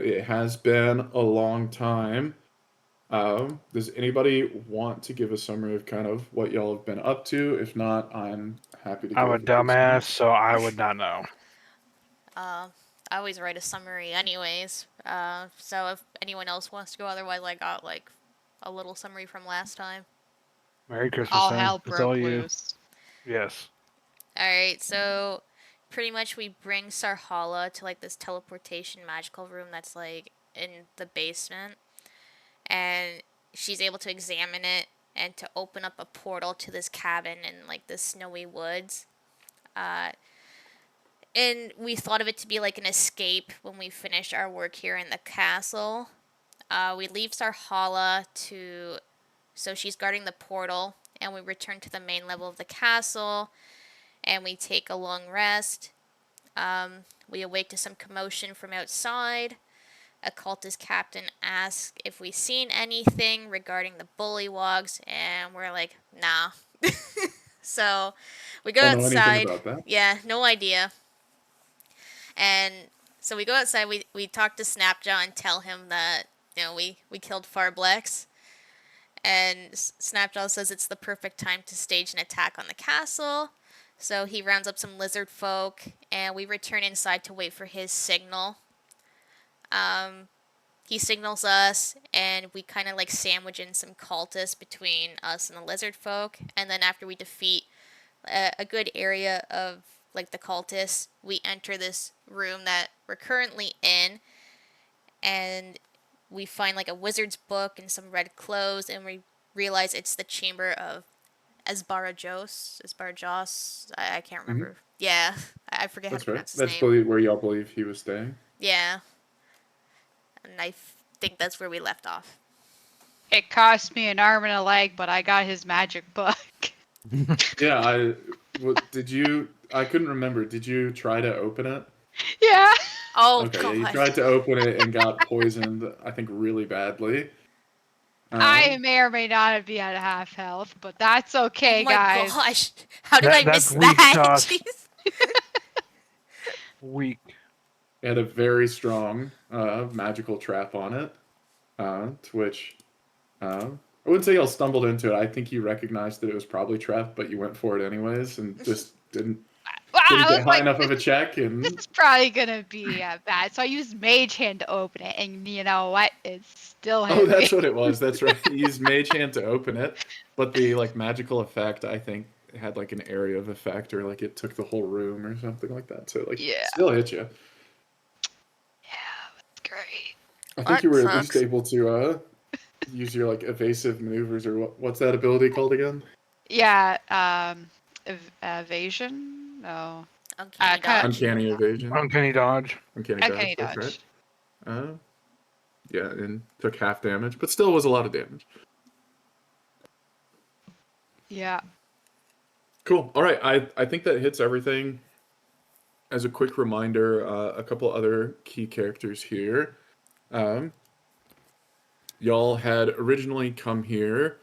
It has been a long time. Does anybody want to give a summary of kind of what y'all have been up to? If not, I'm happy to I'm give a a quick summary. dumbass, so I would not know. Uh, I always write a summary anyways. So if anyone else wants to go, otherwise I got like a little summary from last time. Merry Christmas, All then. hell It's all broke you. loose. Yes. Alright, so pretty much we bring Sarhalla to like this teleportation magical room that's like in the basement. And she's able to examine it and to open up a portal to this cabin in like the snowy woods. Uh, and we thought of it to be like an escape when we finished our work here in the castle. We leave Sarhalla to. So she's guarding the portal, and we return to the main level of the castle, and we take a long rest. We awake to some commotion from outside. A cultist captain asks if we've seen anything regarding the bullywogs, and we're like, nah. So we go Don't know anything outside. about that. Yeah, no idea. And so we go outside. We talk to Snapjaw and tell him that we killed Farblex. And Snapjaw says it's the perfect time to stage an attack on the castle. So he rounds up some lizard folk, and we return inside to wait for his signal. He signals us, and we kind of like sandwich in some cultists between us and the lizard folk. And then after we defeat a good area of like the cultists, we enter this room that we're currently in, and we find like a wizard's book and some red clothes, and we realize it's the chamber of Azbara Jos. Azbara Jos. I can't Hmm. remember. Yeah, I forget how to That's right. pronounce his That's name. where y'all believe he was staying. Yeah, and I think that's where we left off. It cost me an arm and a leg, but I got his magic book. Yeah, did you? I couldn't remember. Did you try to open it? Yeah. Oh Okay, yeah, you God. tried to open it and got poisoned. I think really badly. I may or may not be at half health, but that's Oh okay, my guys. gosh. How did I That's miss weak that? sauce. Jeez. Weak. It had a very strong magical trap on it, to which I wouldn't say y'all stumbled into it. I think you recognized that it was probably trapped, but you went for it anyways and just Well, didn't I get was high like, enough of a check. this And is probably gonna be bad. So I used Mage Hand to open it, and you know what? It still oh, hit me. that's what it was. That's right. You used Mage Hand to open it, but the like magical effect, I think, had like an area of effect, or like it took the whole room or something like that. So like Yeah. still hit you. Yeah, that's great. I think That you were at least sucks. able to use your like evasive maneuvers, or what's that ability called again? Yeah. Evasion. No. Uncanny Kind dodge. Uncanny evasion, Uncanny dodge. uncanny of. dodge. Uncanny That's right. dodge. Uh, yeah, and took half damage, but still was a lot of damage. Yeah. Cool. All right, I think that hits everything. As a quick reminder, a couple other key characters here. Um, y'all had originally come here,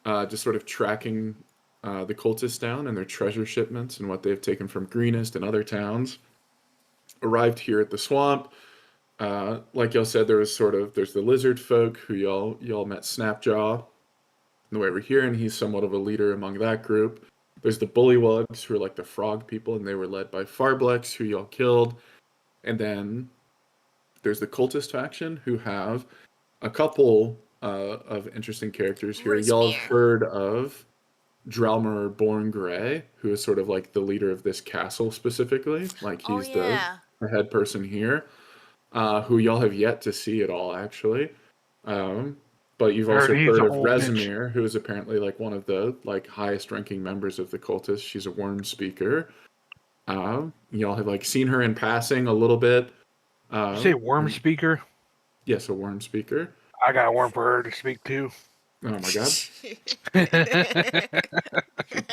just sort of tracking the cultists down and their treasure shipments and what they've taken from Greenest and other towns. Arrived here at the swamp. Like y'all said, there's the lizard folk who y'all met Snapjaw on the way over here, and he's somewhat of a leader among that group. There's the bullywugs who are like the frog people, and they were led by Farblex, who y'all killed. And then there's the cultist faction who have a couple of interesting characters here. Y'all have Rezmir. heard of Dralmorrer Borngray, who is sort of like the leader of this castle specifically. Like Oh he's yeah. the head person here, who y'all have yet to see at all, actually. Um, but you've I heard also he's heard a of whole bitch. Rezmir, who is apparently like one of the like highest ranking members of the cultists. She's a worm speaker. Y'all have like seen her in passing a little bit. You say Uh, worm and speaker? yes, a worm speaker. I got a worm for her to speak to. Oh my god, she'd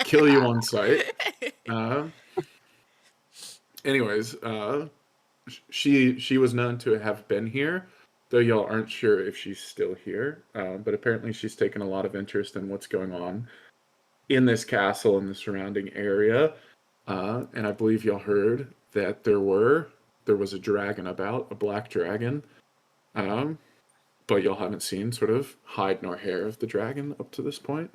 kill you on sight. Uh, anyways, she was known to have been here, though y'all aren't sure if she's still here. But apparently, she's taken a lot of interest in what's going on in this castle and the surrounding area. And I believe y'all heard that there was a dragon about, a black dragon, But y'all haven't seen sort of hide nor hair of the dragon up to this point.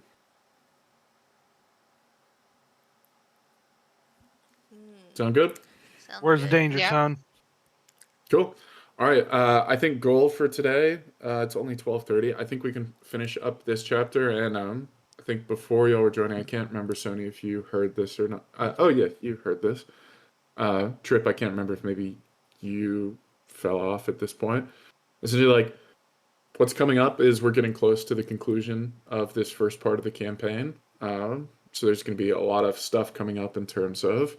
Sound good? Sounds Where's the good. danger, Yeah. son? Cool. All right. I think goal for today. It's only 12:30. I think we can finish up this chapter, and I think before y'all were joining, I can't remember, Sony, if you heard this or not. Oh yeah, you heard this. Trip, I can't remember if maybe you fell off at this point. Essentially, like, what's coming up is we're getting close to the conclusion of this first part of the campaign. So there's going to be a lot of stuff coming up in terms of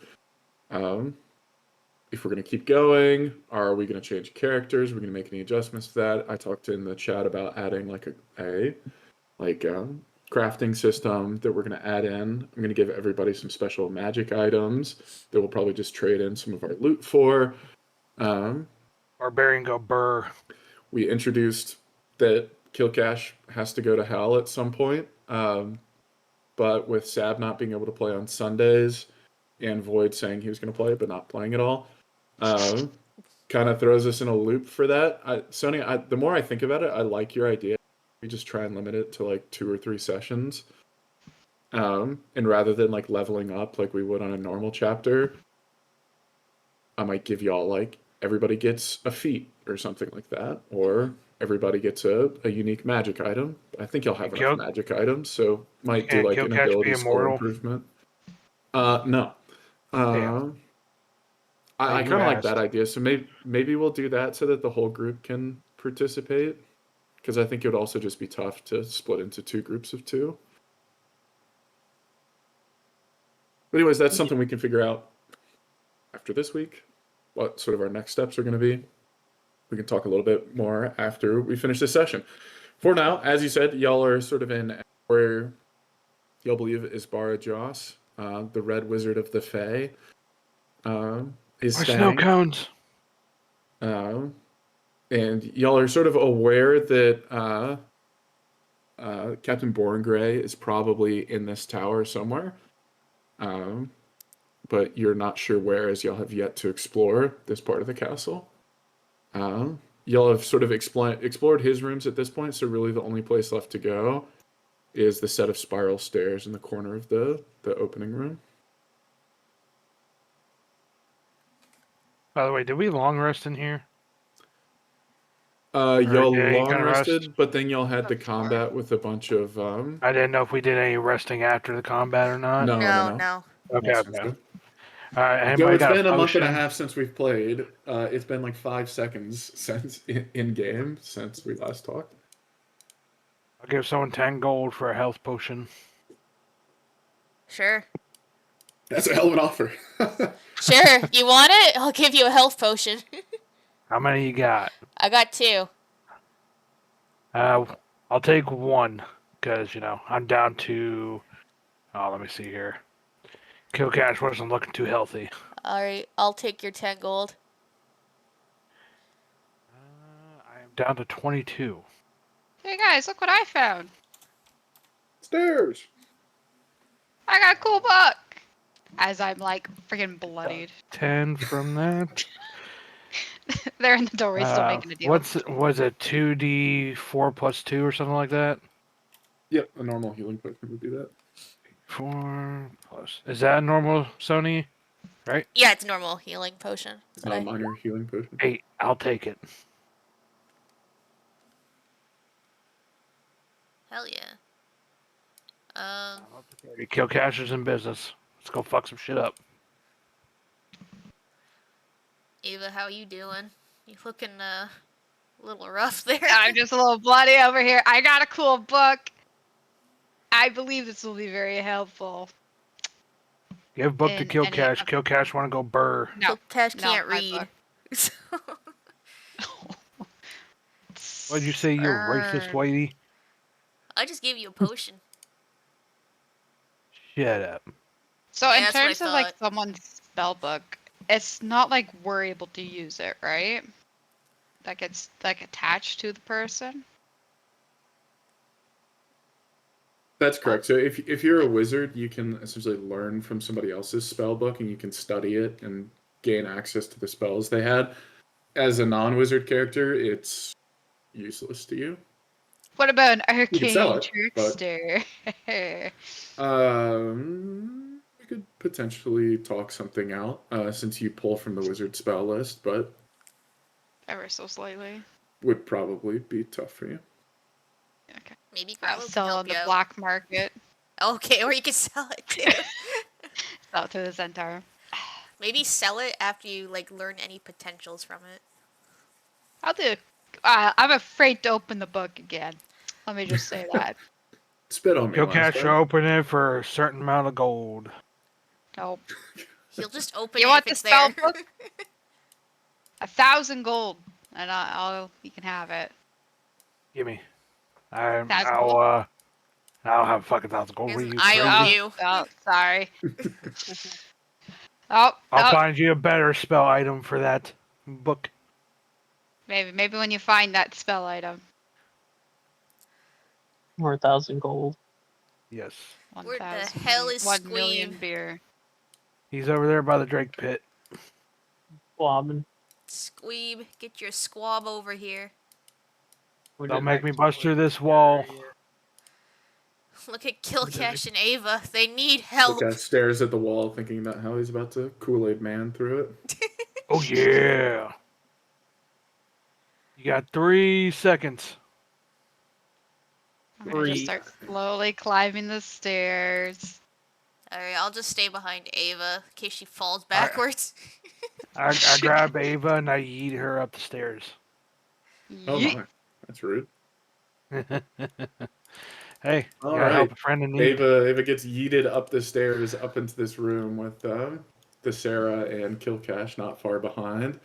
if we're going to keep going, are we going to change characters? We're going to make any adjustments to that. I talked in the chat about adding like a crafting system that we're going to add in. I'm going to give everybody some special magic items that we'll probably just trade in some of our loot for. Barbarian go burr. We introduced that Kil'Kash has to go to hell at some point, but with Sab not being able to play on Sundays and Void saying he was going to play but not playing at all, kind of throws us in a loop for that. Sony, the more I think about it, I like your idea. We just try and limit it to like 2 or 3 sessions, and rather than like leveling up like we would on a normal chapter, I might give y'all like everybody gets a feat or something like that, or everybody gets a unique magic item. I think y'all have enough magic items, so might do Can't like an Kil'Kash ability be score immortal? improvement. No. Damn. I You kind of like that asked. idea, so maybe we'll do that so that the whole group can participate, because I think it would also just be tough to split into 2 groups of 2. But anyways, that's something we can figure out after this week, what sort of our next steps are going to be. We can talk a little bit more after we finish this session. For now, as you said, y'all are sort of in where y'all believe Azbara Jos, the Red Wizard of the Fae, is Our staying. snow cones. And y'all are sort of aware that Captain Borngray is probably in this tower somewhere. But you're not sure where, as y'all have yet to explore this part of the castle. Y'all have sort of explored his rooms at this point, so really the only place left to go is the set of spiral stairs in the corner of the opening room. By the way, did we long rest in here? Y'all yeah, you long gonna rest? rested, but then y'all had the That's fine. combat with a bunch of I didn't know if we did any resting after the combat or not. No. Okay, That sounds okay. good. All right, Yo, anybody it's got been a a month and a potion? half since we've played. It's been like 5 seconds since in game since we last talked. I'll give someone 10 gold for a health potion. Sure. That's a hell of an offer. Sure. You want it? I'll give you a health potion. How many you got? I got 2. I'll take 1, because, I'm down to... Oh, let me see here. Kil'Kash wasn't looking too healthy. Alright, I'll take your 10 gold. I am down to 22. Hey guys, look what I found. Stairs. I got a cool book. As I'm like freaking bloodied. 10 from that. They're in the doorway still making a deal. Was it 2d4 plus 2 or something like that? Yep, a normal healing potion would do that. 4 plus... Is that a normal, Sony? Right? Yeah, it's normal healing potion. It's not a minor healing potion. 8. I'll take it. Hell yeah. Kil'Kash is in business. Let's go fuck some shit up. Eva, how you doing? You looking a little rough there. I'm just a little bloody over here. I got a cool book. I believe this will be very helpful. Give book to And Kil'Kash. Kil'Kash want to go burr. No, Cash no, can't my read. What'd you say, you racist Burn. whitey? I just gave you a potion. Shut up. So Yeah, in that's what I terms of like thought. someone's spell book, it's not like we're able to use it, right? Like it's like attached to the person. That's correct. So if you're a wizard, you can essentially learn from somebody else's spell book, and you can study it and gain access to the spells they had. As a non-wizard character, it's useless to you. What about an You could sell arcane it, but trickster? we could potentially talk something out since you pull from the wizard spell list, but Ever so slightly. would probably be tough for you. Okay. Maybe I'll Grello can sell help on you the out. black market. Okay, or you could sell it too. Sell to the centaur. Maybe sell it after you like learn any potentials from it. I'll do. I'm afraid to open the book again. Let me just say that. Spit on me last Kil'Kash time. open it for a certain amount of gold. Nope. He'll just open You it want if the it's spell there. book? 1,000 gold, and you can have it. Give me. 1,000 gold. I don't have a fucking 1,000 gold. Here's What are an you IOU. crazy? Oh, sorry. Oh, I'll oh, find you a better spell item for that book. maybe when you find that spell item. Or 1,000 gold. Yes. Where the 1,000 hell is 1 million Squeeb? beer. He's over there by the Drake pit. Wobbin. Squeeb, get your squab over here. Don't make me bust through this wall. Look at Kil'Kash and Ava. They need help. Kil'Kash stares at the wall, thinking about how he's about to Kool-Aid man through it. Oh yeah. You got 3 seconds. I'm gonna just 3. start slowly climbing the stairs. Alright, I'll just stay behind Ava in case she falls Alright. backwards. I grab Ava and I yeet her up the stairs. Oh Yeet. my, that's rude. Hey, All gotta right. help a friend in need. Ava gets yeeted up the stairs up into this room with the Sarah and Kil'Kash not far behind.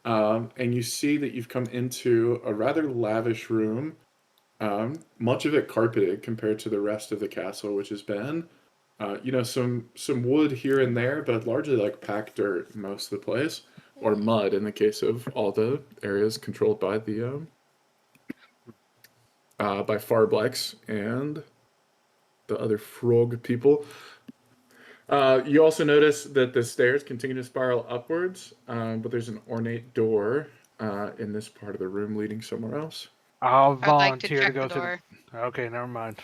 And you see that you've come into a rather lavish room, much of it carpeted compared to the rest of the castle, which has been, some wood here and there, but largely like packed dirt most of the place, or mud in the case of all the areas controlled by the by Farblex and the other frog people. You also notice that the stairs continue to spiral upwards, but there's an ornate door in this part of the room leading somewhere else. I'll I'd like to volunteer to check go the through door. Okay, never mind.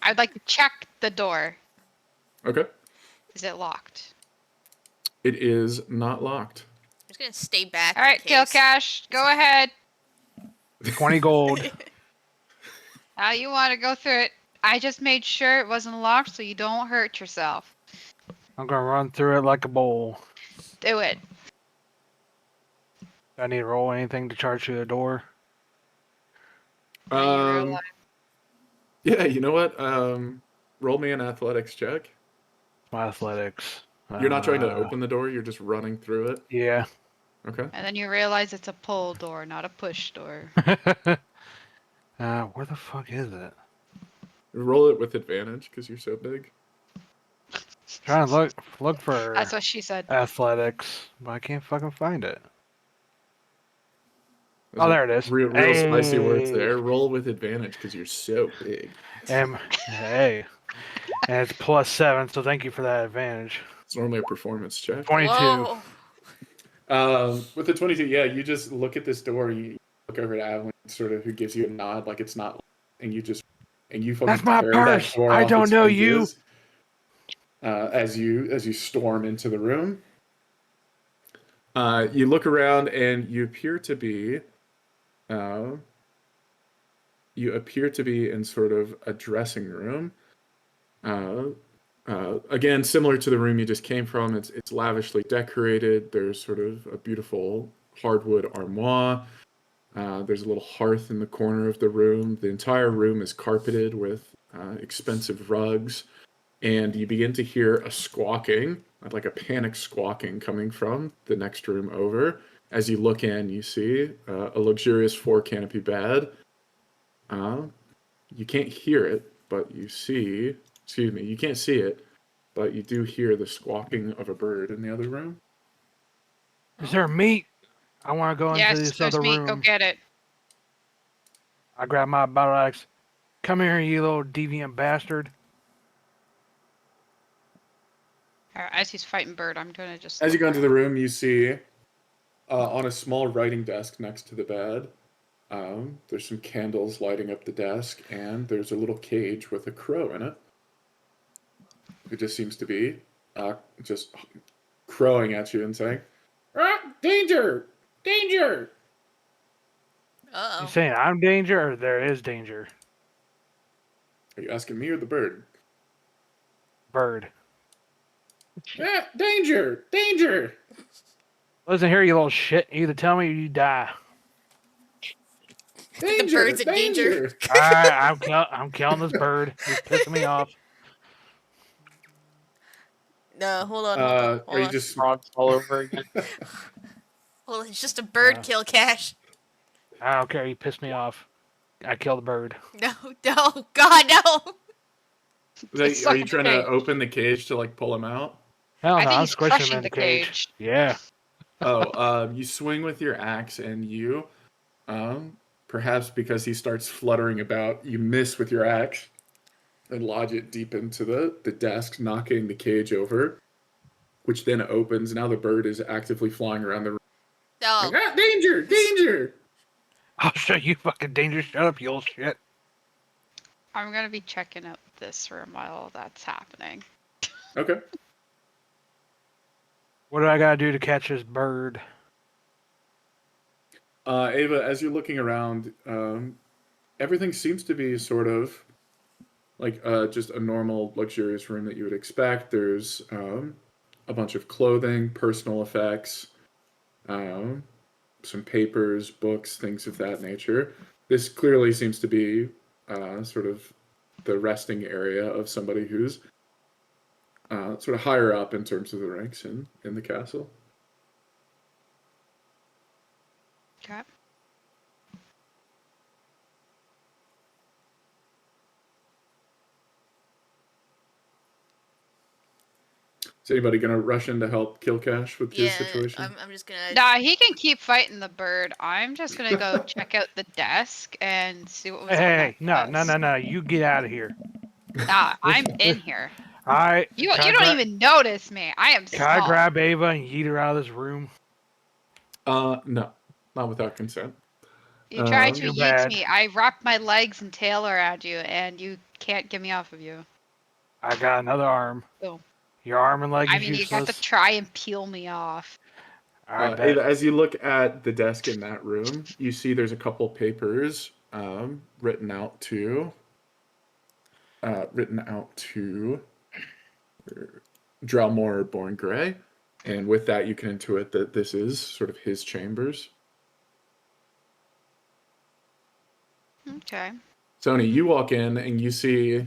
I'd like to check the door. Okay. Is it locked? It is not locked. I'm just gonna stay back. All right, in case. Kil'Kash, go ahead. 20 gold. How you want to go through it? I just made sure it wasn't locked so you don't hurt yourself. I'm gonna run through it like a bull. Do it. Do I need to roll anything to charge through the door? Now you realize. Yeah, you know what? Roll me an athletics check. My athletics. You're not trying to open the door, you're just running through it. Yeah. Okay. And then you realize it's a pull door, not a push door. Where the fuck is it? Roll it with advantage because you're so big. Trying to look for That's what she said. athletics, but I can't fucking find it. Those Oh, are there it is. Real spicy words Hey. there. Roll with advantage because you're so big. Hey. And it's +7, so thank you for that advantage. It's normally a performance check. 22. Whoa. With the 22, yeah, you just look at this door, you look over at Adeline, sort of, who gives you a nod like it's not, and you fucking That's my tear purse. that door I off don't its know you. hinges, as you storm into the room. You look around and you appear to be in sort of a dressing room. Again, similar to the room you just came from, it's lavishly decorated. There's sort of a beautiful hardwood armoire. There's a little hearth in the corner of the room. The entire room is carpeted with expensive rugs. And you begin to hear a squawking, like a panic squawking coming from the next room over. As you look in, you see a luxurious 4-canopy bed. You can't hear it, but you can't see it, but you do hear the squawking of a bird in the other room. Is there meat? I want to go into Yes, this there's other meat. room. Go get it. I grab my battle axe. Come here, you little deviant bastard. As he's fighting Bird, I'm gonna just. As you look go into the around. room, you see on a small writing desk next to the bed, There's some candles lighting up the desk, and there's a little cage with a crow in it. It just seems to be just crowing at you and saying, "Ah, danger! Danger!" You Uh-oh. saying I'm danger or there is danger? Are you asking me or the bird? Bird. Ah, danger! Danger! Listen here, you little shit. Either tell me or you die. The Danger! bird's in danger. Danger! Alright, I'm killing this bird. He's pissing me off. No, hold on. Are Hold you on. just... Frogs all over again. Well, it's just a bird, Uh. Kil'Kash. I don't care. He pissed me off. I killed the bird. No, no, God, no. It's Are stuck you in the trying to cage. open the cage to, like, pull him out? Hell I no, think I'm he's squishing him crushing in the the cage. cage. Yeah. Oh, you swing with your axe, and you, perhaps because he starts fluttering about, you miss with your axe and lodge it deep into the desk, knocking the cage over, which then opens. Now the bird is actively flying around the room. Oh, Like, ah, danger! Danger! I'll show you fucking danger. Shut up, you old shit. I'm gonna be checking out this room while that's happening. Okay. What do I gotta do to catch this bird? Ava, as you're looking around, everything seems to be sort of like just a normal, luxurious room that you would expect. There's a bunch of clothing, personal effects, um, some papers, books, things of that nature. This clearly seems to be sort of the resting area of somebody who's sort of higher up in terms of the ranks in the castle. Okay. Is anybody going to rush in to help Kil'Kash with his yeah. situation? I'm just gonna. Nah, he can keep fighting the bird. I'm just gonna go check out the desk and see what was on that Hey, no. desk. You get out of here. Nah, I'm in here. Alright. You don't even notice me. I am Can I small. grab Ava and yeet her out of this room? No, not without consent. You tried to Too yeet bad. me. I wrapped my legs and tail around you, and you can't get me off of you. I got another arm. Oh. Your arm and leg I is mean, you got to useless. try and peel me off. I bet. Ava, as you look at the desk in that room, you see there's a couple papers written out to Dralmorrer Borngray, and with that you can intuit that this is sort of his chambers. Okay. Sony, you walk in and you see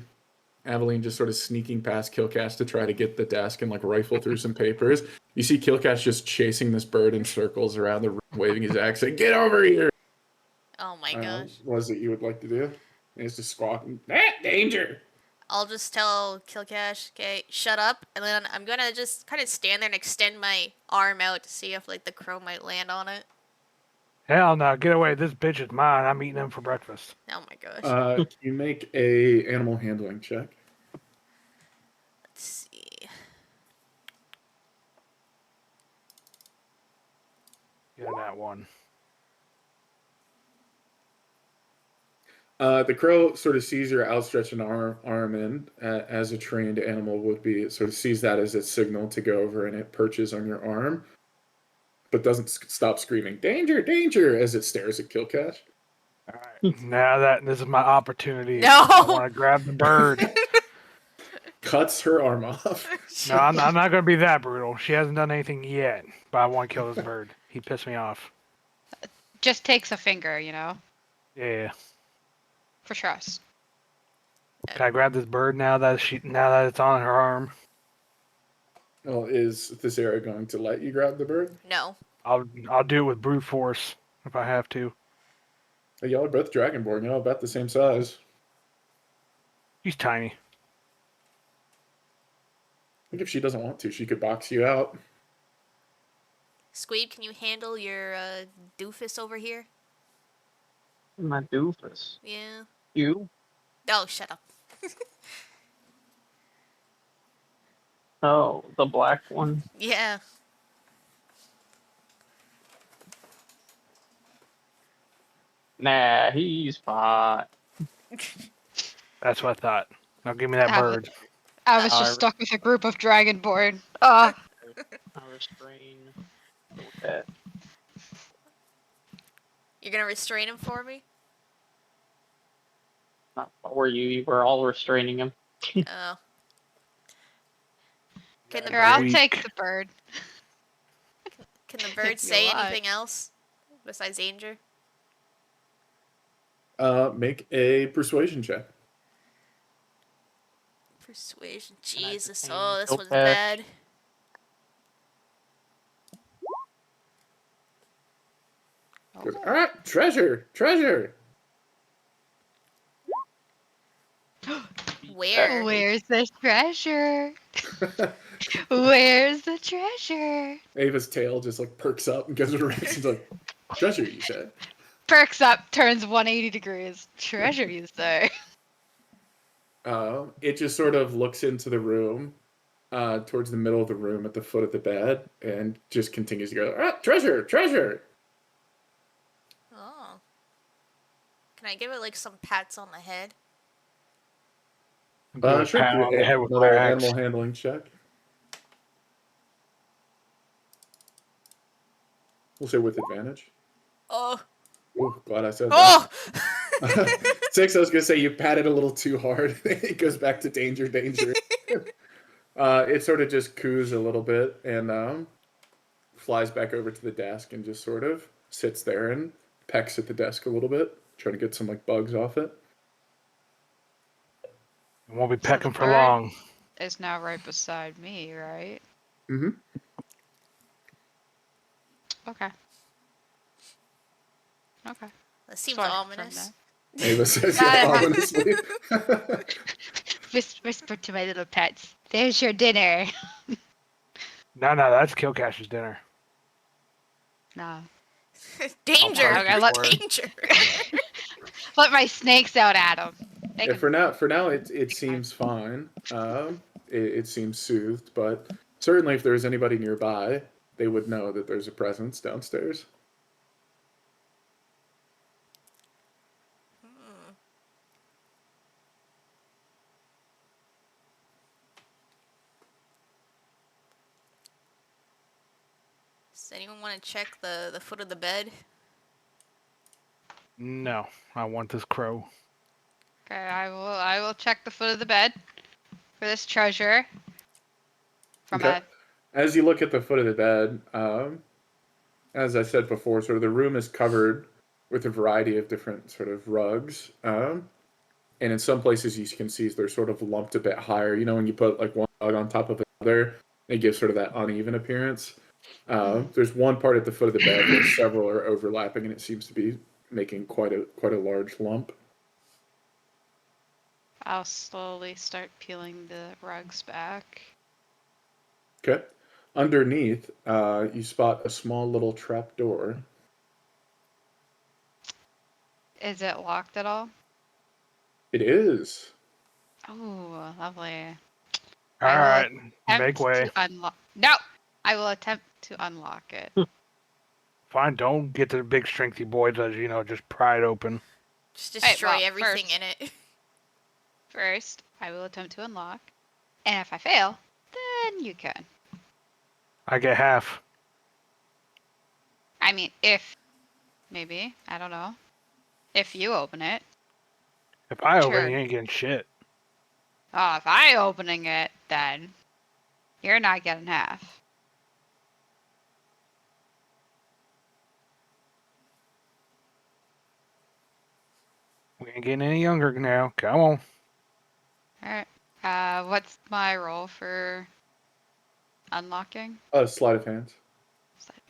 Aveline just sort of sneaking past Kil'Kash to try to get the desk and like rifle through some papers. You see Kil'Kash just chasing this bird in circles around the room, waving his axe, saying, "Get over here!" Oh my gosh. What is it you would like to do? And it's just squawking, "Ah, danger!" I'll just tell Kil'Kash, okay, shut up, and then I'm gonna just kind of stand there and extend my arm out to see if like the crow might land on it. Hell no, get away. This bitch is mine. I'm eating them for breakfast. Oh my gosh. Can you make a animal handling check? Let's see. Get that one. The crow sort of sees your outstretched arm and as a trained animal would be, it sort of sees that as its signal to go over, and it perches on your arm, but doesn't stop screaming, "Danger, danger," as it stares at Kil'Kash. Alright, now that this is my opportunity. No! I want to grab the bird. Cuts her arm off. No, I'm not going to be that brutal. She hasn't done anything yet, but I want to kill this bird. He pissed me off. Just takes a finger, you know, Yeah. for trust. Can I grab this bird now that it's on her arm? Well, is Thesera going to let you grab the bird? No. I'll do it with brute force if I have to. Y'all are both Dragonborn. Y'all about the same size. He's tiny. I think if she doesn't want to, she could box you out. Squeeb, can you handle your doofus over here? My doofus. Yeah. You? Oh, shut up. Oh, the black one. Yeah. Nah, he's fine. That's what I thought. Now give me that Have bird. I was I just stuck with a group of dragonborn. Ah, I restrain that. You're gonna restrain him for me? Not for you. You were all restraining him. Oh. Can the here, I'll bird take the bird. can the bird If you say like. anything else besides danger? Make a persuasion check. Persuasion. Can I Jesus. detain Oh, this was Kil'Kash? bad. Goes, all right, treasure, treasure. Where? Where's the treasure? Where's the treasure? Ava's tail just like perks up and goes around. She's like, treasure, you said. Perks up, turns 180 degrees. Treasure, you say? It just sort of looks into the room, towards the middle of the room at the foot of the bed, and just continues to go, ah, treasure, treasure. Oh. Can I give it like some pats on the head? Sure. Pound Do on the head with my another axe. animal handling check. We'll say with advantage. Oh. Ooh, glad I said that. Oh! 6, I was gonna say you pat it a little too hard. It goes back to danger, danger. It sort of just coos a little bit and flies back over to the desk and just sort of sits there and pecks at the desk a little bit, trying to get some like bugs off it. It won't be So the pecking for bird- long. Is now right beside me, right? Mm-hmm. Okay. Okay. That seems So I ominous. confirm Ava says Yeah, it I- ominously. Whisper to my little pets. There's your dinner. No, that's Kil'Kash's dinner. No. Danger! Oh, okay, let- Danger! Let my snakes out at them. Yeah, for now, it seems fine. It seems soothed, but certainly if there's anybody nearby, they would know that there's a presence downstairs. Does anyone want to check the foot of the bed? No, I want this crow. Okay, I will check the foot of the bed for this treasure. From Okay. As you look at the foot of the bed, as I said before, sort of the room is covered with a variety of different sort of rugs. And in some places you can see they're sort of lumped a bit higher. You know, when you put like one rug on top of another, it gives sort of that uneven appearance. There's one part at the foot of the bed where several are overlapping, and it seems to be making quite a large lump. I'll slowly start peeling the rugs back. Okay. Underneath, you spot a small little trap door. Is it locked at all? It is. Oh, lovely. All I will right, attempt make way. to unlock. No, I will attempt to unlock it. Fine, don't get the big strengthy boy to, just pry it open. Just Hey, destroy well, everything first- in it. First, I will attempt to unlock, and if I fail, then you can. I get half. I mean, if maybe I don't know. If you open it. If I open Sure. it, you ain't getting shit. Oh, if I opening it, then you're not getting half. We ain't getting any younger now. Come on. All right. What's my roll for unlocking? Sleight of hand. Sleight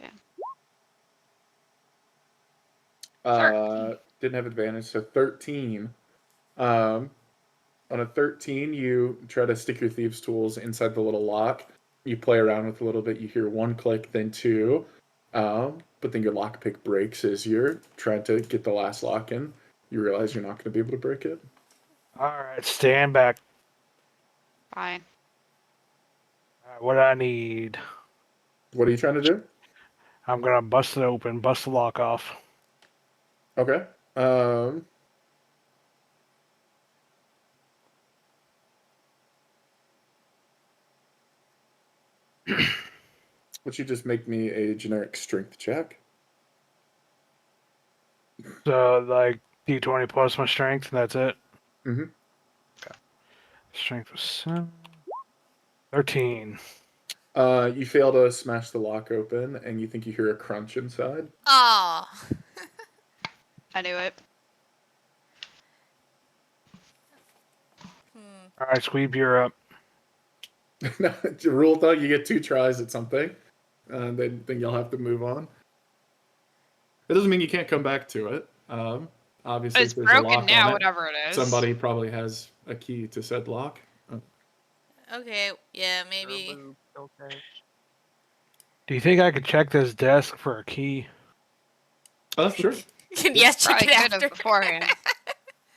Didn't have advantage, so 13. Um, on a 13, you try to stick your thieves' tools inside the little lock. You play around with it a little bit. You hear one click, then two. But then your lockpick breaks as you're trying to get the last lock in. You realize you're not going to be able to break it. All right, stand back. Fine. All right, what do I need? What are you trying to do? I'm gonna bust it open, bust the lock off. Okay. Um, would you just make me a generic strength check? So, like, D20 plus my strength, and that's it? Mm-hmm. Strength was 7. 13. You fail to smash the lock open, and you think you hear a crunch inside. Oh. I knew it. All right, Squeeb, you're up. No, rule of thumb, you get 2 tries at something, and then you'll have to move on. It doesn't mean you can't come back to it. Obviously, It's if there's a broken lock now, on it, whatever it is. somebody probably has a key to said lock. Okay, yeah, maybe. Do you think I could check this desk for a key? Sure. Yes, check Probably it could after. have beforehand.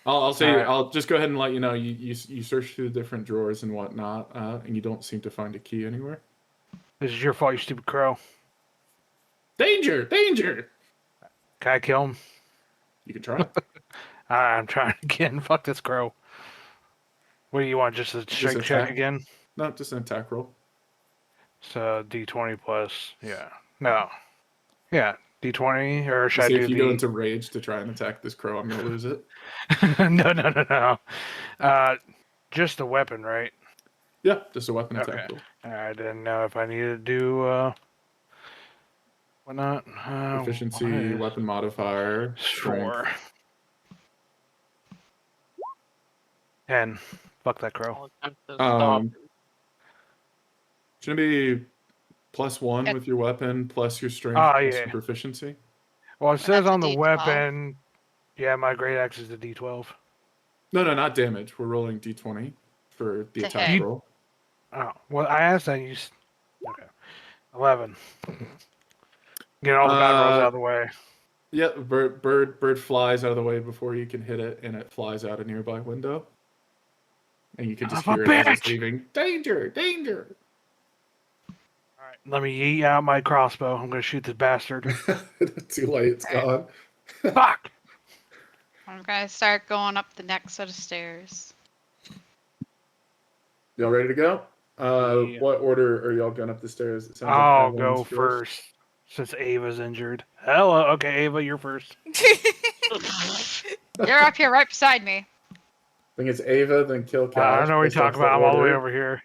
I'll say Alright. I'll just go ahead and let you know you search through the different drawers and whatnot, and you don't seem to find a key anywhere. This is your fault, you stupid crow. Danger! Danger! Can I kill him? You can try. I'm trying again. Fuck this crow. What do you want? Just a strength check attack. again? No, just an attack roll. So D20 plus, yeah. No. Yeah, D20, or should I See, do if you the... go into rage to try and attack this crow, I'm gonna lose it. No. Just the weapon, right? Yeah, just a weapon Okay. attack roll. I didn't know if I needed to do, whatnot. Proficiency, weapon modifier, strength. 4. 10. Fuck that crow. I'll attempt to stop. Shouldn't it be +1 Yeah. with your weapon, plus your strength, Oh, plus yeah. your proficiency? Well, it And says that's a on the D12. weapon, yeah, my great axe is a D12. No, not damage. We're rolling d20 for the To attack hit. roll. Oh, well, I asked that you... Okay. 11. Get all the bad rolls out of the way. Yeah, bird flies out of the way before you can hit it, and it flies out a nearby window. And you can just Son of hear a it as it's bitch! leaving. Danger! Danger! Alright, let me yeet out my crossbow. I'm gonna shoot this bastard. Too late, it's gone. Fuck! I'm gonna start going up the next set of stairs. Y'all ready to go? Yeah. What order are y'all going up the stairs? It sounds like I'll Evelyn's go first, since Ava's injured. Hello, okay, Ava, you're first. You're up here right beside me. I think it's Ava, then Kil'Kash. I don't know what you're based off talking about. I'm all the way order. over here.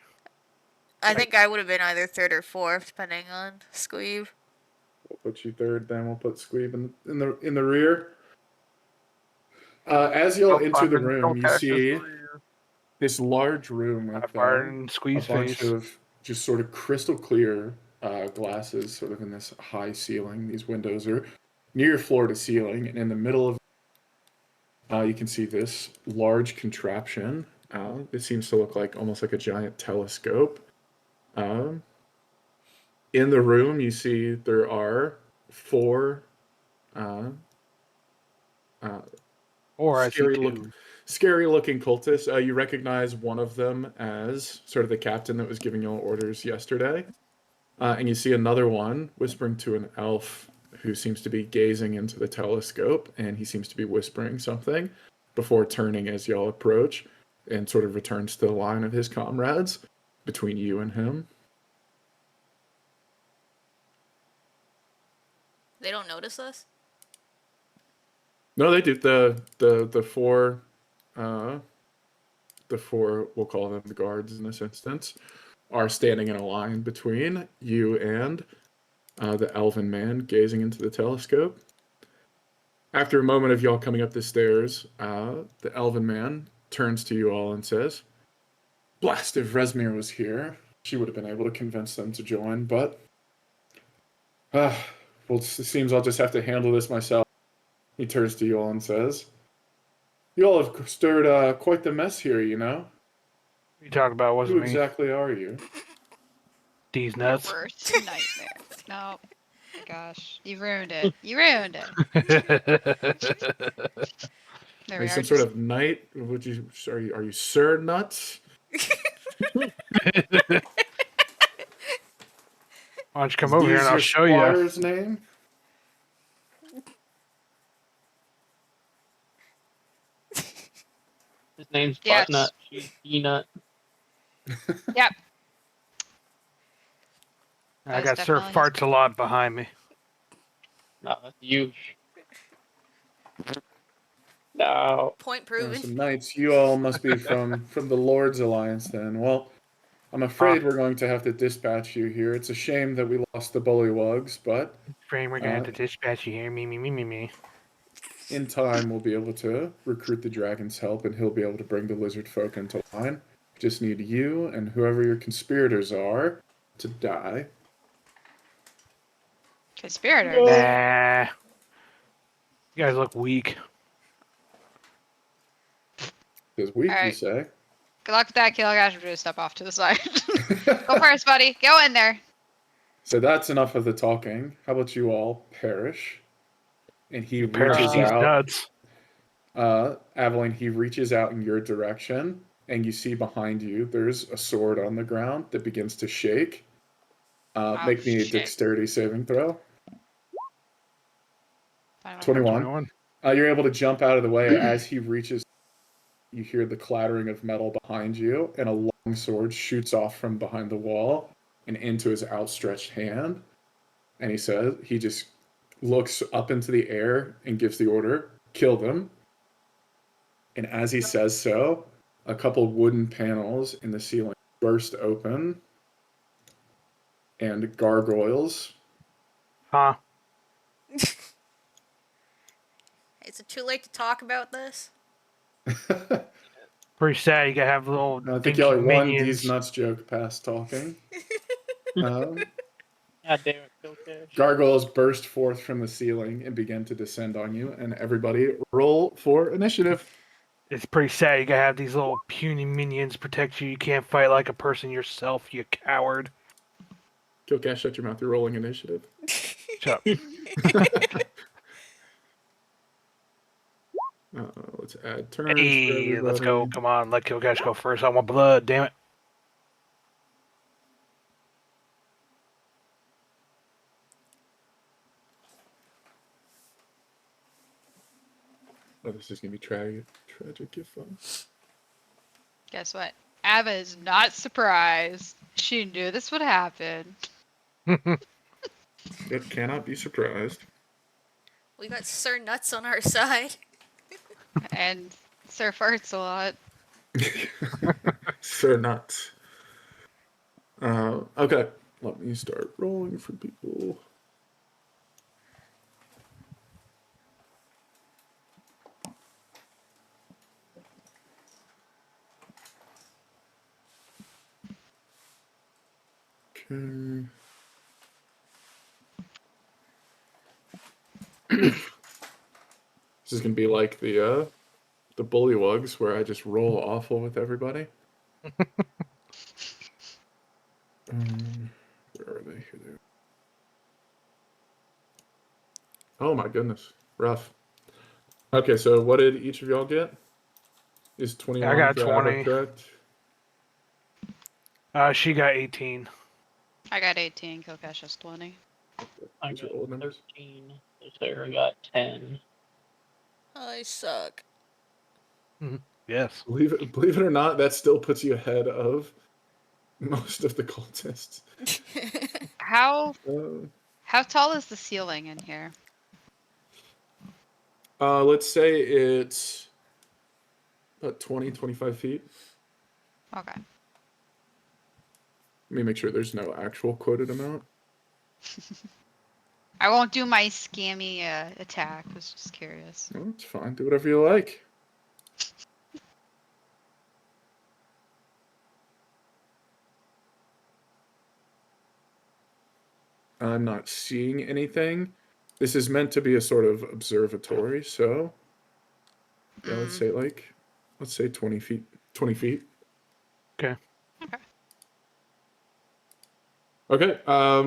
I think I would have been either third or fourth, depending on Squeeb. We'll put you third, then we'll put Squeeb in the rear. As y'all enter the room, you see this large room I with fired in a Squee's bunch face. of just sort of crystal clear glasses, sort of in this high ceiling. These windows are near floor to ceiling, and in the middle of you can see this large contraption. It seems to look like almost like a giant telescope. In the room, you see there are 4 Or I see two. scary looking cultists. You recognize one of them as sort of the captain that was giving you all orders yesterday. And you see another one whispering to an elf who seems to be gazing into the telescope, and he seems to be whispering something before turning as y'all approach and sort of returns to the line of his comrades between you and him. They don't notice us? No, they do. The 4 we'll call them the guards in this instance, are standing in a line between you and the elven man gazing into the telescope. After a moment of y'all coming up the stairs, the elven man turns to you all and says, "Blast, if Rezmir was here, she would have been able to convince them to join, but well, it seems I'll just have to handle this myself." He turns to you all and says, "You all have stirred quite the mess here, you know. What you talking about? Who Wasn't me. exactly are you?" These Your nuts. worst nightmare. No. My gosh. You ruined it. You ruined it. There Are we you are. some sort of knight? Are you Sir Nuts? Why don't you come Is over here these and I'll your show you? squire's name? His name's Yes. Buttnut. She's Peanut. Yep. I That's got Sir definitely his Farts a lot behind me. No, that's you. No. Point proven. Some knights. You all must be from the Lord's Alliance then. Well, I'm afraid we're going to have to dispatch you here. It's a shame that we lost the bullywugs, but Frame, we're gonna have to dispatch you here. Me. in time we'll be able to recruit the dragon's help and he'll be able to bring the lizard folk into line. Just need you and whoever your conspirators are to die. conspirators. Nah. You guys look weak. Because weak, you Alright. say? Good luck with that, Kil'Kash. I'm gonna step off to the side. Go first, buddy. Go in there. So that's enough of the talking. How about you all perish? And he You perish reaches these out. nuts. Aveline, he reaches out in your direction, and you see behind you there's a sword on the ground that begins to shake. Make me a Shit. dexterity saving throw. I don't know. 21. You're able to jump out of the way as he reaches. You hear the clattering of metal behind you, and a long sword shoots off from behind the wall and into his outstretched hand. And he just looks up into the air and gives the order, kill them. And as he says so, a couple wooden panels in the ceiling burst open, and gargoyles. Huh? Is it too late to talk about this? Pretty sad. You gotta have little I think dinky y'all are one minions. these nuts joke past talking. God damn it, Kil'Kash. Gargoyles burst forth from the ceiling and begin to descend on you, and everybody roll for initiative. It's pretty sad. You gotta have these little puny minions protect you. You can't fight like a person yourself, you coward. Kil'Kash, shut your mouth. You're rolling initiative. Shut up. Let's add turns for Hey, everybody. let's go. Come on, let Kil'Kash go first. I want blood, damn it. Oh, this is gonna be tragic if fun. Guess what? Ava is not surprised. She knew this would happen. It cannot be surprised. We got Sir Nuts on our side. And Sir Farts a lot. So nuts. Okay, let me start rolling for people. Okay. This is gonna be like the bullywugs where I just roll awful with everybody. Where are they? Here they are. Oh my goodness, rough. Okay, so what did each of y'all get? Is 21 I got for Ava 20. correct? She got 18. I got 18. Kil'Kash has 20. I These are got old numbers. 13. Sarah got 10. I suck. Yes. Believe it or not, that still puts you ahead of most of the cultists. How Uh, how tall is the ceiling in here? let's say it's about 20, 25 feet. Okay. Let me make sure there's no actual quoted amount. I won't do my scammy attack. I was just curious. No, it's fine. Do whatever you like. I'm not seeing anything. This is meant to be a sort of observatory, so yeah, let's say 20 feet. 20 feet. Okay. Okay.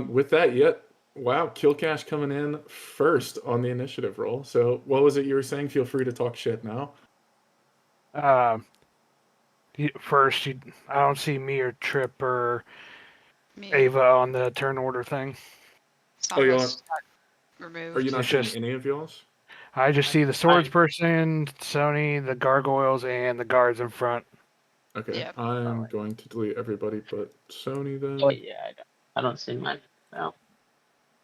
With that, wow, Kil'Kash coming in first on the initiative roll. So what was it you were saying? Feel free to talk shit now. First, I don't see me or Trip or Me. Ava on the turn order thing. It's Oh, you almost got Are removed. you not It's seeing just- any of y'all's? I just see the swords person, Sony, the gargoyles, and the guards in front. Okay, Yep. I'm Alright. going to delete everybody but Sony then. Oh yeah, I don't see mine now.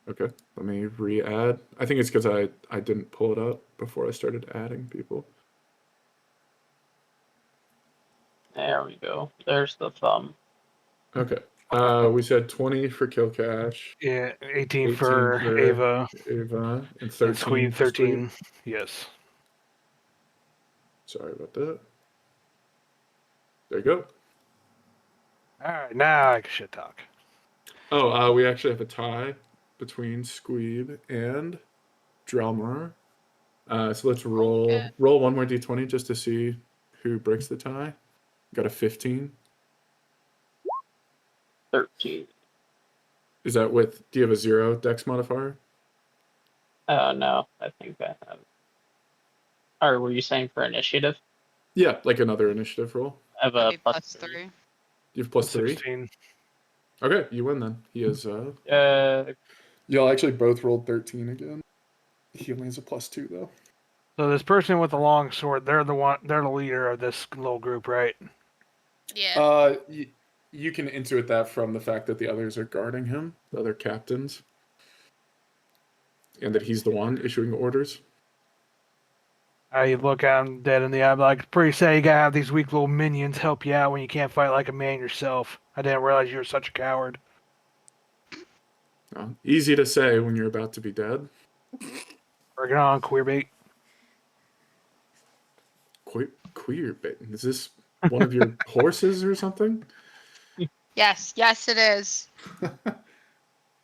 Okay, let me re-add. I think it's because I didn't pull it up before I started adding people. There we go. There's the thumb. Okay, we said 20 for Kil'Kash, Yeah, 18 18 for Ava, Ava, and and 13 Squeeb for Squeeb. 13. Yes. Sorry about that. There you go. All right, now I can shit talk. Oh, we actually have a tie between Squeeb and Dralmorrer. So let's roll one more d20 just to see who breaks the tie. Got a 15. 13. Is that with? Do you have a 0 dex modifier? No, I think I have. Or were you saying for initiative? Yeah, like another initiative roll. I have That'd a be plus plus 3. 3. You have plus 3. 16. Okay, you win then. He is. Uh, Y'all actually both rolled 13 again. He only has a plus 2 though. So this person with the long sword, they're the leader of this little group, right? Yeah. You can intuit that from the fact that the others are guarding him, the other captains, and that he's the one issuing orders. I look at him dead in the eye, like, it's pretty sad you gotta have these weak little minions help you out when you can't fight like a man yourself. I didn't realize you were such a coward. Easy to say when you're about to be dead. Bring it on, queerbait. Queer bait. Is this one of your horses or something? Yes, yes, it is.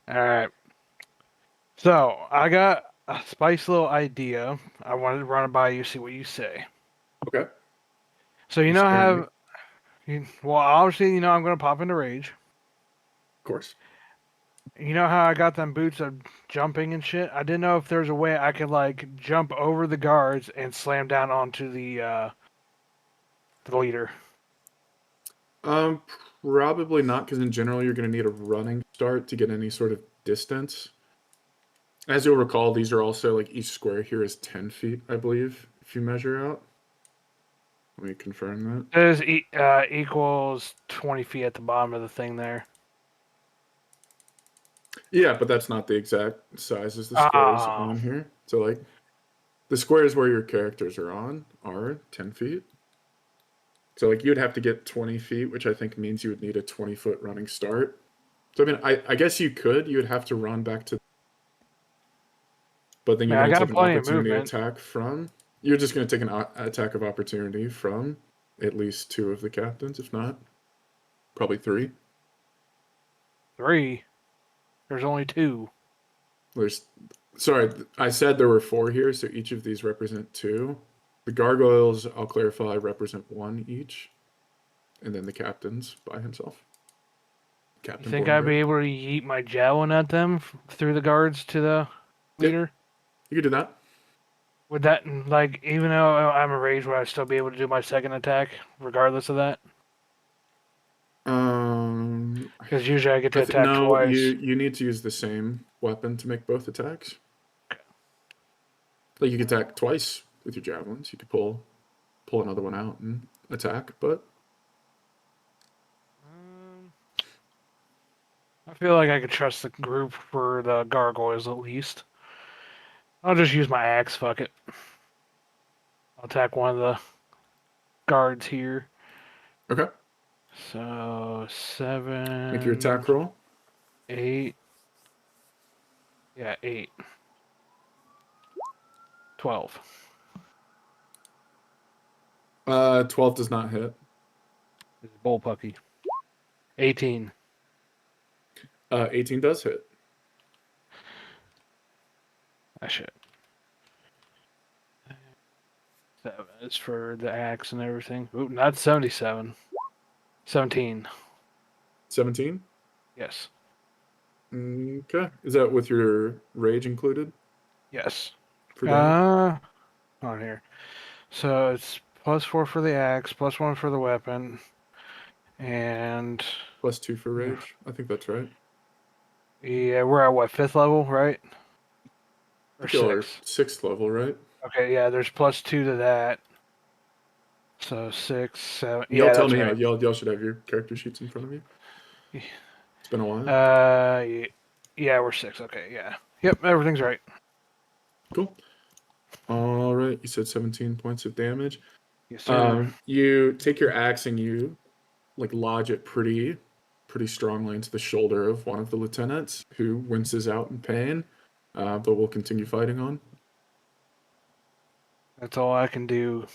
Alright. So, I got a spicy little idea. I wanted to run it by you, see what you say. Okay. So, you You're know scaring me. how... Well, obviously, I'm going to pop into rage. Of course. You know how I got them boots of jumping and shit? I didn't know if there's a way I could, like, jump over the guards and slam down onto the leader. Probably not, because in general you're going to need a running start to get any sort of distance. As you'll recall, these are also like each square here is 10 feet, I believe, if you measure out. Let me confirm that. It says equals 20 feet at the bottom of the thing there. Yeah, but that's not the exact size as the squares Ah. on here. So like the squares where your characters are on are 10 feet. So like you'd have to get 20 feet, which I think means you would need a 20-foot running start. So I mean, I guess you could. You would have to run back to, but then you're Man, I going to got take an plenty of opportunity movement. attack from. You're just going to take an attack of opportunity from at least 2 of the captains, if not, probably 3. 3. There's only 2. Sorry, I said there were 4 here, so each of these represent 2. The gargoyles, I'll clarify, represent 1 each, and then the captains by himself. You Captain think I'd be Borngray. able to yeet my javelin at them through the guards to the leader? You could do that. Would that, like, even though I'm a rage, would I still be able to do my second attack, regardless of that? Because usually I get to attack No, twice. you need to use the same weapon to make both attacks. Like you could attack twice with your javelins. You could pull another one out and attack, but I feel like I could trust the group for the gargoyles at least. I'll just use my axe, fuck it. I'll attack one of the guards here. okay. So 7. Make your attack roll. 8. Yeah, 8. 12. 12 does not hit. This is bullpucky. 18. 18 does hit. That shit. 7 is for the axe and everything. Ooh, not 77. 17. 17. Yes. Okay. Is that with your rage included Yes. for damage? On here. So it's +4 for the axe, +1 for the weapon, and Plus 2 for rage. I think that's right. yeah, we're at what, 5th level, right? I Or think y'all are 6th? 6th level, right? Okay, yeah, there's +2 to that. So 6, 7. Y'all Yeah, tell that's me. right. Y'all should have your character sheets in front of you. Yeah. It's been a while. Yeah, we're 6. Okay, yeah. Yep, everything's right. Cool. All right. You said 17 points of damage. Yes, sir. You take your axe and you lodge it pretty strongly into the shoulder of one of the lieutenants, who winces out in pain, but will continue fighting on. That's all I can do.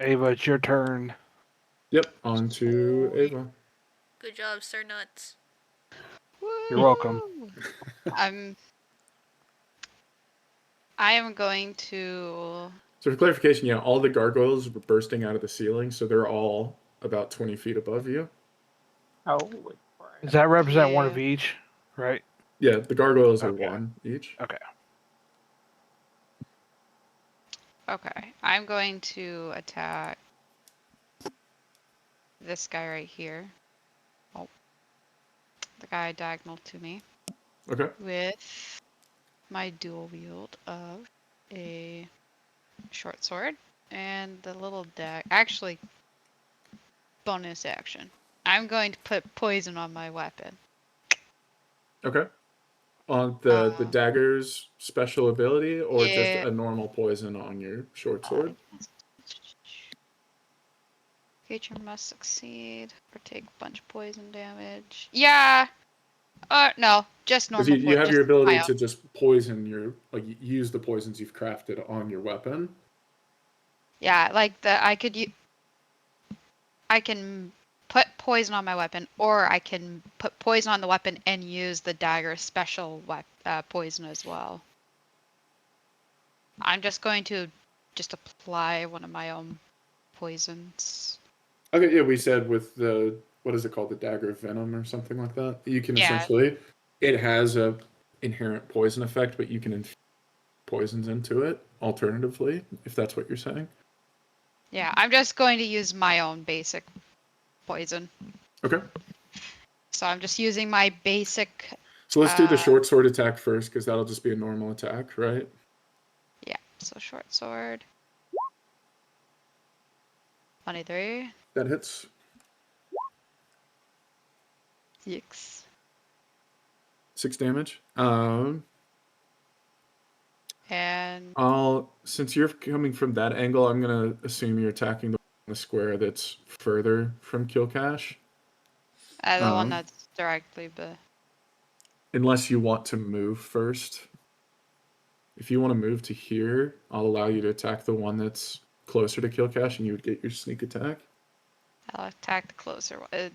Ava, it's your turn. Yep. On to Ava. Good job, Sir Nuts. You're welcome. Woo! I am going to. So for clarification, yeah, all the gargoyles were bursting out of the ceiling, so they're all about 20 feet above you. Holy crap. Does that represent one Yeah. of each? Right? Yeah, the gargoyles are Okay. one each. Okay. Okay, I'm going to attack this guy right here. Oh, the guy diagonal to me Okay. with my dual wield of a short sword and the little actually, bonus action. I'm going to put poison on my weapon. Okay. On the Uh, dagger's special ability, or just yeah. a normal poison on your short sword? Creature must succeed or take a bunch of poison damage. Yeah. No, just Because normal you poison. have Just your ability mild. to just poison use the poisons you've crafted on your weapon. Yeah, like I can put poison on my weapon, or I can put poison on the weapon and use the dagger special poison as well. I'm just going to just apply one of my own poisons. Okay, yeah, we said with the, what is it called, the dagger of venom or something like that. You can Yeah. essentially, it has a inherent poison effect, but you can infuse poisons into it alternatively, if that's what you're saying. Yeah, I'm just going to use my own basic poison. Okay. So I'm just using my basic. So let's do the short sword attack first, because that'll just be a normal attack, right? Yeah, so short sword. 23. That hits. Yikes. 6 damage. And Since you're coming from that angle, I'm gonna assume you're attacking the square that's further from Kil'Kash. the one Um, that's directly Unless you want to move first. If you want to move to here, I'll allow you to attack the one that's closer to Kil'Kash, and you would get your sneak attack. I'll attack the closer one.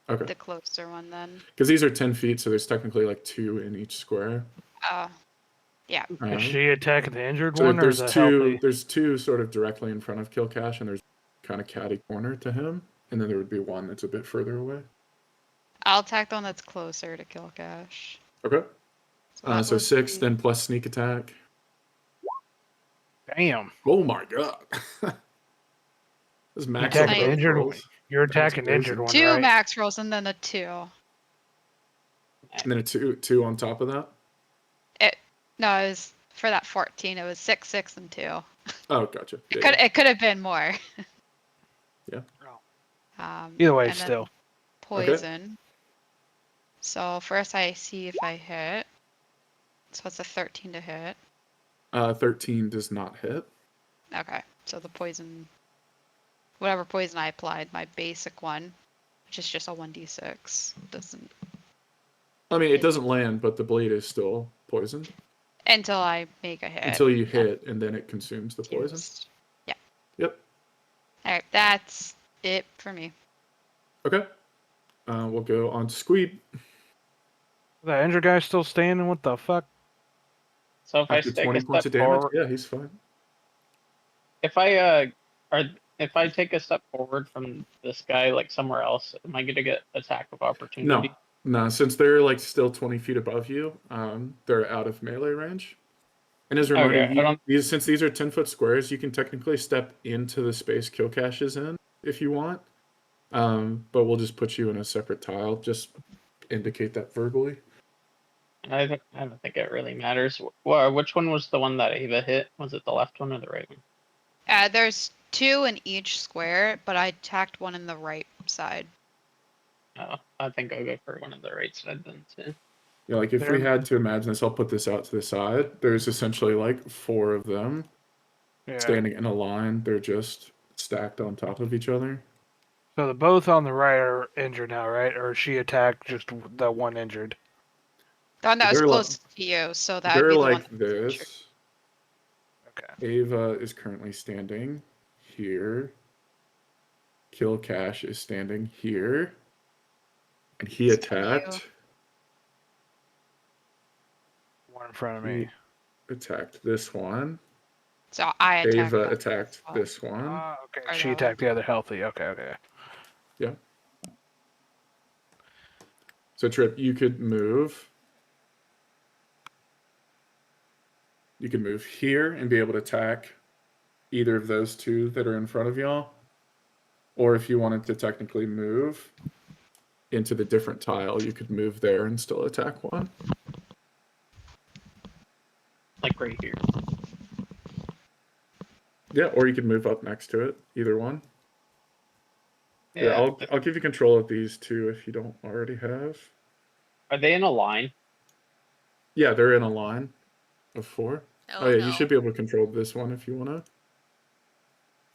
Okay. The closer one then. Because these are 10 feet, so there's technically 2 in each square. Yeah. Is she attacking the injured So one or the healthy? there's 2 sort of directly in front of Kil'Kash, and there's kind of catty corner to him, and then there would be one that's a bit further away. I'll attack the one that's closer to Kil'Kash. Okay. that So would 6, be- then plus sneak attack. Damn. Oh my god. This max Attacking the injured rolls. one. You're That's attacking the crazy. injured one, 2 right? max rolls and then a 2. And then a two on top of that. No, it was for that 14. It was 6, 6, and 2. Oh, gotcha. Yeah, It could have been more. yeah. Either way, and then still. poison. So first I see if I hit. So it's a 13 to hit. 13 does not hit. Okay, so the poison, whatever poison I applied, my basic one, which is just a 1d6, doesn't. I mean, it doesn't land, but the blade is still poisoned Until I make a hit. until you hit, and then it consumes the poison. Yeah. Yep. Alright, that's it for me. Okay. We'll go on to Squeeb. The injured guy's still standing? What the fuck? So if I After take 20 a points step of damage, forward, yeah, he's fine. if I take a step forward from this guy, like somewhere else, am I gonna get attack of opportunity? No, since they're still 20 feet above you, they're out of melee range. And as a reminder, Okay, I don't. since these are 10-foot squares, you can technically step into the space Kil'Kash is in if you want. But we'll just put you in a separate tile. Just indicate that verbally. I don't think it really matters. Which one was the one that Ava hit? Was it the left one or the right one? There's 2 in each square, but I tacked one in the right side. Oh, I think I'll go for one of the right side then too. Yeah, like if we had to imagine this, I'll put this out to the side. There's essentially like 4 of them Yeah. standing in a line. They're just stacked on top of each other. So the both on the right are injured now, right? Or she attacked just the one injured? The one that was They're close to you, so that would They're be the one like that was injured. this. Okay. Ava is currently standing here. Kil'Kash is standing here. And he Next to you. attacked. One in front of He me. attacked this one. So I attacked Ava that attacked one. this one. Ah, okay. Or She that attacked the other healthy. Okay, okay. Yeah. So Trip, you could move. You can move here and be able to attack either of those 2 that are in front of y'all. Or if you wanted to technically move into the different tile, you could move there and still attack one. Like right here. Yeah, or you could move up next to it. Either one. Yeah, Yeah. I'll give you control of these 2 if you don't already have. Are they in a line? Yeah, they're in a line of 4. Oh, Yeah, no. you should be able to control this one if you want to.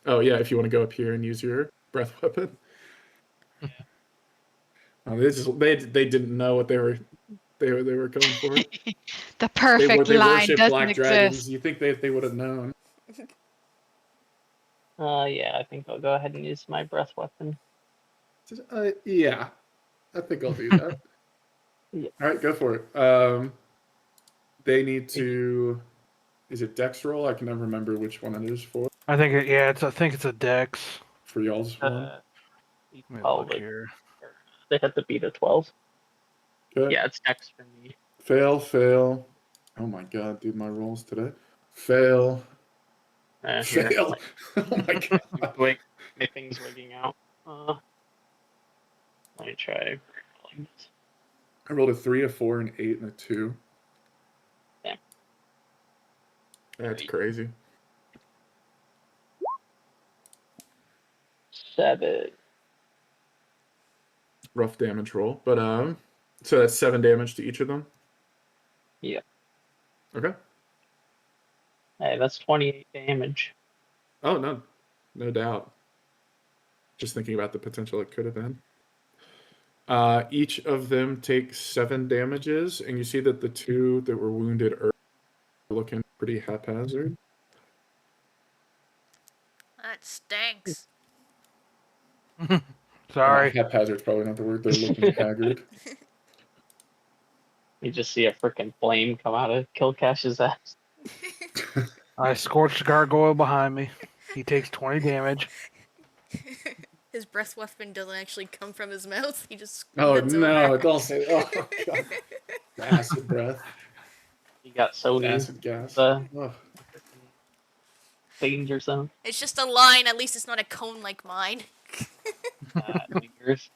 Oh yeah, if you want to go up here and use your breath weapon. They didn't know what they were going for. The perfect They line worship doesn't black exist. dragons. You think they would have known? Yeah, I think I'll go ahead and use my breath weapon. Yeah, I think I'll do that. Yeah. All right, go for it. They need to. Is it Dex roll? I can never remember which one it is for. I think it's a dex. For y'all's one. Let me 12. look here. They have to beat a 12. Good. Yeah, it's Dex for me. Fail, fail. Oh my god, dude, my rolls today. Fail. Here. Fail. Oh my god. Wait, my thing's wigging out. Let me try. I rolled a 3, a 4, an 8, and a 2. Damn. That's crazy. 7. Rough damage roll. But so that's 7 damage to each of them? Yeah. Okay. Hey, that's 28 damage. Oh no doubt. Just thinking about the potential it could have been. Each of them takes 7 damages, and you see that the 2 that were wounded are looking pretty haphazard. That stinks. Sorry. Haphazard's probably not the word. They're looking haggard. You just see a freaking flame come out of Kil'Kash's ass. I scorched the gargoyle behind me. He takes 20 damage. His breath weapon doesn't actually come from his mouth. He just Oh squirts no! over. Don't say. Oh god! Acid breath. He got so near Acid gas. the Ugh. danger zone. It's just a line. At least it's not a cone like mine. Fingers.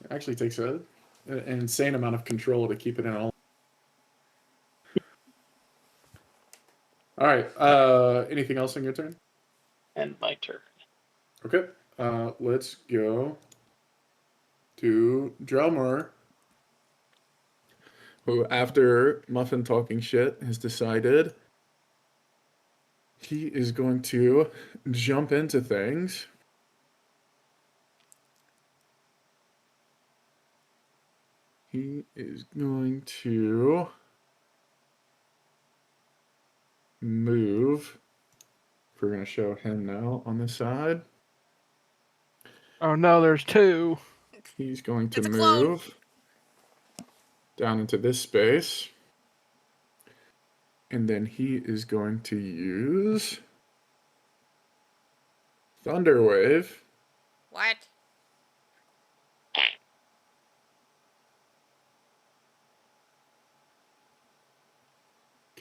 It actually takes an insane amount of control to keep it in all. All right. Anything else on your turn? And my turn. Okay. Let's go to Dralmorrer, who, after Muffin talking shit, has decided he is going to jump into things. He is going to move. We're going to show him now on the side. Oh no, there's 2. He's going to It's a clone. move down into this space. And then he is going to use Thunder Wave. What?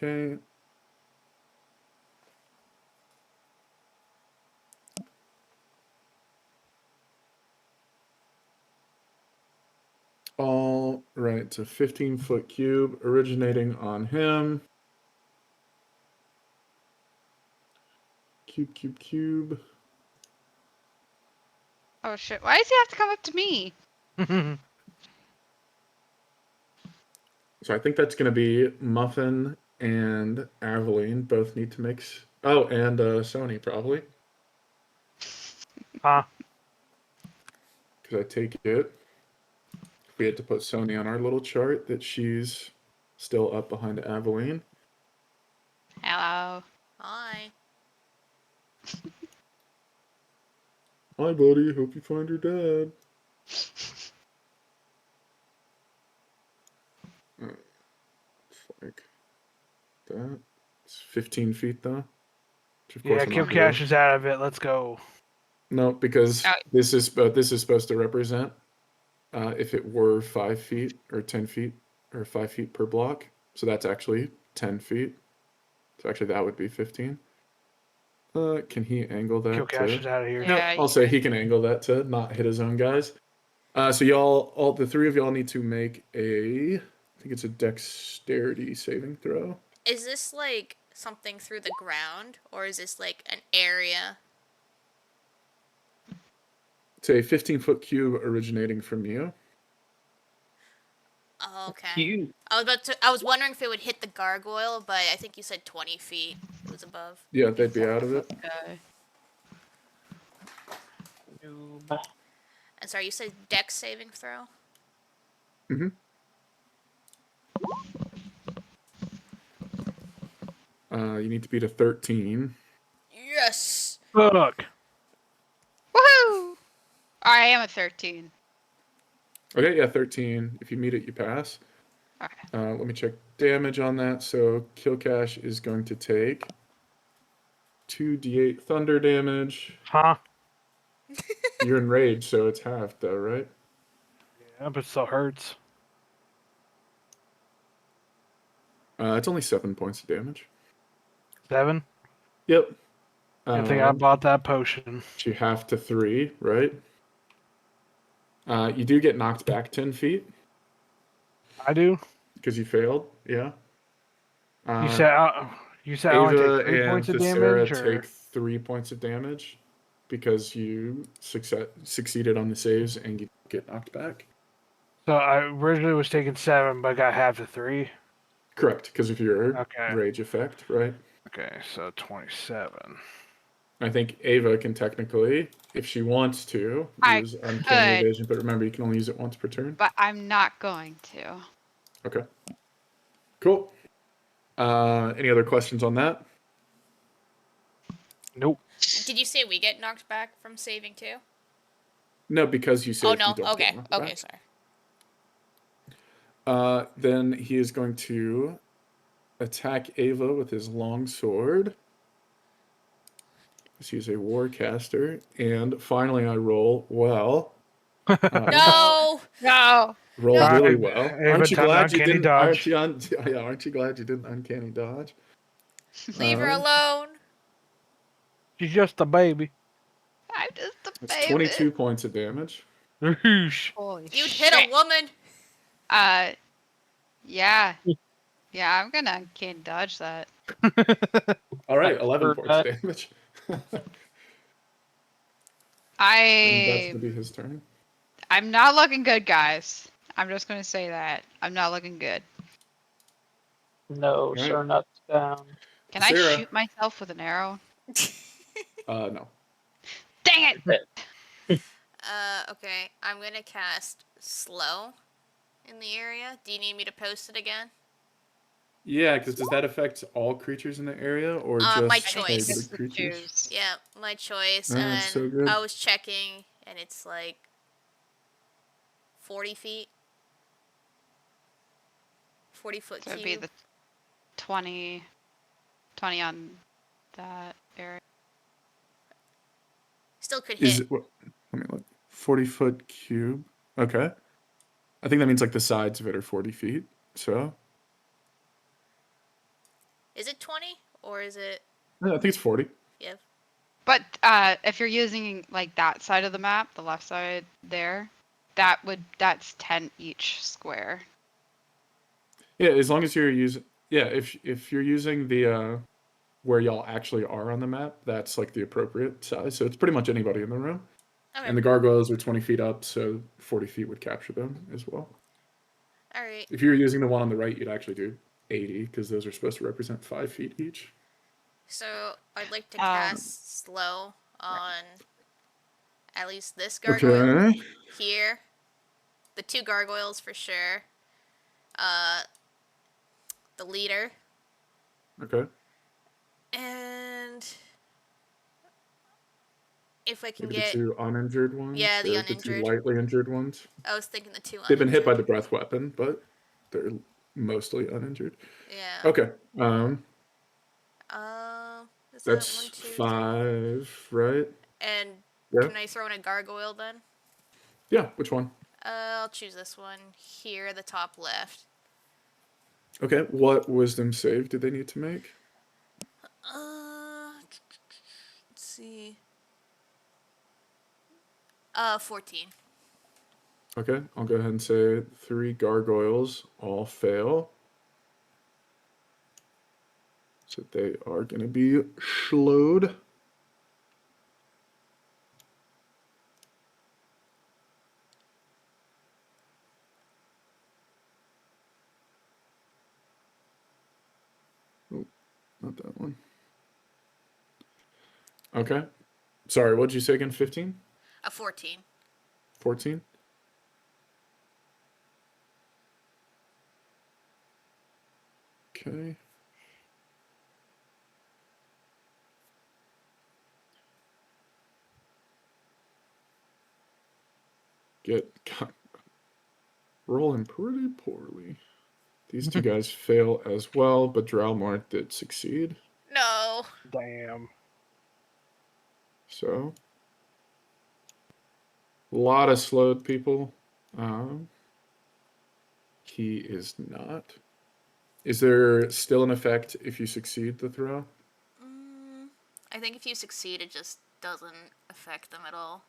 Okay. All Right, it's a 15-foot cube originating on him. Cube. Oh shit! Why does he have to come up to me? So I think that's going to be Muffin and Aveline both need to make. Oh, and Sony probably. Huh? Because I take it, if we had to put Sony on our little chart, that she's still up behind Aveline. Hello. Hi. Hi, buddy. Hope you find your dad. It's like that. It's 15 feet though. Which of course Yeah, I'm not Kil'Kash doing. is out of it. Let's go. No, because Oh. this is supposed to represent if it were 5 feet or 10 feet or 5 feet per block. So that's actually 10 feet. So actually that would be 15. Can he angle that Kil'Kash to? is out of here. No, Yeah, I'll say he can angle that to not hit his own guys. So all the three of y'all need to make a, I think it's a dexterity saving throw. Is this like something through the ground, or is this like an area? It's a 15-foot cube originating from you. Oh, okay. You I was wondering if it would hit the gargoyle, but I think you said 20 feet. It was above. Yeah, they'd be out of it. Okay. noob. And sorry, you said dex saving throw? Mm-hmm. You need to beat a 13. Yes! Fuck. Woohoo! I am a 13. Okay, yeah, 13. If you meet it, you pass. Okay. Let me check damage on that. So Kil'Kash is going to take 2d8 thunder damage. Huh? You're enraged, so it's halved though, right? Yeah, but it still hurts. It's only 7 points of damage. 7? Yep. Good thing I bought that potion. You half to 3, right? You do get knocked back 10 feet I do? because you failed. Yeah. You said I only Ava take 3 and points of Visera damage, or take 3 points of damage because you succeeded on the saves and you get knocked back. so I originally was taking 7, but I got half to 3. Correct, because of your Okay. rage effect, right? Okay, so 27. I think Ava can technically, if she wants to, I use Uncanny could. Evasion, but remember you can only use it once per turn. But I'm not going to. Okay. Cool. Any other questions on that? Nope. Did you say we get knocked back from saving too? No, because you Oh, saved, no. you don't Okay. get knocked Okay, back. sorry. Then he is going to attack Ava with his long sword. He's a warcaster. And finally I roll well. No! No. Roll No. really Alright, well. Ava, Aren't you time to glad you uncanny didn't? dodge. Aren't you glad you didn't uncanny dodge? Leave her Um, alone. She's just a baby. I'm just a That's baby. 22 points of damage. Whoosh. Holy You'd shit. hit a woman. Yeah. Yeah, I'm gonna uncanny dodge that. All right, 11 Or, points of damage. And that's I'm gonna be his turn. not looking good, guys. I'm just gonna say that. I'm not looking good. No, Right. sir, nuts down. Can I Sarah. shoot myself with an arrow? No. Dang it! Okay. I'm gonna cast slow in the area. Do you need me to post it again? Yeah, because does that affect all creatures in the area or My just I think choice. it's targeted the creatures? choose. Yeah, my choice. Oh, And that's so good. I was checking, and it's like 40 feet. 40-foot So it'd cube. be the 20 on that area. Still could Is hit. it, what, let me look. 40-foot cube. Okay. I think that means like the sides of it are 40 feet. So Is it 20 or is it? I think it's 40. Yeah. But if you're using like that side of the map, the left side there, that's 10 each square. Yeah, as long as you're using, yeah, if you're using the where y'all actually are on the map, that's like the appropriate size. So it's pretty much anybody in the room. Okay. And the gargoyles are 20 feet up, so 40 feet would capture them as well. All right. If you were using the one on the right, you'd actually do 80 because those are supposed to represent 5 feet each. So I'd like to Um, cast slow on at least this gargoyle Okay. here. The 2 gargoyles for sure. The leader. Okay. And if I can Maybe the get, 2 uninjured ones. Yeah, the or the 2 uninjured. lightly injured ones. I was thinking the 2 They've been hit by uninjured. the breath weapon, but they're mostly uninjured. Yeah. Okay. Is that That's 1, 2, 3? 5, right? And Yeah. can I throw in a gargoyle then? Yeah. Which one? I'll choose this one here, the top left. Okay. What wisdom save did they need to make? Let's see. 14. Okay. I'll go ahead and say 3 gargoyles all fail. So they are going to be slowed. Oh, not that one. Okay. Sorry, what did you say again? 15? 14. 14? Okay. Rolling pretty poorly. These 2 guys fail as well, but Dralmorrer did succeed. No. Damn. So, a lot of slowed people. He is not. Is there still an effect if you succeed the throw? I think if you succeed, it just doesn't affect them at all.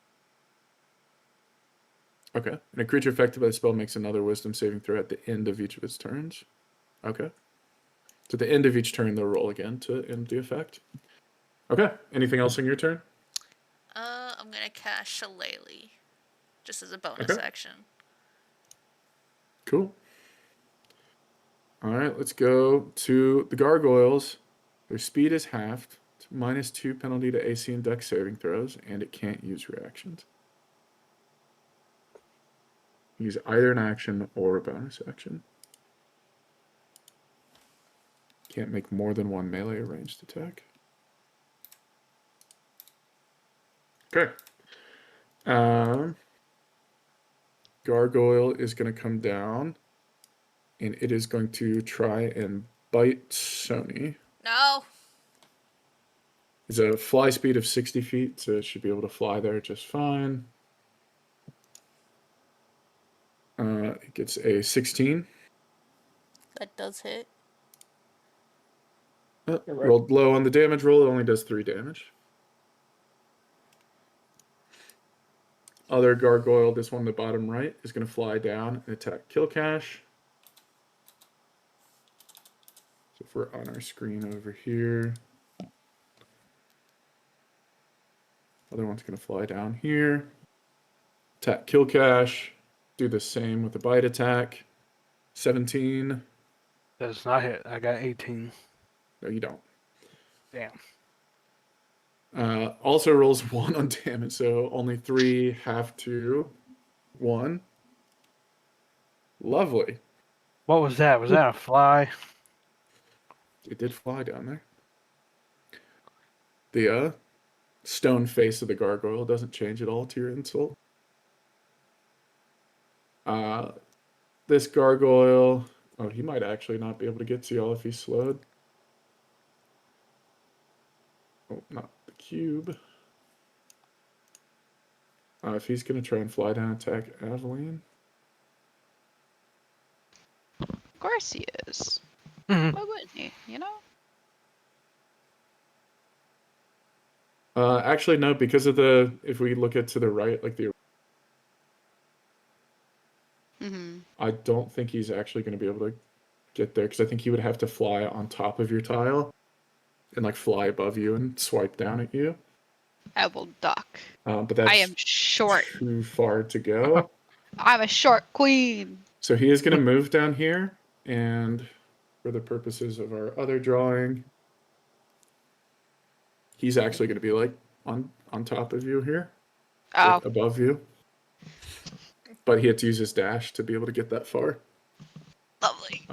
Okay. And a creature affected by the spell makes another wisdom saving throw at the end of each of its turns. Okay. So at the end of each turn, they'll roll again to end the effect. Okay. Anything else in your turn? I'm gonna cast Shillelagh, just as a bonus Okay. action. Cool. All right, let's go to the gargoyles. Their speed is halved. It's -2 penalty to AC and Dex saving throws, and it can't use reactions. Use either an action or a bonus action. Can't make more than 1 melee or ranged attack. Okay. Gargoyle is going to come down, and it is going to try and bite Sony. No. It's a fly speed of 60 feet, so it should be able to fly there just fine. It gets a 16. That does hit. You're right. Rolled low on the damage roll. It only does 3 damage. Other gargoyle, this one on the bottom right, is going to fly down and attack Kil'Kash. So if we're on our screen over here, other one's going to fly down here. Attack Kil'Kash. Do the same with the bite attack. 17. Does not hit. I got 18. No, you don't. Damn. Also rolls 1 on damage, so only 3 have to 1. Lovely. What was that? Was that a fly? It did fly down there. The stone face of the gargoyle doesn't change at all to your insult. This gargoyle, oh, he might actually not be able to get to y'all if he's slowed. Oh, not the cube. If he's going to try and fly down and attack Aveline. Of course he is. Mhm. Why wouldn't he? You know? Actually, no, because of the, if we look at to the right, like the, Mm-hmm. I don't think he's actually going to be able to get there because I think he would have to fly on top of your tile and like fly above you and swipe down at you. I will duck. But I that's am short. too far to go. I'm a short queen. So he is going to move down here, and for the purposes of our other drawing, he's actually going to be like on top of you here, Oh, like above you. But he had to use his dash to be able to get that far. lovely.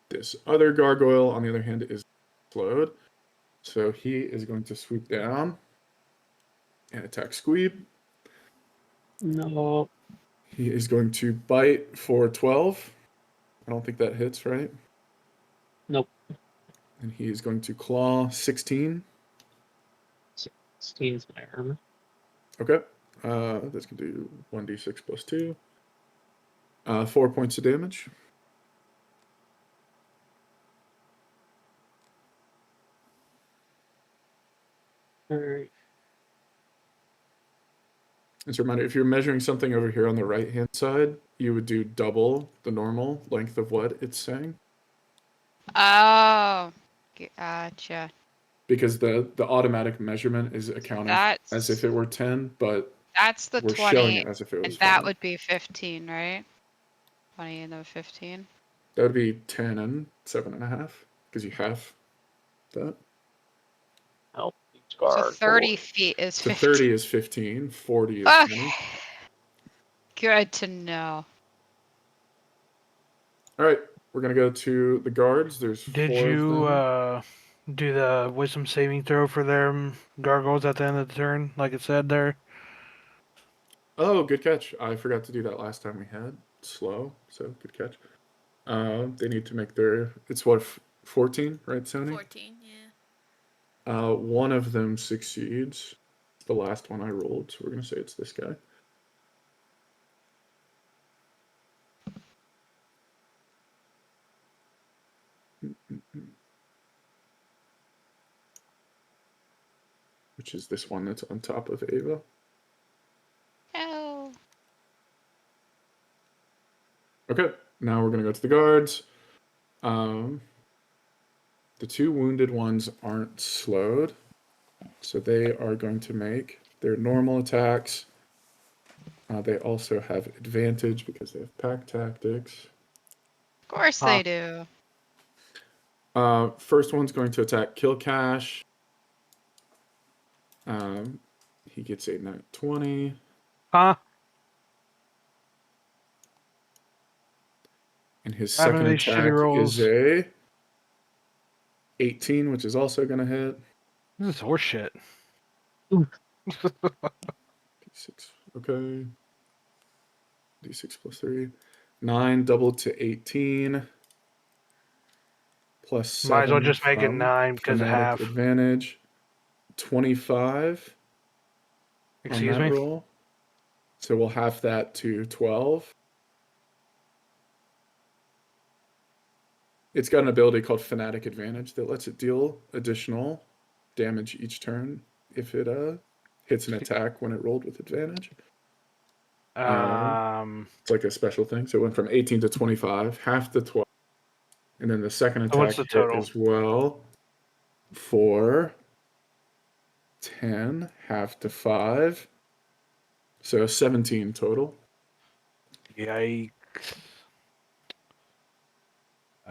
This other gargoyle, on the other hand, is slowed. So he is going to swoop down and attack Squeeb. No. He is going to bite for 12. I don't think that hits, right? Nope. And he is going to claw 16. 16's my armor. Okay. That's going to do 1d6 plus 2. 4 points of damage. Alright. As a reminder, if you're measuring something over here on the right-hand side, you would do double the normal length of what it's saying. Oh, gotcha. Because the automatic measurement is accounting as if it were 10, but That's the we're 20, showing it as if it was and that 5. would be 15, right? 20 and then 15. That would be 10 and 7.5, because you have that. Help. So 30 feet is So 15. 30 is 15, 40 is Okay. 20. Good to know. All right, we're going to go to the guards. There's Did 4 of you them. do the wisdom saving throw for their gargoyles at the end of the turn, like it said there? Oh, good catch. I forgot to do that last time we had. Slow, so good catch. They need to make their... It's what, 14, right, Sony? 14, yeah. One of them succeeds. The last one I rolled, so we're going to say it's this guy. Which is this one that's on top of Ava. Oh. Okay, now we're going to go to the guards. The 2 wounded ones aren't slowed, so they are going to make their normal attacks. They also have advantage because they have pack tactics. Of course they do. First one's going to attack Kil'Kash. He gets a nat 20. Huh? And his Having second these shitty attack rolls. is a 18, which is also going to hit. This is horseshit. D6, okay. D6 plus 3. 9 doubled to 18. Plus 7 Might as well just make it from 9 because of fanatic half. advantage. 25 Excuse on that me? roll. So we'll half that to 12. It's got an ability called Fanatic Advantage that lets it deal additional damage each turn if it hits an attack when it rolled with advantage. It's like a special thing. So it went from 18 to 25, half to 12. And then the second attack So what's the hit total? as well for 10, half to 5. So 17 total. Yikes.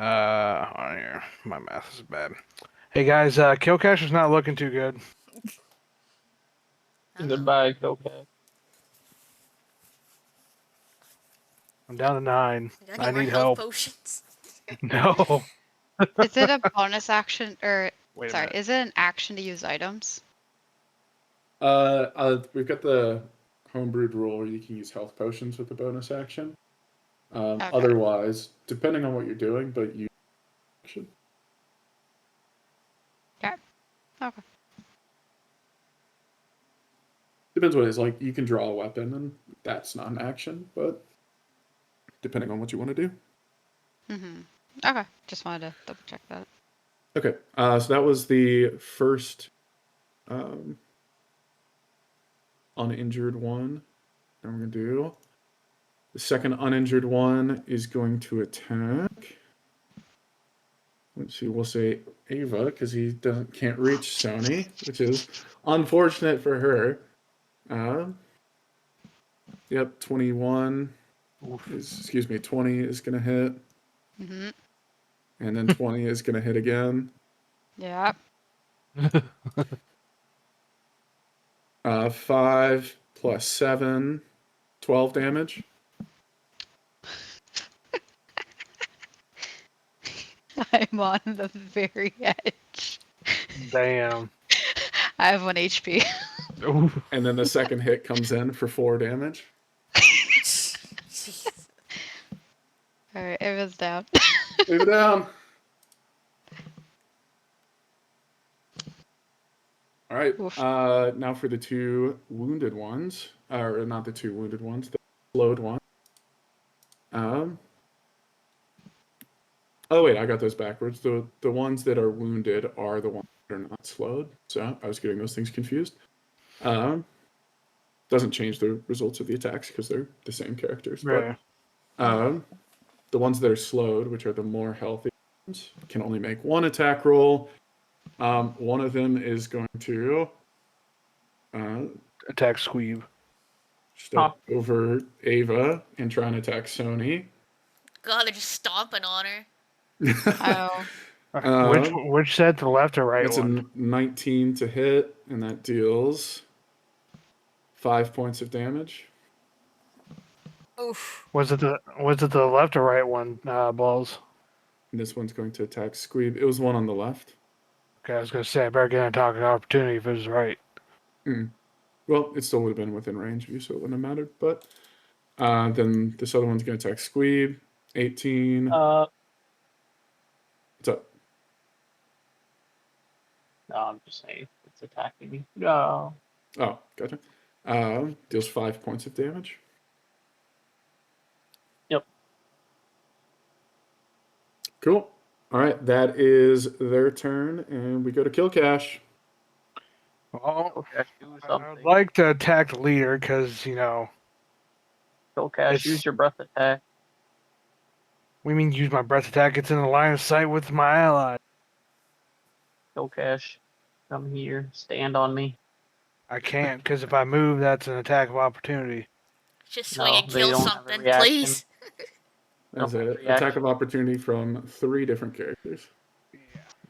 On here. My math is bad. Hey guys, Kil'Kash is not looking too good. Goodbye, Kil'Kash. I'm down to 9. Got I any more need health help. potions? No. Is it a bonus action or Wait a sorry, minute. is it an action to use items? We've got the homebrewed rule where you can use health potions with the bonus action. Okay. Otherwise, depending on what you're doing, but you action. Okay. Depends what it is. Like you can draw a weapon, and that's not an action, but depending on what you want to do. Okay. Just wanted to double check that. Okay, so that was the first uninjured one. Now we're gonna do The second uninjured one is going to attack. Let's see, we'll say Ava, because he can't reach Sony, which is unfortunate for her. Yep, 21 excuse me, 20 is going to hit. Mm-hmm. And then 20 is going to hit again. Yep. 5 plus 7, 12 damage. I'm on the very edge. Damn. I have 1 HP. Ooh. And then the second hit comes in for 4 damage. Jeez. Alright, Ava's down. Leave it down. All right. Oof. Now for the 2 wounded ones. Or not the 2 wounded ones, the slowed one. Oh, wait, I got those backwards. The ones that are wounded are the ones that are not slowed. So I was getting those things confused. Doesn't change the results of the attacks because they're the same characters. Yeah. But the ones that are slowed, which are the more healthy ones, can only make 1 attack roll. One of them is going to Attack Squeeb. step over Ava and try and attack Sony. God, they're just stomping on her. Oh. Which set, the left or right That's one? a 19 to hit, and that deals 5 points of damage. Oof. Was it the left or right one, balls? And this one's going to attack Squeeb. It was one on the left. Okay, I was gonna say I better get an attacking opportunity if it was right. Well, it still would have been within range of you, so it wouldn't have mattered. But then this other one's going to attack Squeeb. 18. What's up? No, I'm just saying it's attacking me. No. Oh, gotcha. Deals 5 points of damage. Yep. Cool. All right, that is their turn, and we go to Kil'Kash. Well, Kil'Kash, do I would something. like to attack the leader because Kil'Kash, use your breath attack. we mean use my breath attack. It's in the line of sight with my ally. Kil'Kash, come here. Stand on me. I can't because if I move, that's an attack of opportunity. Just swing and they kill don't have a something, reaction. please. That's Don't have an a attack reaction. of opportunity from 3 different characters.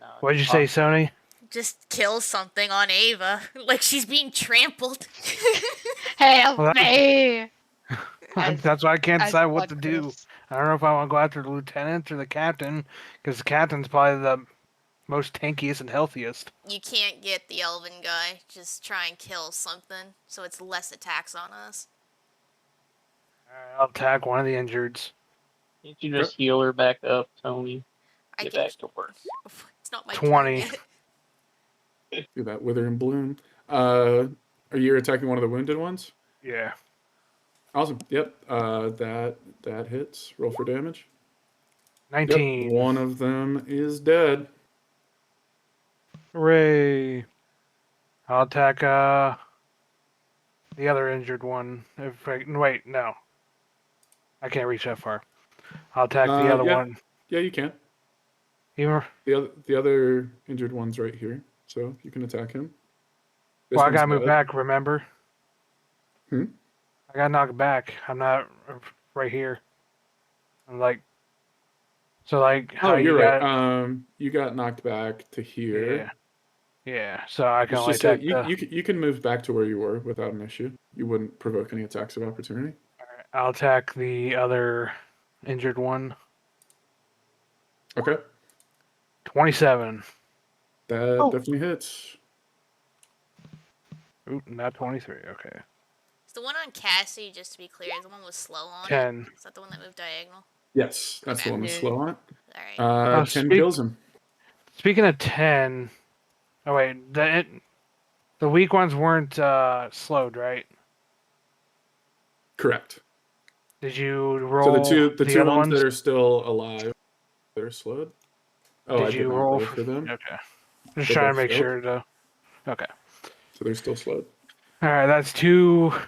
No, What'd you say, Sony? Just kill something on Ava. Like she's being trampled. Help Well, me! As- That's why I can't as decide what blood to do. crisps. I don't know if I want to go after the lieutenant or the captain because the captain's probably the most tankiest and healthiest. You can't get the elven guy. Just try and kill something so it's less attacks on us. Alright, I'll attack one of the injureds. Can't you just heal her back up, Tony? I Get can. back to work. It's not my 20. turn yet. Do that wither and bloom. Are you attacking one of the wounded ones? Yeah. Awesome. Yep. That hits. Roll for damage. 19. Yep. One of them is dead. Hooray. I'll attack the other injured one. Wait, no. I can't reach that far. I'll attack the other yeah. one. Yeah, you can. Even, The other injured one's right here, so you can attack him. This well, I one's gotta move dead. back, remember? Hmm? I gotta knock back. I'm not right here. I'm like... So, like, how Oh, you're you right. got... You got knocked back to here. Yeah. Yeah, so I can It's only just attack you can move back to where you were without an issue. You wouldn't provoke any attacks of opportunity. Alright, I'll attack the other injured one. Okay, 27. that Oh. definitely hits. Ooh, not 23. Okay. It's the one on Cassie, just to be clear. The one with slow on 10. it. Is that the one that moved diagonal? Yes, that's the Okay. one with Yeah. slow on it. Alright. 10 kills him. Speaking of 10... Oh, wait. The weak ones weren't slowed, right? Correct. Did you So roll the two other ones ones? that are still alive, they're slowed. Oh, I Did did you not roll roll for them. Okay. Just They trying to both make failed. sure to... Okay. So they're still slowed. Alright, that's two of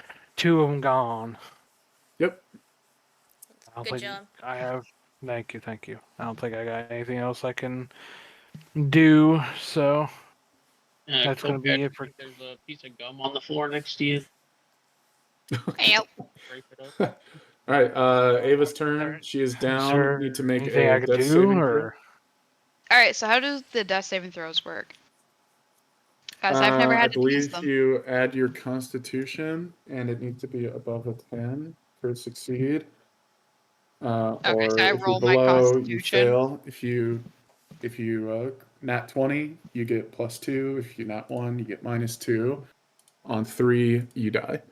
them gone. Yep. I don't Good think job. I have. Thank you, thank you. I don't think I got anything else I can do. So that's gonna Kil'Kash, be I it for. think there's a piece of gum on the floor next to you. Help. Break it up. All right, Ava's turn. Alright. She is Is down. there Need to make anything a I could death do, saving throw. or All right. So how do the death saving throws work? Because I've never I had to test believe them. you add your constitution, and it needs to be above a 10 for succeed. Okay, so Or I if you're roll my below, you constitution. fail. If you nat 20, you get +2. If you nat 1, you get -2. On 3, you die.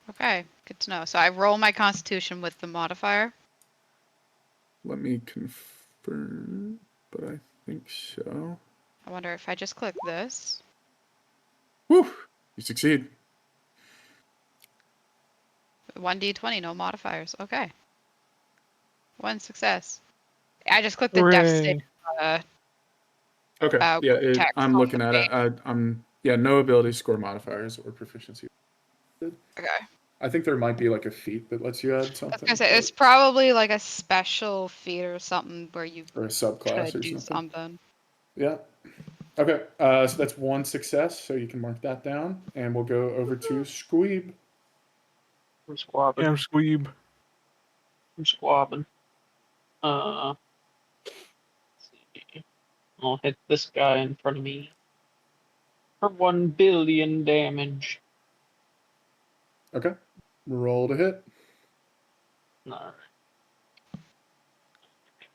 Okay, good to know. So I roll my constitution with the modifier. Let me confirm, but I think so. I wonder if I just click this. Woo! You succeed. 1d20, no modifiers. Okay. One success. I just clicked the death save. hooray? Okay. Yeah, text I'm on looking the at page. it. No ability score modifiers or proficiency. Okay. I think there might be like a feat that lets you add I was something, gonna say it's probably like a special feat or something where you or a subclass could or do something. something. Yeah. Okay. So that's one success, so you can mark that down, and we'll go over to Squeeb. I'm squabbing. I'm squeeb. I'm squabbing. Let's see. I'll hit this guy in front of me for 1 billion damage. Okay. Roll to hit. Alright.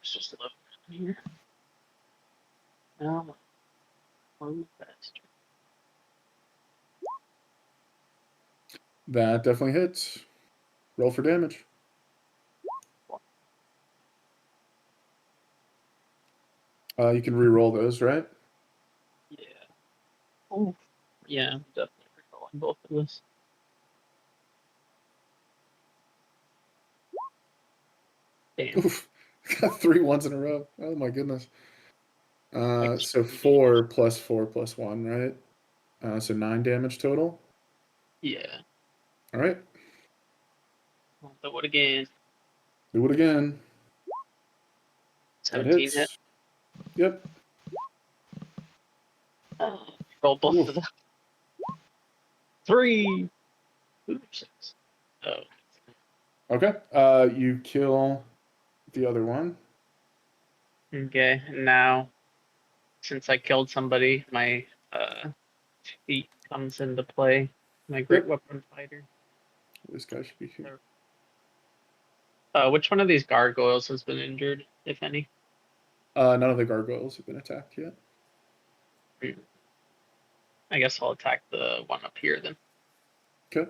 It's just loading here. Now, move faster. That definitely hits. Roll for damage. You can re-roll those, right? Yeah. Oh. Yeah, I'm definitely recalling both of this. Damn. Oof. Got 3 ones in a row. Oh my goodness. Like So 3 4 damage. plus 4 plus 1, right? So 9 damage total. Yeah. All right. I'll do it again. Do it again. That 17 hit. hits. Yep. Roll both Oof. of them. 3. Ooh, 6. Oh. Okay. You kill the other one. Okay, and now, since I killed somebody, my feat comes into play. My great Yep. weapon fighter. This guy should be here. Which one of these gargoyles has been injured, if any? None of the gargoyles have been attacked yet. I guess I'll attack the one up here then. Okay.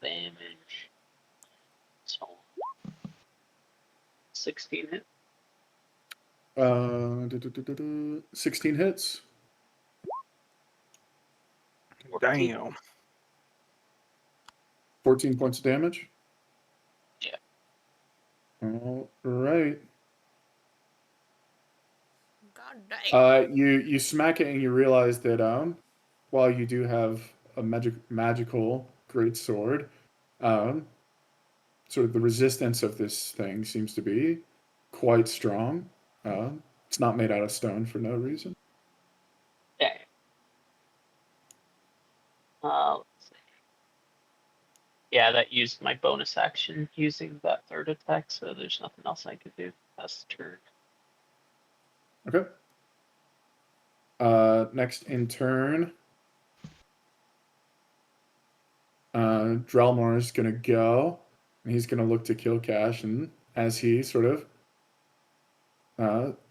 Damage. So 16 hit. 16 hits. 14. Damn. 14 points of damage. Yeah. All right. God dang. You smack it and you realize that while you do have a magical great sword, um, sort of the resistance of this thing seems to be quite strong. It's not made out of stone for no reason. Yeah. Let's see. Yeah, that used my bonus action using that third attack, so there's nothing else I could do. That's the turn. Okay. Next in turn, Dralmorrer is gonna go, and he's gonna look to Kil'Kash, and as he sort of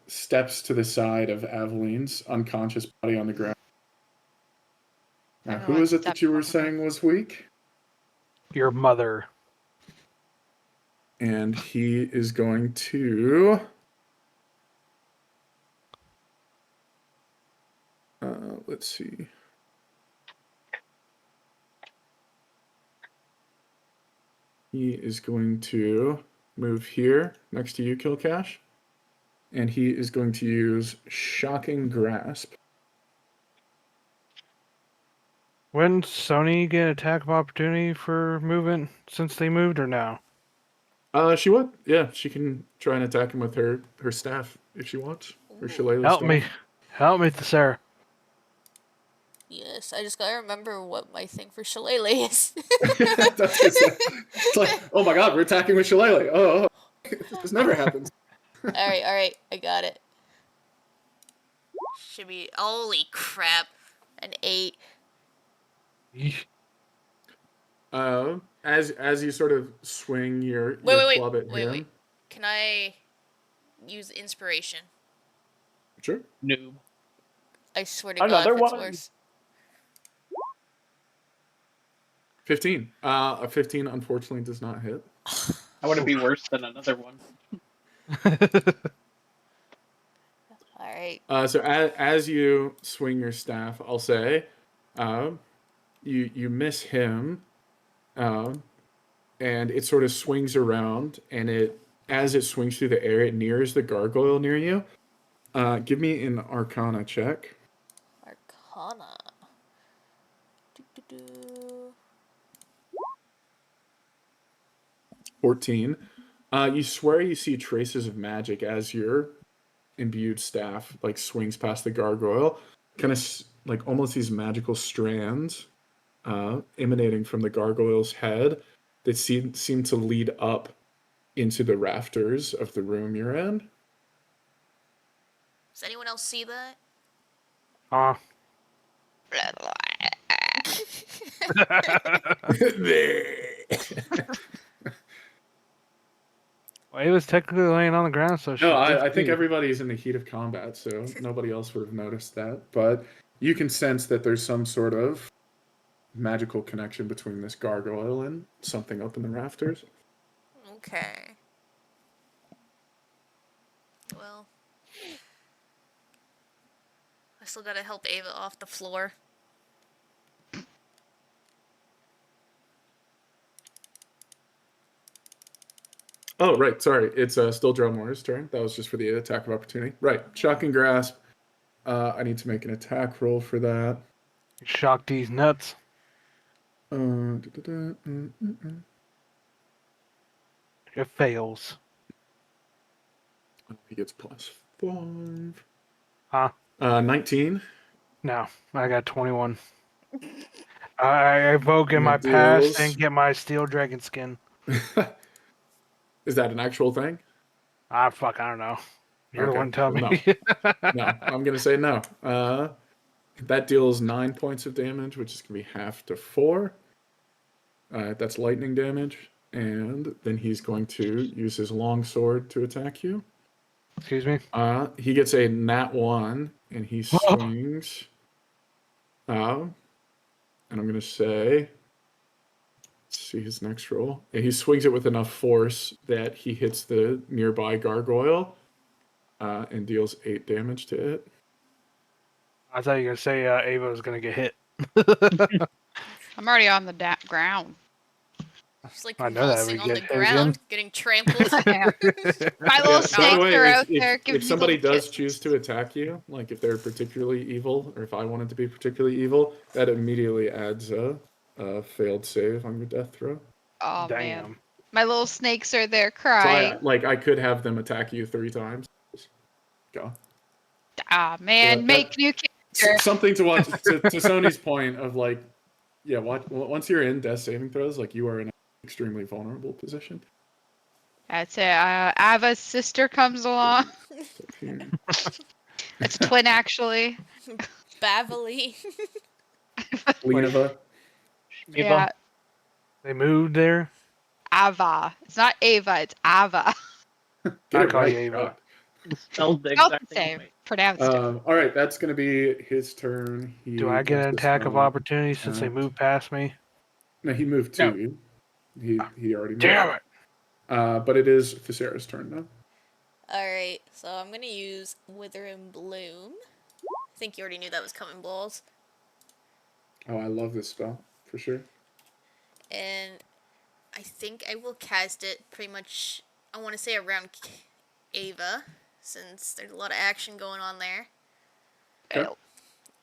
steps to the side of Aveline's unconscious body on the ground. Now, who Everyone is it step that you were on her. saying was weak? Your mother. And he is going to. Let's see. He is going to move here next to you, Kil'Kash. And he is going to use Shocking Grasp. Wouldn't Sony get attack of opportunity for movement since they moved, or no? She would. Yeah, she can try and attack him with her staff if she wants. Her Ooh. shillelagh Help staff. me. Help me, Sarah. Yes, I just gotta remember what my thing for shillelagh is. That's good stuff. It's like, oh my god, we're attacking with shillelagh. Oh, this never happens. Alright, I got it. Should be. Holy crap. An 8. Yeesh. As you sort of swing your Wait, club at him. wait. Can I use inspiration? Sure. Noob. I swear to Another God, if it's one? worse. 15. A 15 unfortunately does not hit. How would it be worse than another one? Alright. So as you swing your staff, I'll say, you miss him, and it sort of swings around, and as it swings through the air, it nears the gargoyle near you. Give me an Arcana check. Arcana. Do. 14. You swear you see traces of magic as your imbued staff like swings past the gargoyle, kind of like almost these magical strands emanating from the gargoyle's head that seem to lead up into the rafters of the room you're in. Does anyone else see that? Well, he was technically laying on the ground, so she No, did I think see. everybody's in the heat of combat, so nobody else would have noticed that. But you can sense that there's some sort of magical connection between this gargoyle and something up in the rafters. Okay. Well. I still gotta help Ava off the floor. Oh, right. Sorry. It's still Dralmorrer's turn. That was just for the attack of opportunity. Right. Shock and grasp. I need to make an attack roll for that. Shock these nuts. It fails. He gets +5. Huh? 19. No, I got 21. I evoke in And my it past deals- and get my steel dragon skin. Is that an actual thing? Fuck, I don't know. You're the Okay, one tell well, me. No, I'm gonna say no. That deals 9 points of damage, which is gonna be half to 4. That's lightning damage, and then he's going to use his long sword to attack you. Excuse me? He gets a nat 1, and he swings. And I'm gonna say, let's see his next roll. And he swings it with enough force that he hits the nearby gargoyle, and deals 8 damage to it. I thought you were going to say Ava was going to get hit. I'm already on the ground. She's like I know that convulsing we on the get ground, getting trampled. I am. My little By the snakes way, are out there if giving me somebody little does kisses. choose to attack you, like if they're particularly evil, or if I wanted to be particularly evil, that immediately adds a failed save on your death throw. Oh Damn. man, my little snakes are there So crying. I could have them attack you 3 times. Just go. Ah man, that- make new character. Something to watch. To Sony's point of like, yeah, once you're in death saving throws, like you are in an extremely vulnerable position. That's it. Ava's sister comes along. It's a twin actually. Bavily. Lenova. Yeah, They moved there? Ava. It's not Ava. It's Ava. Get I it call right. you Ava. Spelled the Spelled exact the same same. way. Pronounced it. All right, that's going to be his turn. He Do I get an casts a attack of spell. opportunity since they moved past me? No, he moved to No. you. He already moved. Damn it! But it is Thesera's turn now. Alright, so I'm gonna use Wither and Bloom. I think you already knew that was coming, Balls. Oh, I love this spell for sure. And I think I will cast it pretty much, I want to say around Ava, since there's a lot of action going on there. Okay. Well,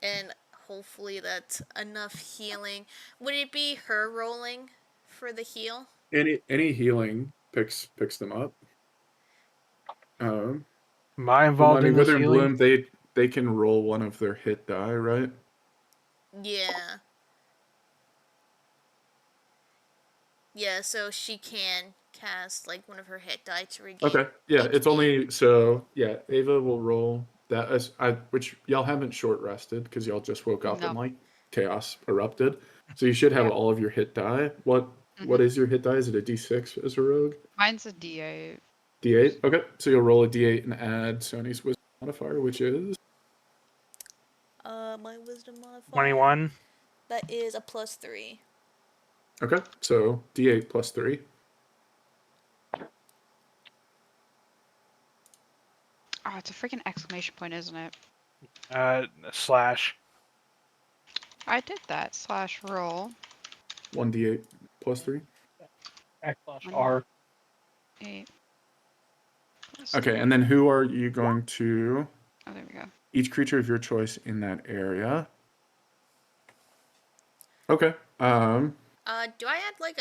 And hopefully that's enough healing. Would it be her rolling for the heal? Any healing picks them up. Am I Well, involved I mean, in this Wither and healing? Bloom, they can roll one of their hit die, right? Yeah. Yeah, so she can cast like one of her hit die to regain. Okay. Yeah, it's HP. only Ava will roll that as which y'all haven't short rested because y'all just woke up and Nope. like chaos erupted. So you should have Yeah. all of your hit die. What is your hit die? Is it a D6 as a rogue? Mine's a D8. D8. Okay, so you'll roll a D8 and add Sony's wisdom modifier, which is My wisdom modifier. 21. That is a +3. okay. So D8 plus 3. Oh, it's a freaking exclamation point, isn't it? Slash. I did that. Slash roll. 1d8 plus 3. /R. 8. Plus Okay, 3. and then who are you going to? Oh, there we go. Each creature of your choice in that area. Okay. Do I add like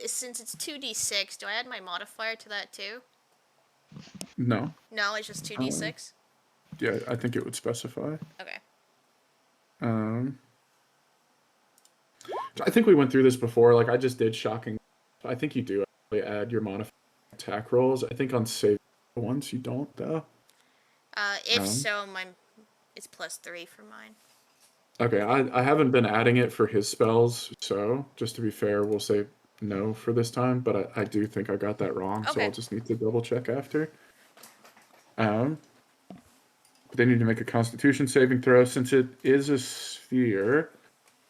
since it's 2d6, do I add my modifier to that too? No. No, it's just 2d6. Yeah, I think it would specify. Okay. I think we went through this before. Like I just did shocking. I think you do actually add your modifier attack rolls. I think on save ones you don't though. If so, it's +3 for mine. Okay, I haven't been adding it for his spells, so just to be fair, we'll say no for this time. But I do think I got that wrong, so Okay. I'll just need to double check after. They need to make a Constitution saving throw. Since it is a sphere,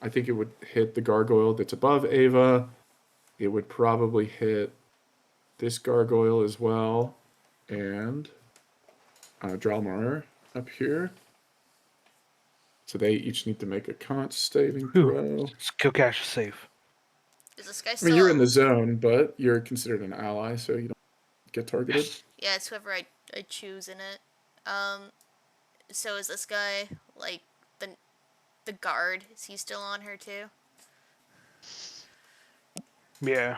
I think it would hit the gargoyle that's above Ava. It would probably hit this gargoyle as well, and Dralmorrer up here. So they each need to make a con saving throw. Kil'Kash is safe. Is this guy I still? mean, you're in the zone, but you're considered an ally, so you don't get targeted. Yeah, it's whoever I choose in it. So is this guy like the guard? Is he still on her too? Yeah.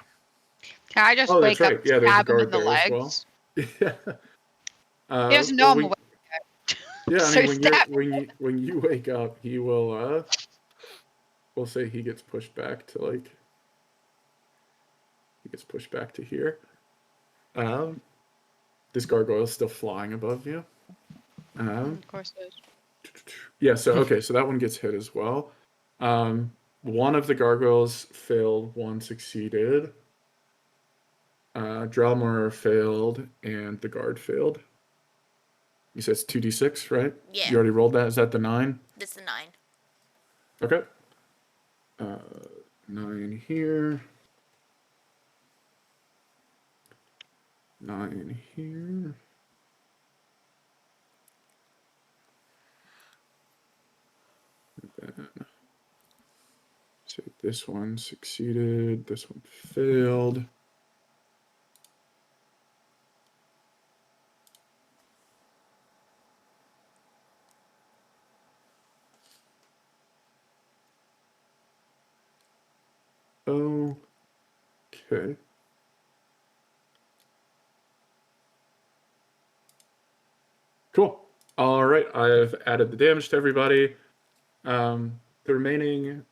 Can I just Oh, wake that's up right. and Yeah, there's a stab him in guard the there as well. legs? Yeah. He doesn't know I'm awake Yeah, I So mean, stab when you wake up, he will we'll say he gets pushed back to here. This gargoyle is still flying above you. Of course it is. Yeah, so that one gets hit as well. One of the gargoyles failed, one succeeded. Dralmorrer failed, and the guard failed. You said it's 2d6, right? Yeah. You already rolled that? Is that the 9? That's the 9. Okay. 9 here. 9 here. Then, so this one succeeded, this one failed. Okay. Cool. All right, I've added the damage to everybody. The remaining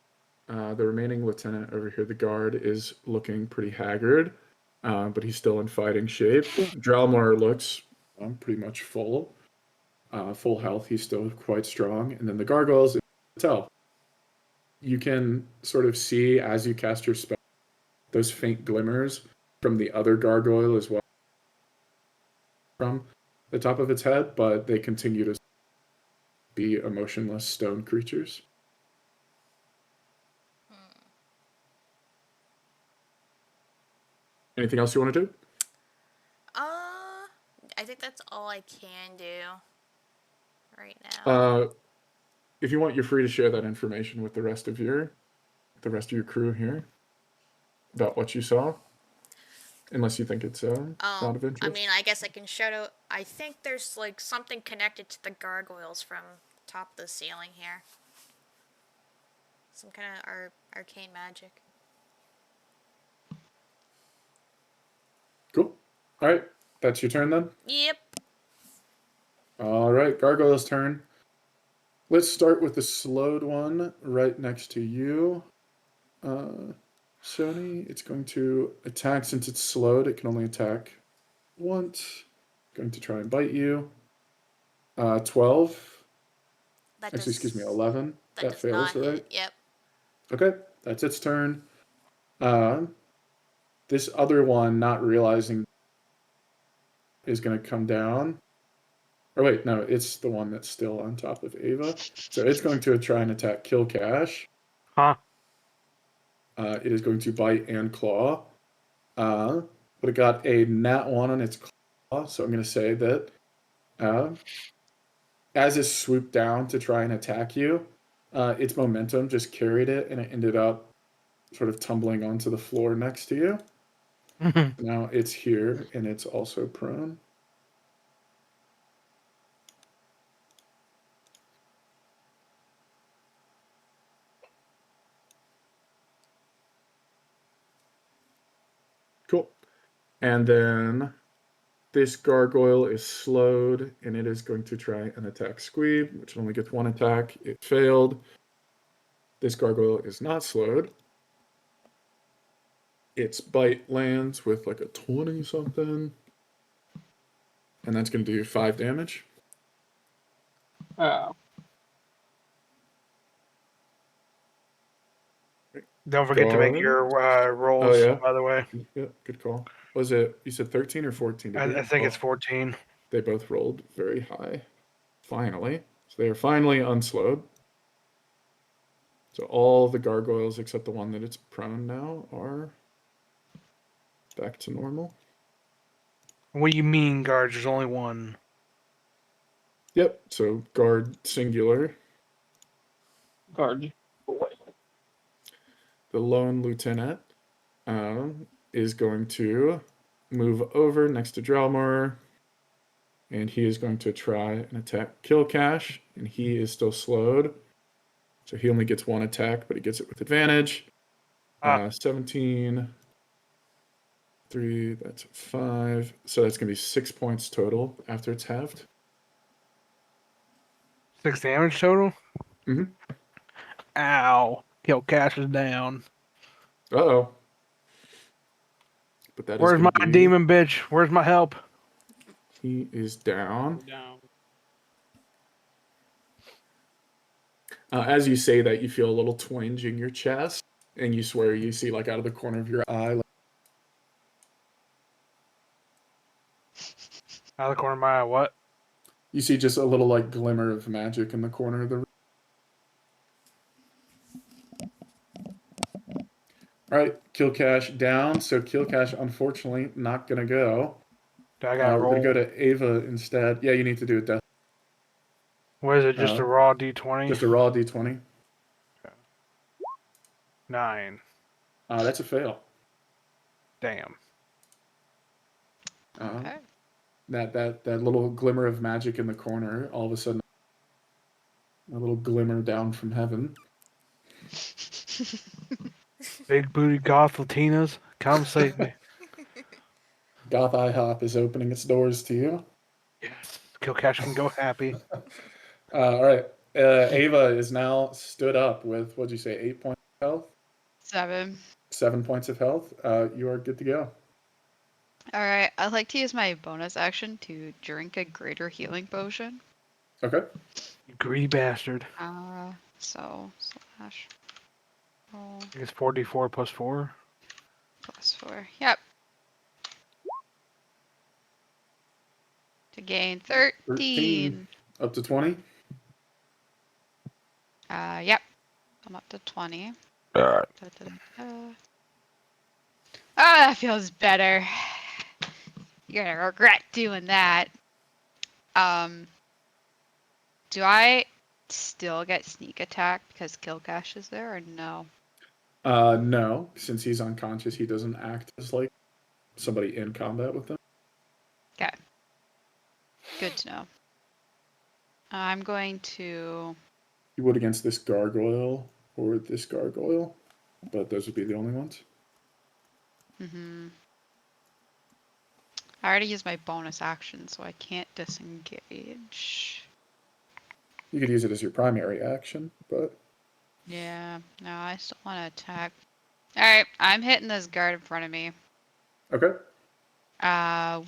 lieutenant over here, the guard, is looking pretty haggard, but he's still in fighting shape. Dralmorrer looks pretty much full health. He's still quite strong. And then the gargoyles, tell. You can sort of see as you cast your spell those faint glimmers from the other gargoyle as well from the top of its head, but they continue to be emotionless stone creatures. Anything else you want to do? I think that's all I can do right now. If you want, you're free to share that information with the rest of your crew here about what you saw, unless you think it's not of interest. I mean, I guess I can shout out. I think there's like something connected to the gargoyles from top of the ceiling here. Some kind of arcane magic. Cool. All right, that's your turn then. Yep. All right, Gargoyle's turn. Let's start with the slowed one right next to you, Sony. It's going to attack since it's slowed. It can only attack once. Going to try and bite you. 12. That Actually, does. excuse me, 11. That That does fails, not right? hit. Yep. Okay, that's its turn. This other one, not realizing, is going to come down. Or wait, no, it's the one that's still on top of Ava. So it's going to try and attack Kil'Kash. Huh? It is going to bite and claw. But it got a nat 1 on its claw, so I'm going to say that as it swooped down to try and attack you, its momentum just carried it, and it ended up sort of tumbling onto the floor next to you. Now it's here, and it's also prone. Cool. And then this gargoyle is slowed, and it is going to try and attack Squeeb, which only gets one attack. It failed. This gargoyle is not slowed. Its bite lands with like a 20 something. And that's going to do 5 damage. Oh, Don't forget to make your rolls, Oh, yeah. by the way. Yeah, good call. Was it, you said 13 or 14? Did we I think it's roll? 14. They both rolled very high. Finally. So they are finally unslowed. So all the gargoyles except the one that it's prone now are back to normal. What do you mean, guards? There's only one. Yep, so guard singular. guard. The lone lieutenant is going to move over next to Dralmorrer, and he is going to try and attack Kil'Kash, and he is still slowed. So he only gets one attack, but he gets it with advantage. 17, 3, that's 5. So that's going to be 6 points total after it's halved. 6 damage total? Mhm. Ow. Kil'Kash is down. Uh-oh. But that is Where's going my to be... demon bitch? Where's my help? He is down. Down. As you say that, you feel a little twinge in your chest, and you swear you see, like, out of the corner of your eye, like, Out of the corner of my eye, what? you see just a little, like, glimmer of magic in the corner of the room. All right, Kil'Kash down. So Kil'Kash, unfortunately, not going to go. Do I gotta We're roll? going to go to Ava instead. Yeah, you need to do a death. What is it? Just a raw d20? Just a raw d20. 9. That's a fail. Damn. Okay. That little glimmer of magic in the corner, all of a sudden, a little glimmer down from heaven. Big booty goth Latinas, come save me. Goth IHOP is opening its doors to you. Yes. Kil'Kash can go happy. All right. Ava is now stood up with, what'd you say, 8 points of health? 7. 7 points of health. You are good to go. Alright, I'd like to use my bonus action to drink a greater healing potion. Okay. You greedy bastard. So, slash roll I guess 4d4 plus 4. plus 4. Yep. To gain 13. Up to 20. Yep. I'm up to 20. Alright. That feels better. You're gonna regret doing that. Do I still get sneak attack because Kil'Kash is there, or no? No, since he's unconscious, he doesn't act as like somebody in combat with them. Okay. Good to know. I'm going to... You would against this gargoyle. or this gargoyle, but those would be the only ones. Mm-hmm. I already used my bonus action, so I can't disengage. You could use it as your primary action, but Yeah, no, I still want to attack. Alright, I'm hitting this guard in front of me. okay.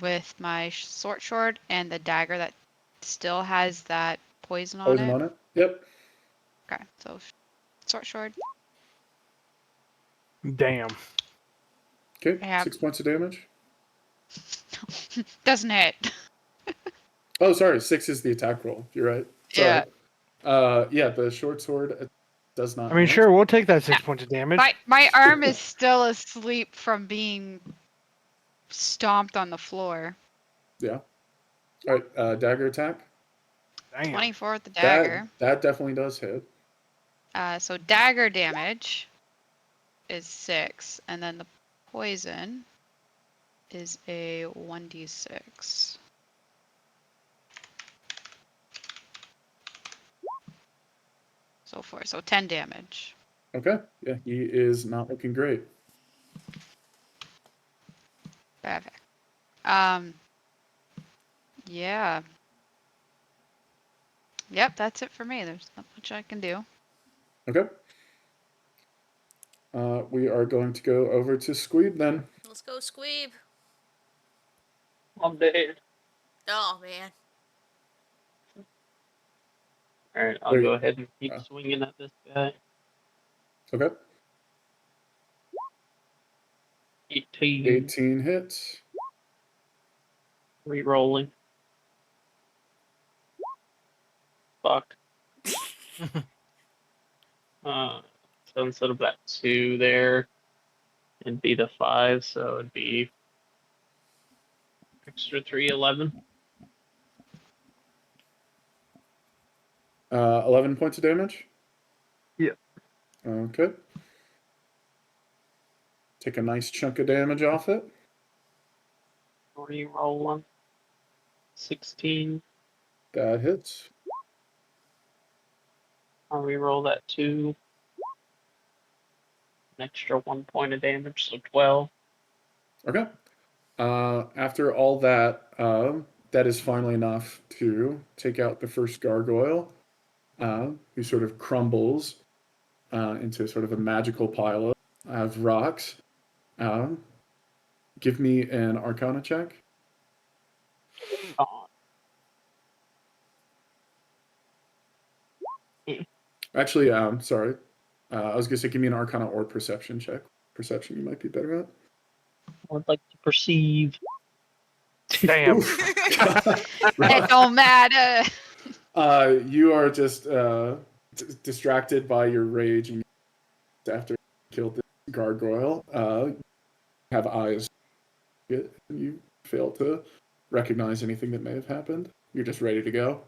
With my short sword and the dagger that still has that poison on Poison it. on it. Yep. Okay, so short sword. Damn. Okay. Yeah. 6 points of damage. Doesn't hit. Oh, sorry. 6 is the attack roll. You're right. Sorry. Yeah, the short sword does not I mean, hit. sure, we'll take that 6 points of damage. My arm is still asleep from being stomped on the floor. Yeah. All right. Dagger attack. Damn. 24 with the dagger. That definitely does hit. So dagger damage is 6, and then the poison is a 1d6. So 4, so 10 damage. Okay. Yeah, he is not looking great. Perfect. Yeah. Yep, that's it for me. There's not much I can do. Okay. We are going to go over to Squeeb then. Let's go, Squeeb. I'm dead. Oh, man. Alright, I'll Wait, go ahead and keep oh. swinging at this guy. Okay. 18. 18 hits. Re-rolling. Fuck. So instead of that 2 there, it'd be the 5, so it'd be extra 3, 11. 11 points of damage. Yeah. Okay. Take a nice chunk of damage off it. Re-rolling. 16. That hits. I'll re-roll that 2. An extra 1 point of damage, so 12. Okay. After all that, that is finally enough to take out the first gargoyle, who sort of crumbles into sort of a magical pile of rocks. Give me an Arcana check. Oh, Actually, sorry. I was going to say give me an Arcana or Perception check. Perception you might be better at. I would like to perceive. Damn. Oof. It don't matter. You are just distracted by your rage and after you killed the gargoyle. You have eyes, and you fail to recognize anything that may have happened. You're just ready to go.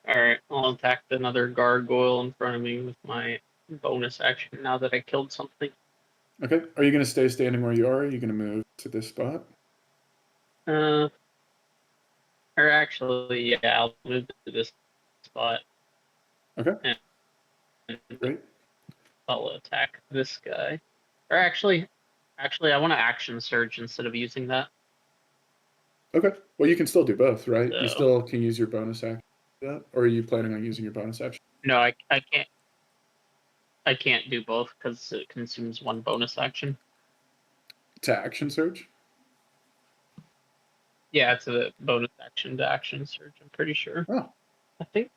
Alright, I'll attack another gargoyle in front of me with my bonus action now that I killed something. Okay. Are you going to stay standing where you are? Or are you going to move to this spot? Or actually, yeah, I'll move to this spot. Okay. And Great. I'll attack this guy. Or actually, I want to action surge instead of using that. Okay. Well, you can still do both, right? You So- still can use your bonus action. Or are you planning on using your bonus action? No, I can't. I can't do both because it consumes 1 bonus action. To action surge? Yeah, it's a bonus action to action surge. I'm pretty sure. Oh, I think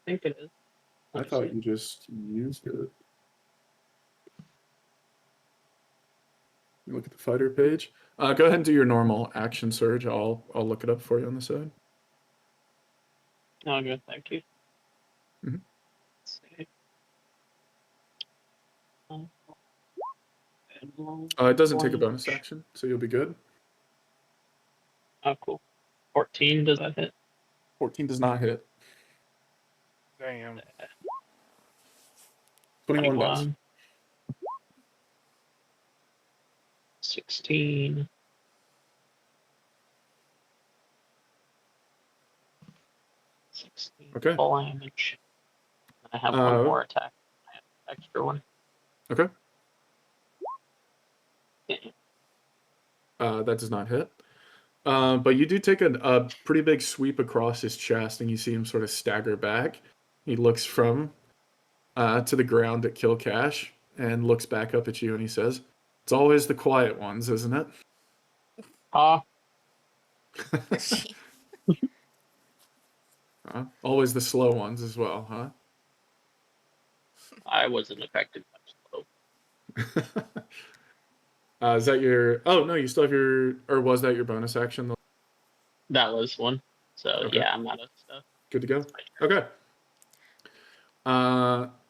it is. I Let me thought see. you just used it. You look at the fighter page. Go ahead and do your normal action surge. I'll look it up for you on the side. Oh, good. Thank you. Mhm. Let's see. It doesn't take a bonus action, so you'll be good. Oh, cool. 14, does that hit? 14 does not hit. Damn. 21 does. 21. 16. 16 Okay. full damage. I have Uh, one more attack. extra one. Okay. Yeah. That does not hit. But you do take a pretty big sweep across his chest, and you see him sort of stagger back. He looks from to the ground at Kil'Kash and looks back up at you, and he says, "It's always the quiet ones, isn't it?" Ah, Always the slow ones as well, huh? I wasn't affected by slow. Is that your? Oh no, you still have your, or was that your bonus action? That was one. So Okay. yeah, I'm out of stuff. Good to go. Okay.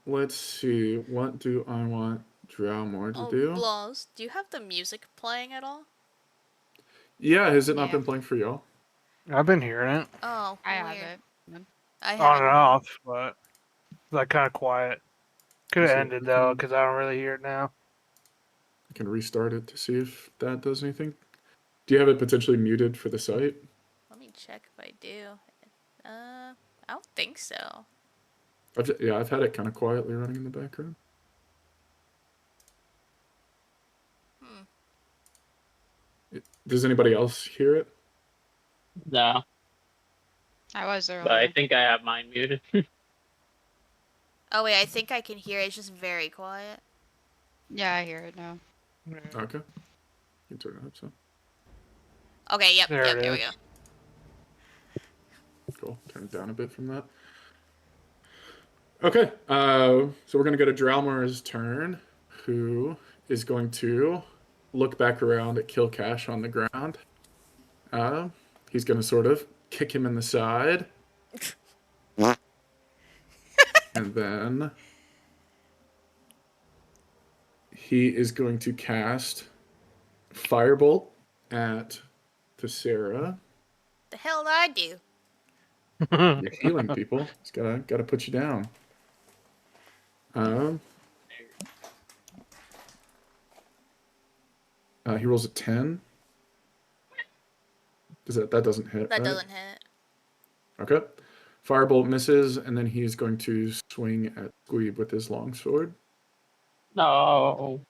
Let's see. What do I want Dralmorrer to do? Blows. Do you have the music playing at all? Yeah, has it not Yeah. been playing for y'all? I've been hearing it Oh, I weird. have it. I on haven't. and off, but it's like kind of quiet. Could have Let's see, ended I though, can- because I don't really hear it now. I can restart it to see if that does anything. Do you have it potentially muted for the site? Let me check if I do. I don't think so. I've had it kind of quietly running in the background. Hmm. Does anybody else hear it? No, I was earlier. but I think I have mine muted. Oh wait, I think I can hear it. It's just very quiet. Yeah, I hear it now. Yeah. Okay. You can turn it up, so. Okay, yep, There yep, it there we is. go. Cool. Turn it down a bit from that. Okay. So we're going to go to Dralmor's turn, who is going to look back around at Kil'Kash on the ground. He's going to sort of kick him in the side. And then he is going to cast Firebolt at Tessera. The hell did I do? You're healing people. It's gotta put you down. He rolls a 10. That doesn't hit, That right? doesn't hit. Okay. Firebolt misses, and then he's going to swing at Squeeb with his longsword. No.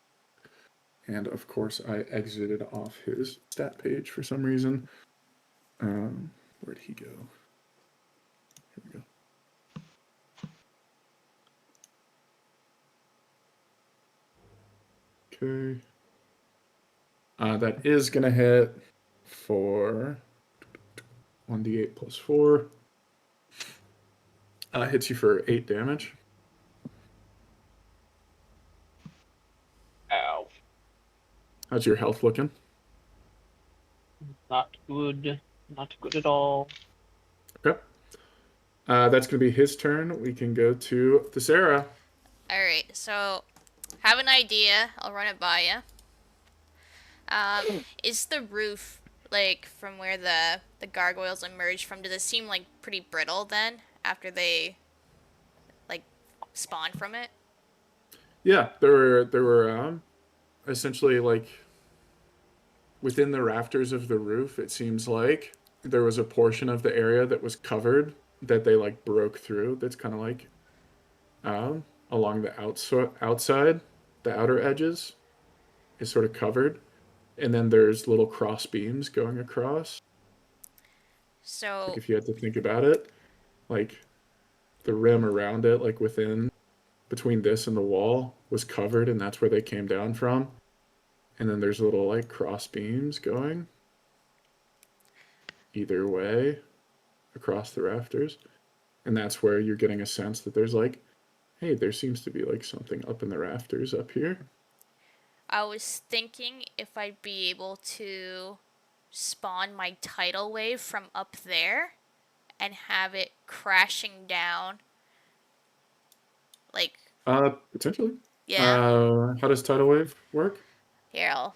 And of course, I exited off his stat page for some reason. Where'd he go? Here we go. Okay. That is going to hit for 1d8 plus 4. Hits you for 8 damage. Ow. How's your health looking? Not good. Not good at all. Okay. That's going to be his turn. We can go to Tessera. Alright, so have an idea. I'll run it by you. Is the roof, like, from where the gargoyles emerged from, does it seem, like, pretty brittle then? After they, like, spawn from it? Yeah, there were essentially like within the rafters of the roof. It seems like there was a portion of the area that was covered that they like broke through. That's kind of like along the outside, the outer edges is sort of covered, and then there's little cross beams going across. So, Like if you had to think about it, like the rim around it, like within between this and the wall, was covered, and that's where they came down from. And then there's little like cross beams going either way across the rafters. And that's where you're getting a sense that there's like, hey, there seems to be like something up in the rafters up here. I was thinking if I'd be able to spawn my tidal wave from up there and have it crashing down. Like, Potentially. yeah. How does tidal wave work? Here, I'll.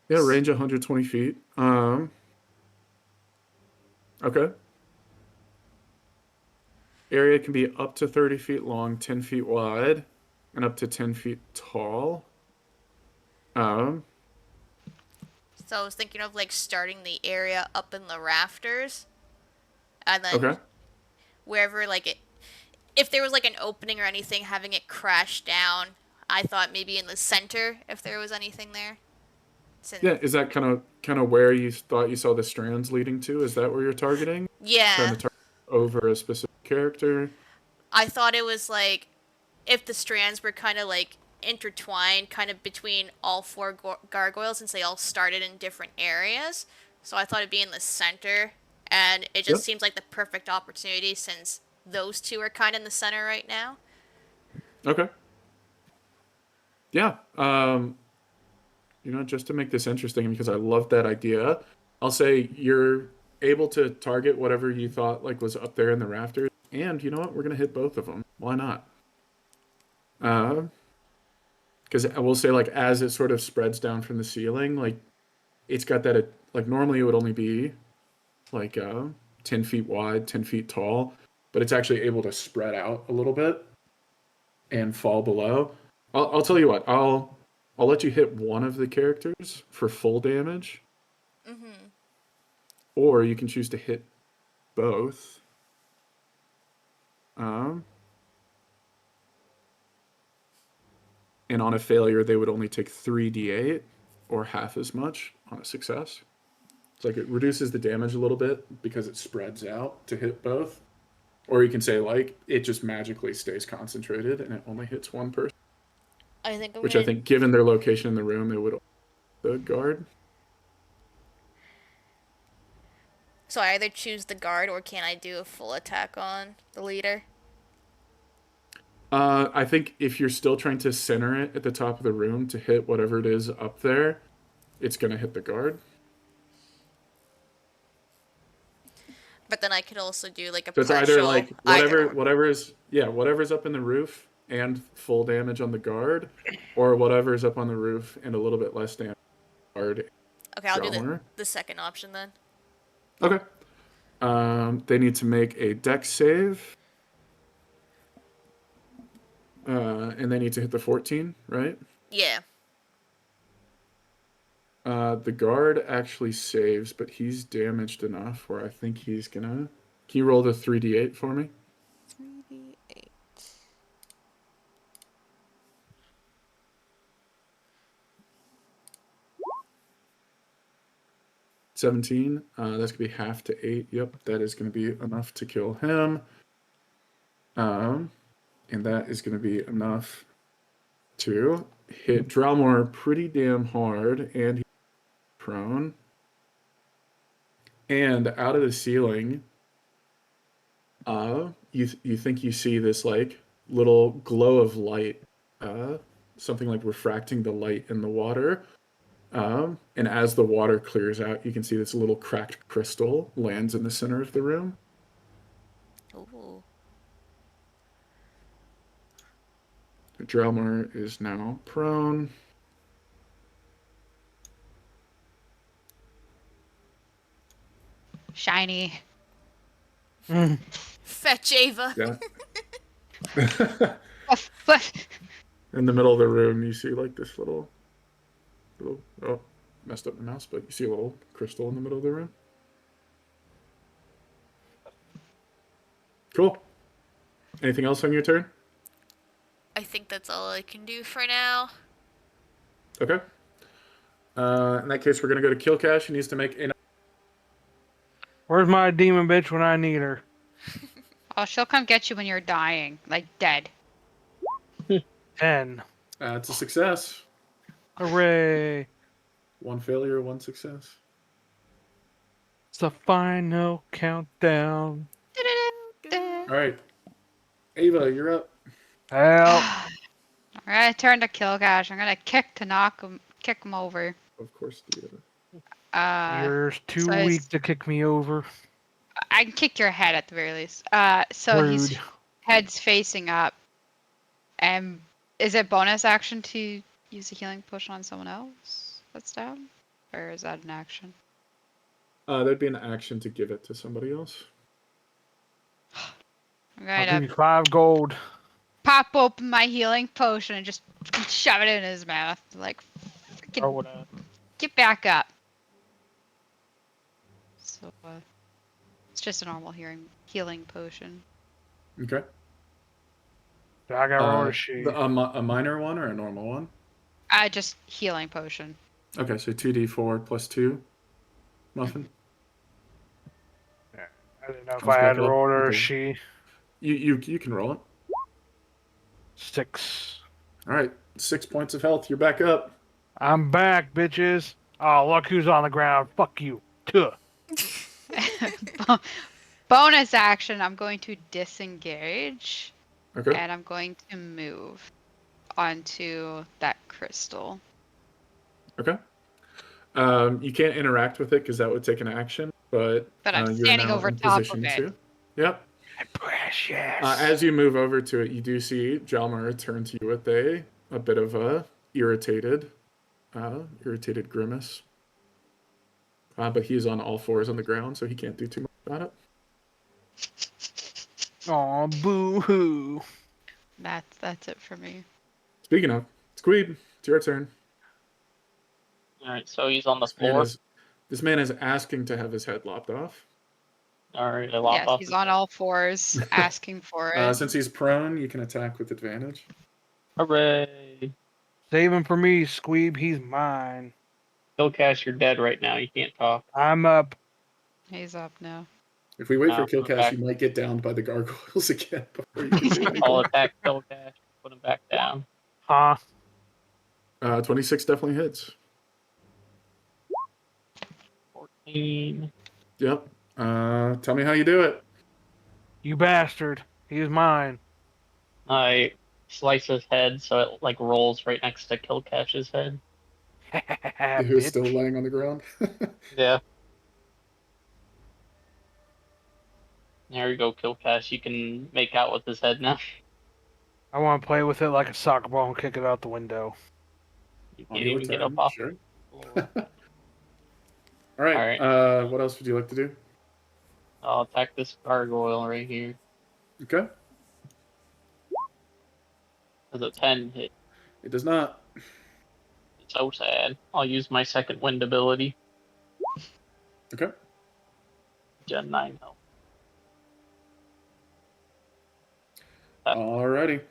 Yeah, range 120 feet. Okay. Area can be up to 30 feet long, 10 feet wide, and up to 10 feet tall. So I was thinking of like starting the area up in the rafters, and then Okay. wherever like it, if there was like an opening or anything, having it crash down. I thought maybe in the center if there was anything there. Since, Yeah, is that kind of where you thought you saw the strands leading to? Is that where you're targeting? Trying yeah, to target over a specific character? I thought it was like if the strands were kind of like intertwined, kind of between all four gargoyles, since they all started in different areas. So I thought it'd be in the center, and it just Yep. seems like the perfect opportunity since those two are kind of in the center right now. Okay. Yeah. Just to make this interesting, because I love that idea, I'll say you're able to target whatever you thought like was up there in the rafters, and you know what? We're gonna hit both of them. Why not? Because I will say, like, as it sort of spreads down from the ceiling, like, it's got that, like, normally it would only be like 10 feet wide, 10 feet tall, but it's actually able to spread out a little bit and fall below. I'll tell you what, I'll let you hit one of the characters for full damage, Mm-hmm. or you can choose to hit both. Um, and on a failure, they would only take 3d8 or half as much on a success. It's like it reduces the damage a little bit because it spreads out to hit both. Or you can say, like, it just magically stays concentrated and it only hits one person. I think I'm Which I gonna. think, given their location in the room, it would the guard. So I either choose the guard or can I do a full attack on the leader? I think if you're still trying to center it at the top of the room to hit whatever it is up there, it's going to hit the guard. But then I could also do like a So it's either partial like either or. whatever's up in the roof and full damage on the guard, or whatever's up on the roof and a little bit less damage on the guard. Okay, I'll do Dralmorrer. the second option then. Okay. They need to make a dex save. And they need to hit the 14, right? Yeah. The guard actually saves, but he's damaged enough where I think he's gonna. Can you roll the 3d8 for me? 3d8. 17. That's gonna be half to 8. Yep, that is gonna be enough to kill him. And that is gonna be enough to hit Dralmorrer pretty damn hard, and he's prone. And out of the ceiling, you think you see this like little glow of light, something like refracting the light in the water. And as the water clears out, you can see this little cracked crystal lands in the center of the room. Ooh. Drelmer is now prone. Shiny. Fetch Ava. Yeah. Oh, what? In the middle of the room, you see like this little, oh, messed up the mouse, but you see a little crystal in the middle of the room. Cool. Anything else on your turn? I think that's all I can do for now. Okay. In that case, we're gonna go to Kil'Kash. He needs to make an. Where's my demon bitch when I need her? Oh, she'll come get you when you're dying, like dead. 10. It's a success. Hooray! One failure, one success. It's the final countdown. All right, Ava, you're up. Help! Alright, turn to Kil'Kash. I'm gonna kick him over. Of course, the. You're too so weak to kick me over. I can kick your head at the very least. So Rude. his head's facing up. And is it bonus action to use a healing potion on someone else that's down? Or is that an action? There'd be an action to give it to somebody else. I'm I'll going give you to 5 gold. pop open my healing potion and just shove it in his mouth. Like, freaking Or would I? get back up. So, it's just a normal healing potion. Okay. Do I got roll or she? A minor one or a normal one? Just healing potion. Okay, so 2d4 plus 2. Muffin. Yeah, I didn't know if Comes I back had up. rolled or Okay. she. You can roll it. 6. All right, 6 points of health. You're back up. I'm back, bitches. Oh, look who's on the ground. Fuck you. Tuh. Bonus action, I'm going to disengage. Okay. And I'm going to move onto that crystal. Okay. You can't interact with it because that would take an action, but But I'm you're standing now over in top position of it. to. Yep. Precious. As you move over to it, you do see Dralmorrer turn to you with a bit of a irritated grimace. But he is on all fours on the ground, so he can't do too much about it. Aw, boo-hoo. That's it for me. Speaking of, Squeeb, it's your turn. All right, so he's on the This man floor. this man is asking to have his head lopped off. All right, I lop Yes, off. he's his on head. all fours, asking for it. Since he's prone, you can attack with advantage. Hooray! Save him for me, Squeeb. He's mine. Kil'Kash, you're dead right now. You can't talk. I'm up. He's up now. If we wait for Put him Kil'Kash, back. you might get downed by the gargoyles again before you can do anything. I'll attack Kil'Kash. Put him back down. Huh? 26 definitely hits. 14. Yep. Tell me how you do it. You bastard. He's mine. I slice his head so it like rolls right next to Kil'Kash's head. Who's Bitch. still laying on the ground? Yeah. There you go, Kil'Kash. You can make out with his head now. I want to play with it like a soccer ball and kick it out the window. You On can't your even get up turn, off sure. the floor. All right. All right. What else would you like to do? I'll attack this gargoyle right here. Okay. Does a 10 hit? It does not. It's so sad. I'll use my second wind ability. Okay. Gen 9 health. Alrighty.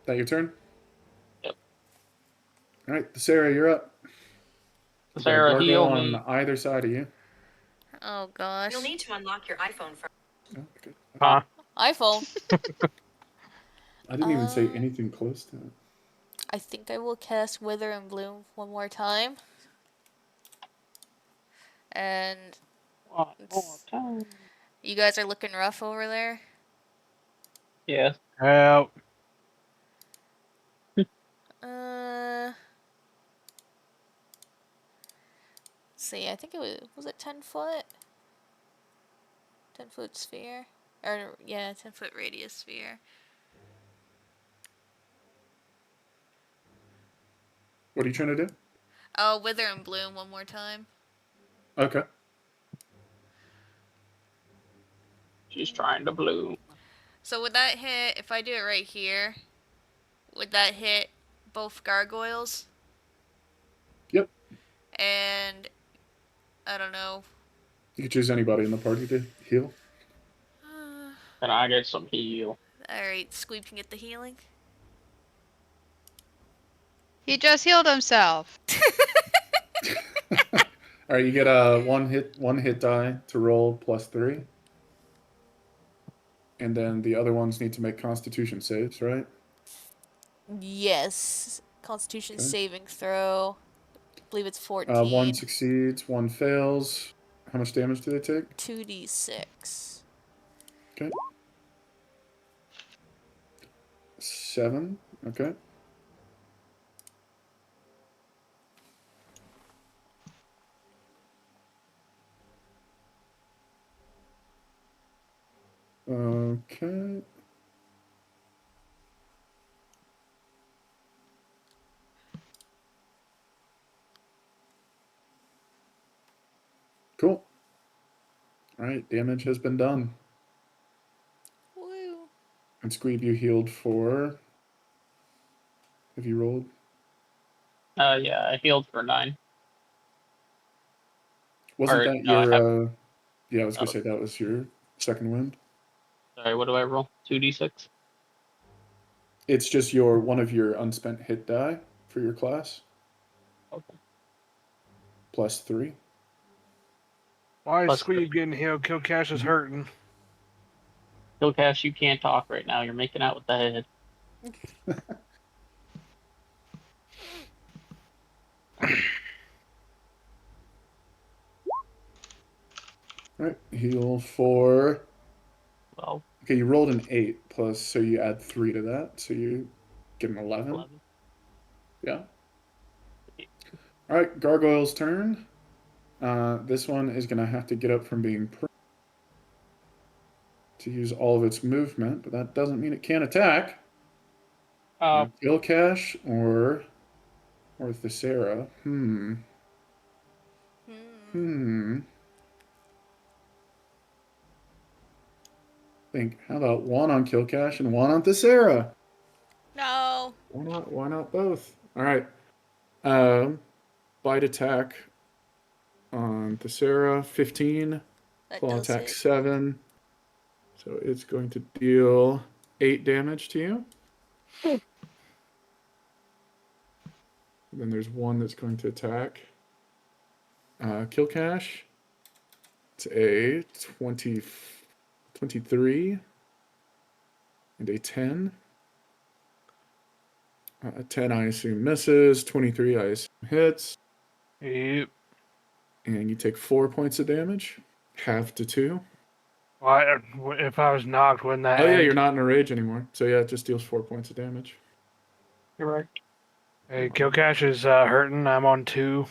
That your turn? Yep. All right, Sarah, you're up. We've got a Sarah, gargoyle heal on me. either side of you. Oh gosh. You'll need to unlock your iPhone first. Oh, okay. Huh? iPhone. I didn't even say Uh, anything close to it. I think I will cast Wither and Bloom one more time. And One more time. you guys are looking rough over there. Yeah. Help. Uh, see, I think it was it 10 foot? 10-foot sphere? Or, yeah, 10-foot radius sphere. What are you trying to do? Oh, Wither and Bloom one more time. Okay. She's trying to bloom. So would that hit, if I do it right here, would that hit both gargoyles? Yep. And, I don't know. You can choose anybody in the party to heal. Can I get some heal? Alright, Squeeb can get the healing. He just healed himself. All right, you get a one hit die to roll +3. And then the other ones need to make Constitution saves, right? Yes. Constitution Okay. saving throw. I believe it's 14. One succeeds, one fails. How much damage do they take? 2d6. Okay. 7. Okay. Okay. Cool. All right, damage has been done. Woo. And Squeeb, you healed for. Have you rolled? Yeah, I healed for 9. Wasn't Or, that no, I your? have- Yeah, I was gonna Oh. say that was your second wind. Sorry, what do I roll? 2d6? It's just one of your unspent hit die for your class, Okay. +3. Why is Plus Squeeb getting healed? Kil'Kash is hurting. Kil'Kash, you can't talk right now. You're making out with the head. All right, heal for. Well, Okay, you rolled an 8 plus, so you add 3 to that, so you get an 11. 11. Yeah. All right, Gargoyle's turn. This one is going to have to get up from being to use all of its movement, but that doesn't mean it can't attack. Kil'Kash or Thesera. Think, how about one on Kil'Kash and one on Thesera? No. Why not both? All right. Bite attack on Thesera, 15. That Claw does attack, hit. 7. So it's going to deal 8 damage to you. Then there's one that's going to attack Kil'Kash. It's a 23 and a 10. 10 I assume misses. 23 I assume hits. Yep. And you take 4 points of damage. Half to 2. Well, if I was knocked, wouldn't that Oh yeah, end? you're not in a rage anymore. So yeah, it just deals 4 points of damage. Correct. Hey, Kil'Kash is hurting. I'm on 2.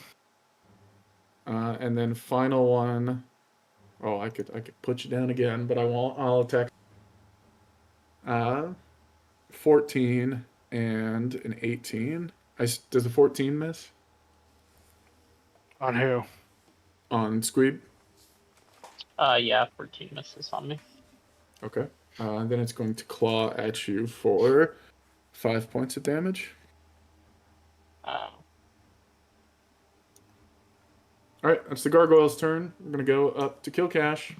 And then final one. Oh, I could put you down again, but I won't. I'll attack. 14 and an 18. Does a 14 miss On who? on Squeeb? Yeah, 14 misses on me. Okay. Then it's going to claw at you for 5 points of damage. All right, that's the gargoyle's turn. We're gonna go up to Kil'Kash.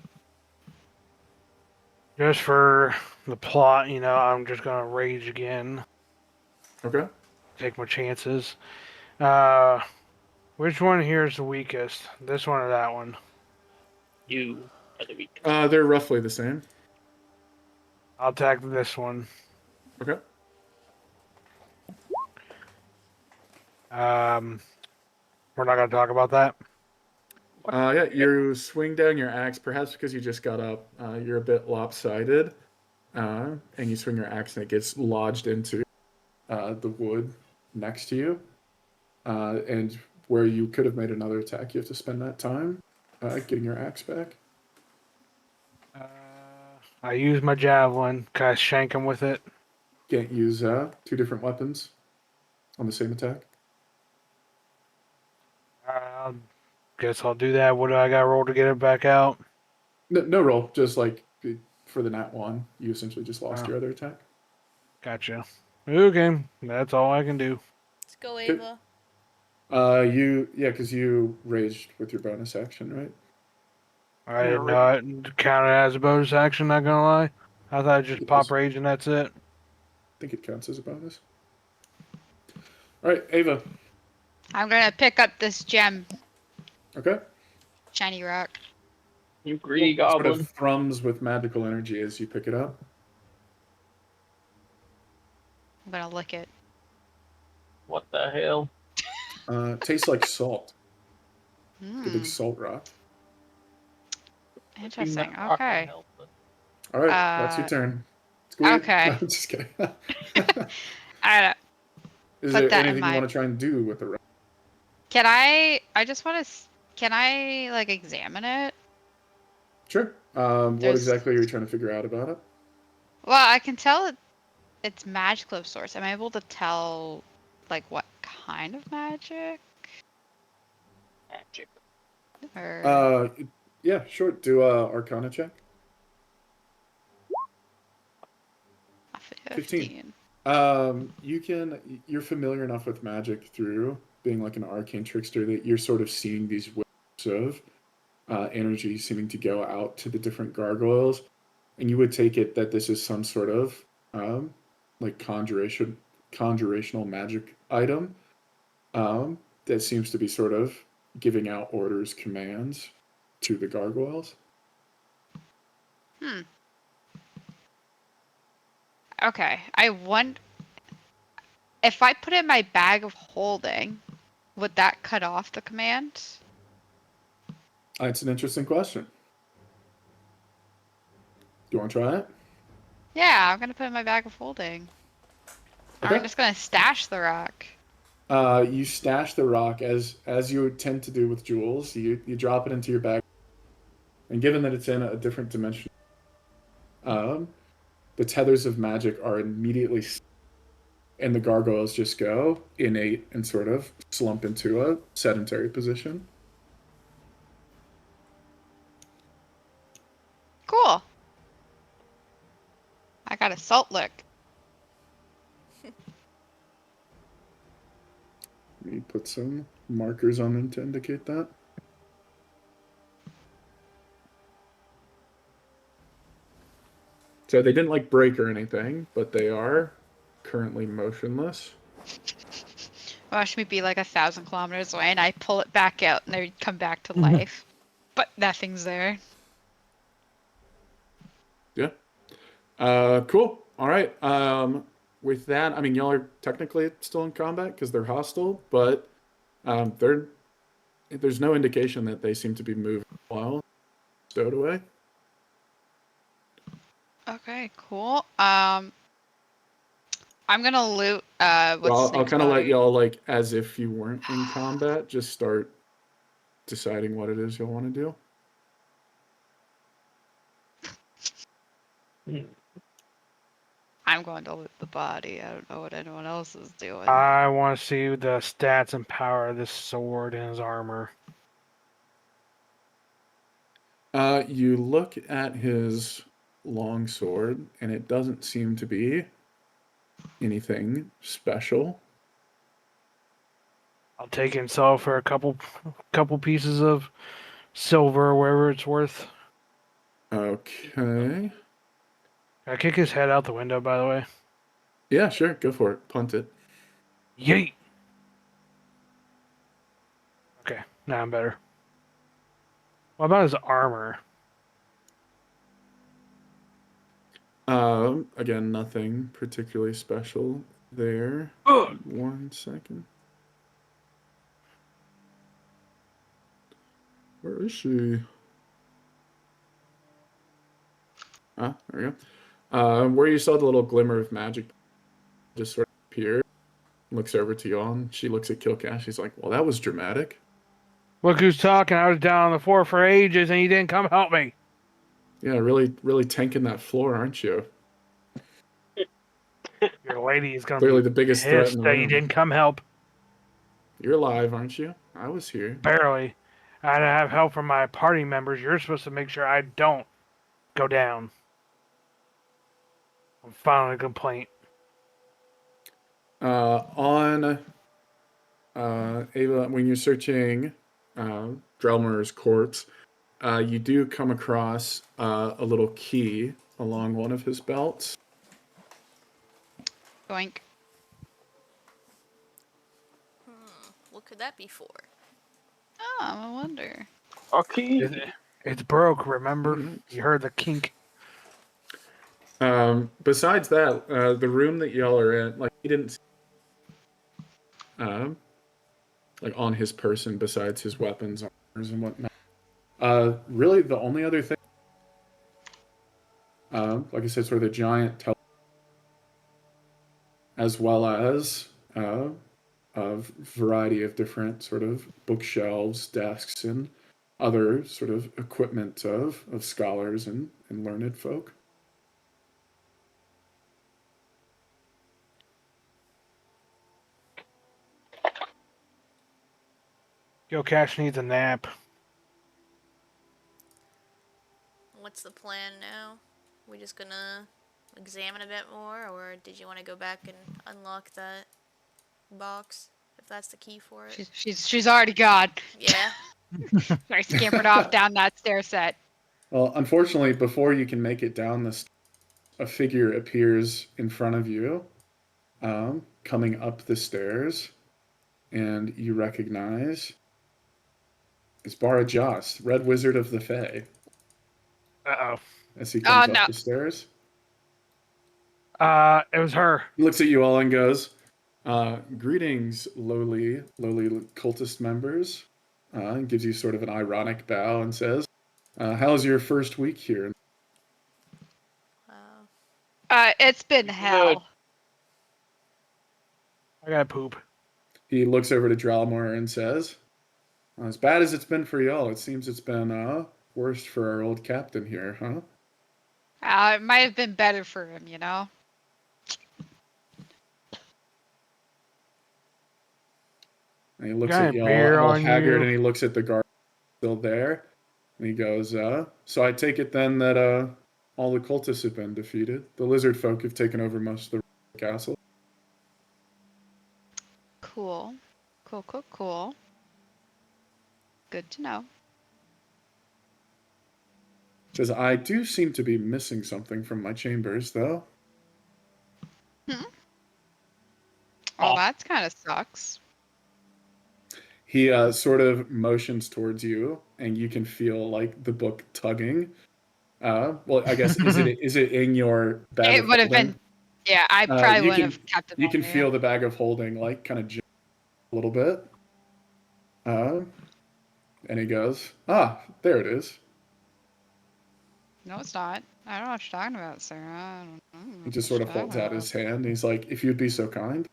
Just for the plot, I'm just gonna rage again. Okay. Take my chances. Which one here is the weakest? This one or that one? You are the weakest. They're roughly the same. I'll attack this one. Okay. We're not gonna talk about that. Yeah, you swing down your axe, perhaps because you just got up. You're a bit lopsided, and you swing your axe and it gets lodged into the wood next to you. And where you could have made another attack, you have to spend that time getting your axe back. I use my javelin. Can I shank him with it? Can't use 2 different weapons on the same attack. I guess I'll do that. What do I got to roll to get it back out? No roll, just like for the nat 1, you essentially just lost your other attack. Gotcha. Okay, that's all I can do. Let's go, Ava. Because you raged with your bonus action, right? I didn't know it counted as a bonus action, not gonna lie. I thought I just It pop is. rage and that's it. I think it counts as a bonus. All right, Ava. I'm gonna pick up this gem, Okay. shiny rock. You greedy Sort goblin. of thrums with magical energy as you pick it up. I'm gonna lick it. What the hell? Tastes like salt. Like a big Mm, salt rock. interesting. That rock Okay. would help, but- All right, that's your turn. Squeak. Okay. No, I'm just kidding. I Is Put there that in anything you my- want to try and do with the rock? can I just want to. Can I like examine it? Sure. What There's- exactly are you trying to figure out about it? Well, I can tell it's magical of sorts. Am I able to tell like what kind of magic? Magic. Or Yeah, sure. Do a Arcana check. 15. You're familiar enough with magic through being like an arcane trickster that you're sort of seeing these waves of energy seeming to go out to the different gargoyles, and you would take it that this is some sort of like conjurational magic item that seems to be sort of giving out orders, commands to the gargoyles. Okay, I wonder if I put it in my bag of holding, would that cut off the command? It's an interesting question. Do you want to try it? Yeah, I'm gonna put it in my bag of holding. Okay. I'm just gonna stash the rock. You stash the rock as you would tend to do with jewels. You drop it into your bag, and given that it's in a different dimension, the tethers of magic are immediately, and the gargoyles just go innate and sort of slump into a sedentary position. Cool. I got a salt lick. Let me put some markers on them to indicate that. So they didn't like break or anything, but they are currently motionless. Watch me be like 1,000 kilometers away, and I pull it back out, and they come back to life. But nothing's there. Yeah. Cool. All right. With that, I mean, y'all are technically still in combat because they're hostile, but there's no indication that they seem to be moving while stowed away. Okay, cool. I'm gonna loot. What's Well, his I'll name's kind of let body. y'all, like, as if you weren't in combat, just start deciding what it is y'all want to do. I'm going to loot the body. I don't know what anyone else is doing. I want to see the stats and power of this sword and his armor. You look at his long sword, and it doesn't seem to be anything special. I'll take it and sell it for a couple pieces of silver or whatever it's worth. Okay. I kick his head out the window, by the way. Yeah, sure. Go for it. Punt it. Yeet! Okay, now I'm better. What about his armor? Again, nothing particularly special there. Ugh. 1 second. Where is she? Ah, there we go. Where you saw the little glimmer of magic just sort of appear, looks over to y'all, and she looks at Kil'Kash. She's like, well, that was dramatic. Look who's talking. I was down on the floor for ages and you didn't come help me. Yeah, really, really tanking that floor, aren't you? Your lady is going to Clearly be the biggest threat in pissed the that you room. didn't come help. You're alive, aren't you? I was here. Barely. I had to have help from my party members. You're supposed to make sure I don't go down. I'm filing a complaint. On Ava, when you're searching Dralmorrer's corpse, you do come across a little key along one of his belts. Doink. What could that be for? Oh, I wonder. Okay. It's broke, remember? Mhm. You heard the kink. Besides that, the room that y'all are in, like, he didn't see, like, on his person besides his weapons, armors, and whatnot. Really, the only other thing, like I said, sort of the giant as well as a variety of different sort of bookshelves, desks, and other sort of equipment of scholars and learned folk. Kil'Kash needs a nap. What's the plan now? We just gonna examine a bit more, or did you want to go back and unlock that box if that's the key for it? She's already gone. Yeah. I scampered off down that stair set. Well, unfortunately, before you can make it down the stairs, a figure appears in front of you, coming up the stairs, and you recognize Azbara Jos, Red Wizard of the Fae, Uh-oh. as he Oh comes no. up the stairs. It was her. He looks at you all and goes, greetings, lowly cultist members. And gives you sort of an ironic bow and says, how's your first week here? Wow. It's been Good. hell. I gotta poop. He looks over to Dralmorrer and says, as bad as it's been for y'all, it seems it's been worse for our old captain here, huh? It might have been better for him, you know? And he looks Got at a y'all beer all on haggard, you. and he looks at the guard still there. And he goes, so I take it then that all the cultists have been defeated. The lizard folk have taken over most of the castle. Cool. Cool. Good to know. Says, I do seem to be missing something from my chambers, though. Oh, Oh. that's kind of sucks. He sort of motions towards you, and you can feel like the book tugging. Well, I guess is it in your bag It of would have holding? been. Yeah, I probably You wouldn't can have kept it you on can me. feel the bag of holding like kind of jump a little bit. And he goes, there it is. No, it's not. I don't know what you're talking about, Sarah. I don't know He what just sort you're of talking holds out about. his hand. He's like, if you'd be so kind.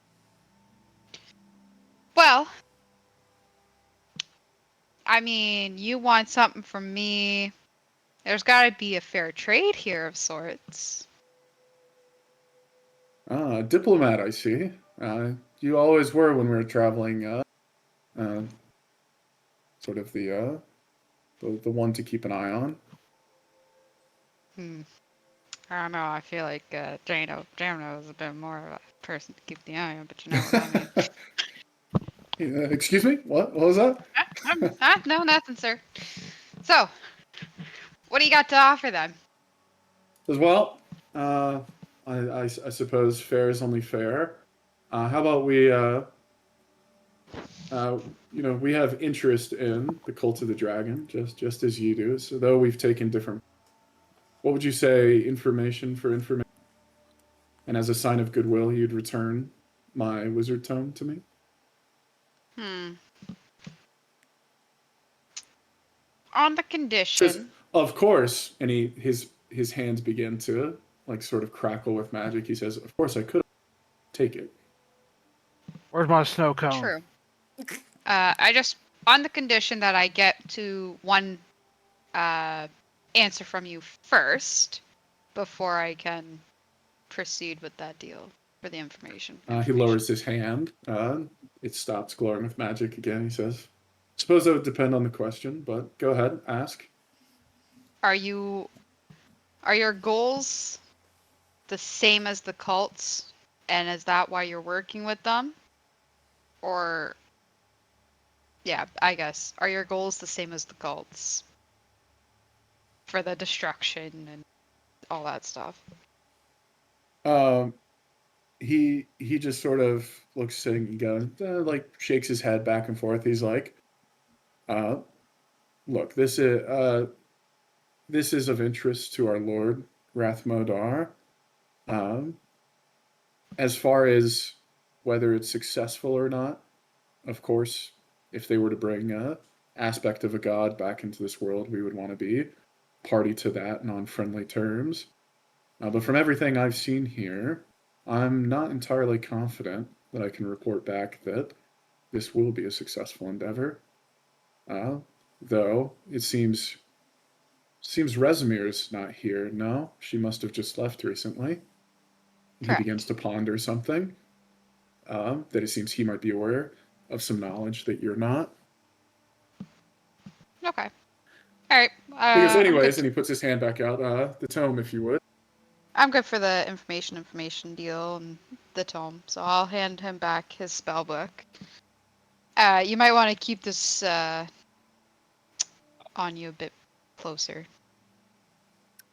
Well, I mean, you want something from me. There's got to be a fair trade here of sorts. Diplomat, I see. You always were when we were traveling. Sort of the one to keep an eye on. I don't know. I feel like Jamno is a bit more of a person to keep the eye on, but you know what I mean. Excuse me? What was that? No, nothing, sir. So, what do you got to offer them? As well, I suppose fair is only fair. How about we have interest in the cult of the dragon, just as you do. So though we've taken different, what would you say, information for information? And as a sign of goodwill, you'd return my wizard tome to me. On the Says, condition. of course, and his hands begin to like sort of crackle with magic. He says, of course I could take it. Where's my snow cone? True. On the condition that I get to one answer from you first before I can proceed with that deal for the information. He lowers his hand. It stops glowing with magic again. He says, suppose that would depend on the question, but go ahead, ask. Are your goals the same as the cults, and is that why you're working with them? Or yeah, I guess. Are your goals the same as the cults? For the destruction and all that stuff. He just sort of looks and goes, like shakes his head back and forth. He's like, look, this is of interest to our Lord Rathmodar. As far as whether it's successful or not, of course, if they were to bring a aspect of a god back into this world, we would want to be party to that and on friendly terms. But from everything I've seen here, I'm not entirely confident that I can report back that this will be a successful endeavor. Though it seems Rezmir's not here. No, she must have just left recently. He Correct. begins to ponder something that it seems he might be aware of some knowledge that you're not. Okay. All right. Because anyways, and he puts his hand back out. The tome, if you would. I'm good for the information deal and the tome, so I'll hand him back his spell book. You might want to keep this on you a bit closer.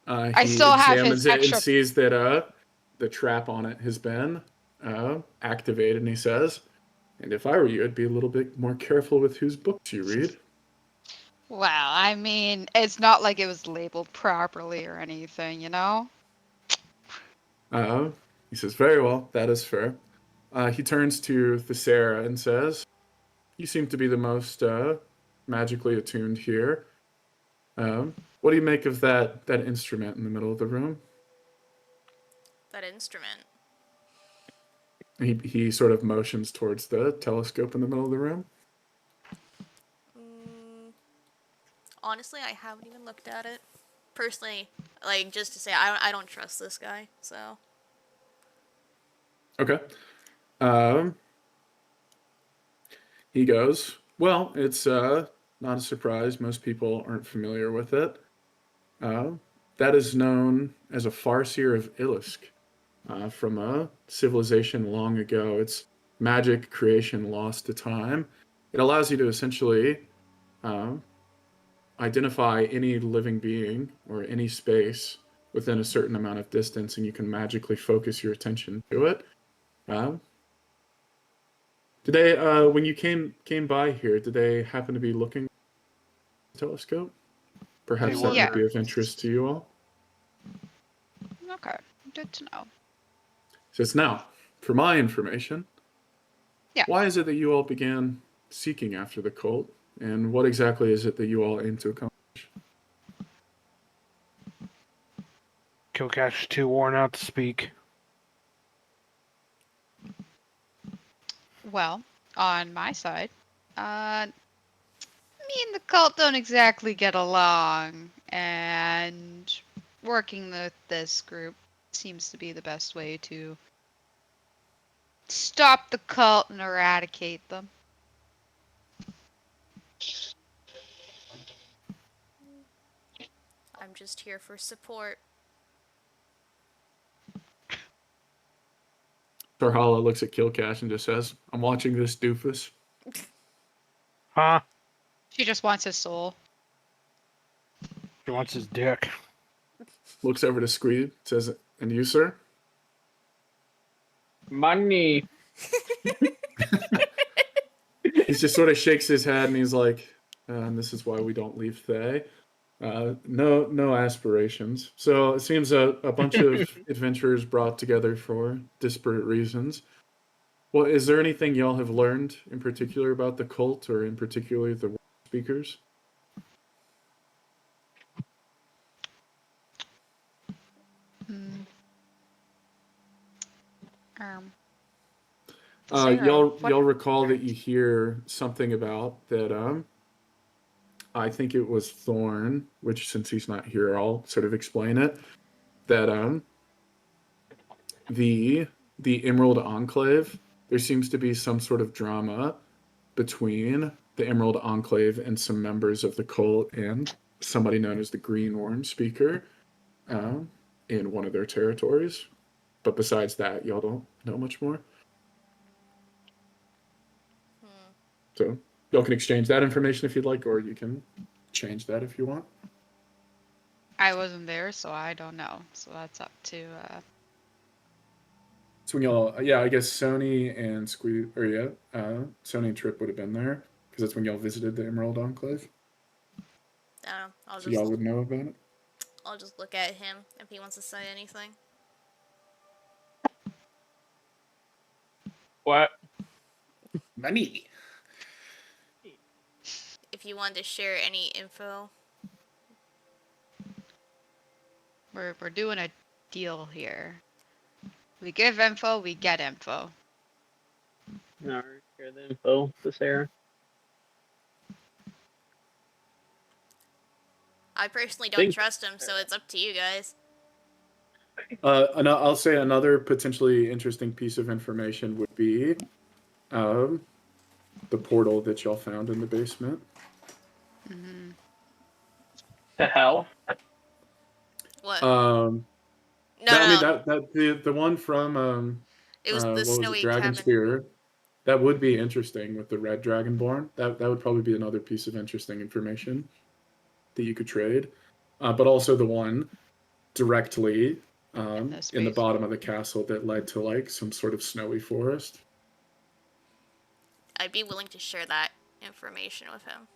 I He still have his examines it and extra. sees that the trap on it has been activated, and he says, "And if I were you, I'd be a little bit more careful with whose books you read." Well, I mean, it's not like it was labeled properly or anything, you know? Uh, he says, "Very well, that is fair." He turns to Thesera and says, "You seem to be the most magically attuned here. What do you make of that instrument in the middle of the room?" That instrument. He sort of motions towards the telescope in the middle of the room. Mm, honestly, I haven't even looked at it. Personally, like just to say, I don't trust this guy. So Okay. Um, he goes, "Well, it's not a surprise. Most people aren't familiar with it. Uh, that is known as a farseer of Ilisk from a civilization long ago. It's magic creation lost to time. It allows you to essentially uh, identify any living being or any space within a certain amount of distance, and you can magically focus your attention to it. Um, did they, when you came by here, did they happen to be looking at the telescope? They Perhaps that were. might Yeah. be of interest to you all. Okay. Good to know. Says now, for my information, Yeah. why is it that you all began seeking after the cult, and what exactly is it that you all aim to accomplish? Kil'Kash too worn out to speak. Well, on my side, me and the cult don't exactly get along, and working with this group seems to be the best way to stop the cult and eradicate them. I'm just here for support. Sarhalla looks at Kil'Kash and just says, "I'm watching this doofus." Huh? She just wants his soul. He wants his dick. Looks over to Squeeb, says, "And you, sir?" Money. He just sort of shakes his head and he's like, and this is why we don't leave Thay. No aspirations. So it seems a bunch of adventurers brought together for disparate reasons. Well, is there anything y'all have learned in particular about the cult, or in particular the speakers? Hmm. Um. Sarah, Y'all what recall that learned? you hear something about that. I think it was Thorn, which since he's not here, I'll sort of explain it. That the Emerald Enclave, there seems to be some sort of drama between the Emerald Enclave and some members of the cult and somebody known as the Green Worm Speaker in one of their territories. But besides that, y'all don't know much more. Hmm. So y'all can exchange that information if you'd like, or you can change that if you want. I wasn't there, so I don't know. So that's up to. So when y'all, yeah, I guess Sony and Sony and Trip would have been there because that's when y'all visited the Emerald Enclave. I don't know. I'll So just y'all would know about it. I'll just look at him if he wants to say anything. What? Money. If you wanted to share any info. We're doing a deal here. We give info, we get info. No, share the info to Sarah. I personally don't Think. trust him, so it's up to you guys. I'll say another potentially interesting piece of information would be um, the portal that y'all found in the basement. Mm-hmm. To hell. What? Um, No, I mean no, no. the one from It was the what was it, snowy Dragon cabin. Spear. That would be interesting with the red dragonborn. That would probably be another piece of interesting information that you could trade. But also the one directly this in the space. bottom of the castle that led to like some sort of snowy forest. I'd be willing to share that information with him.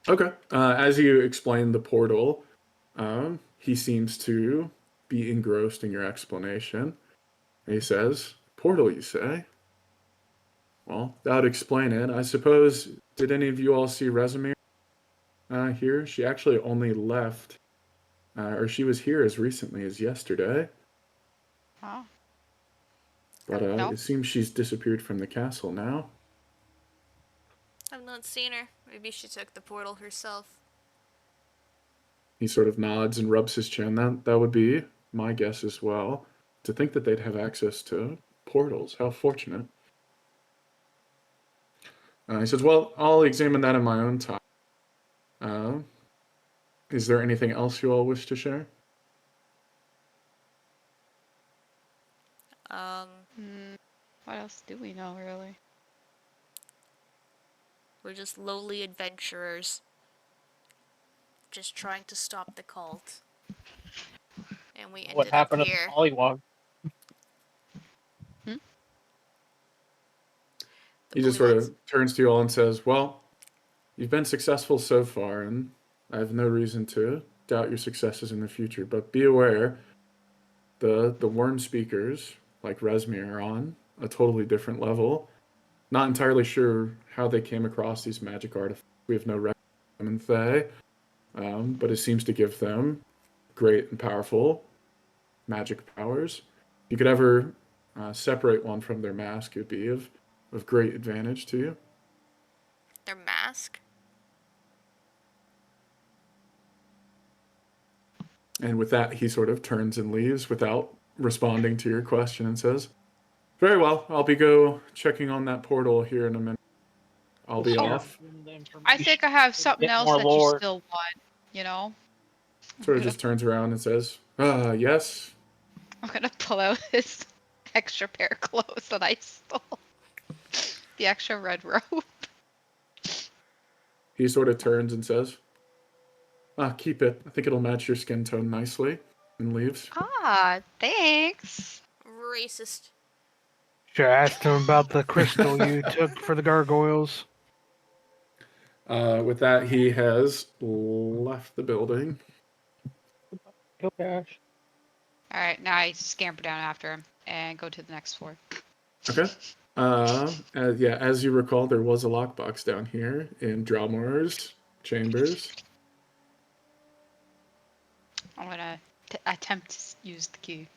Okay. As you explain the portal, he seems to be engrossed in your explanation. And he says, "Portal, you say? Well, that would explain it. I suppose, did any of you all see Rezmir here? She actually only left, or she was here as recently as yesterday. Oh, But no. it seems she's disappeared from the castle now." I've not seen her. Maybe she took the portal herself. He sort of nods and rubs his chin. That would be my guess as well. To think that they'd have access to portals. How fortunate. He says, "Well, I'll examine that in my own time. Uh, is there anything else you all wish to share?" What else do we know, really? We're just lowly adventurers. Just trying to stop the cult. And we What ended up happened at the here. Pollywog? The He just sort Bullywugs. of turns to you all and says, "Well, you've been successful so far, and I have no reason to doubt your successes in the future. But be aware, the worm speakers, like Rezmir, are on a totally different level. Not entirely sure how they came across these magic artifacts. We have no record of them in Thay, but it seems to give them great and powerful magic powers. If you could ever separate one from their mask, it would be of great advantage to you." Their mask. And with that, he sort of turns and leaves without responding to your question and says, "Very well, I'll be checking on that portal here in a minute. I'll be Share off." the I information. think I have something Get else more that you lore. still want, you know? Sort of just turns around and says, "Yes." I'm gonna pull out his extra pair of clothes that I stole. The extra red robe. He sort of turns and says, "Keep it. I think it'll match your skin tone nicely," and leaves. Ah, thanks. Racist. Should have asked him about the crystal you took for the gargoyles. With that, he has left the building. Kil'Kash. Alright, now I scamper down after him and go to the next floor. Okay. Yeah, as you recall, there was a lockbox down here in Dralmorrer's chambers. I'm gonna attempt to use the key.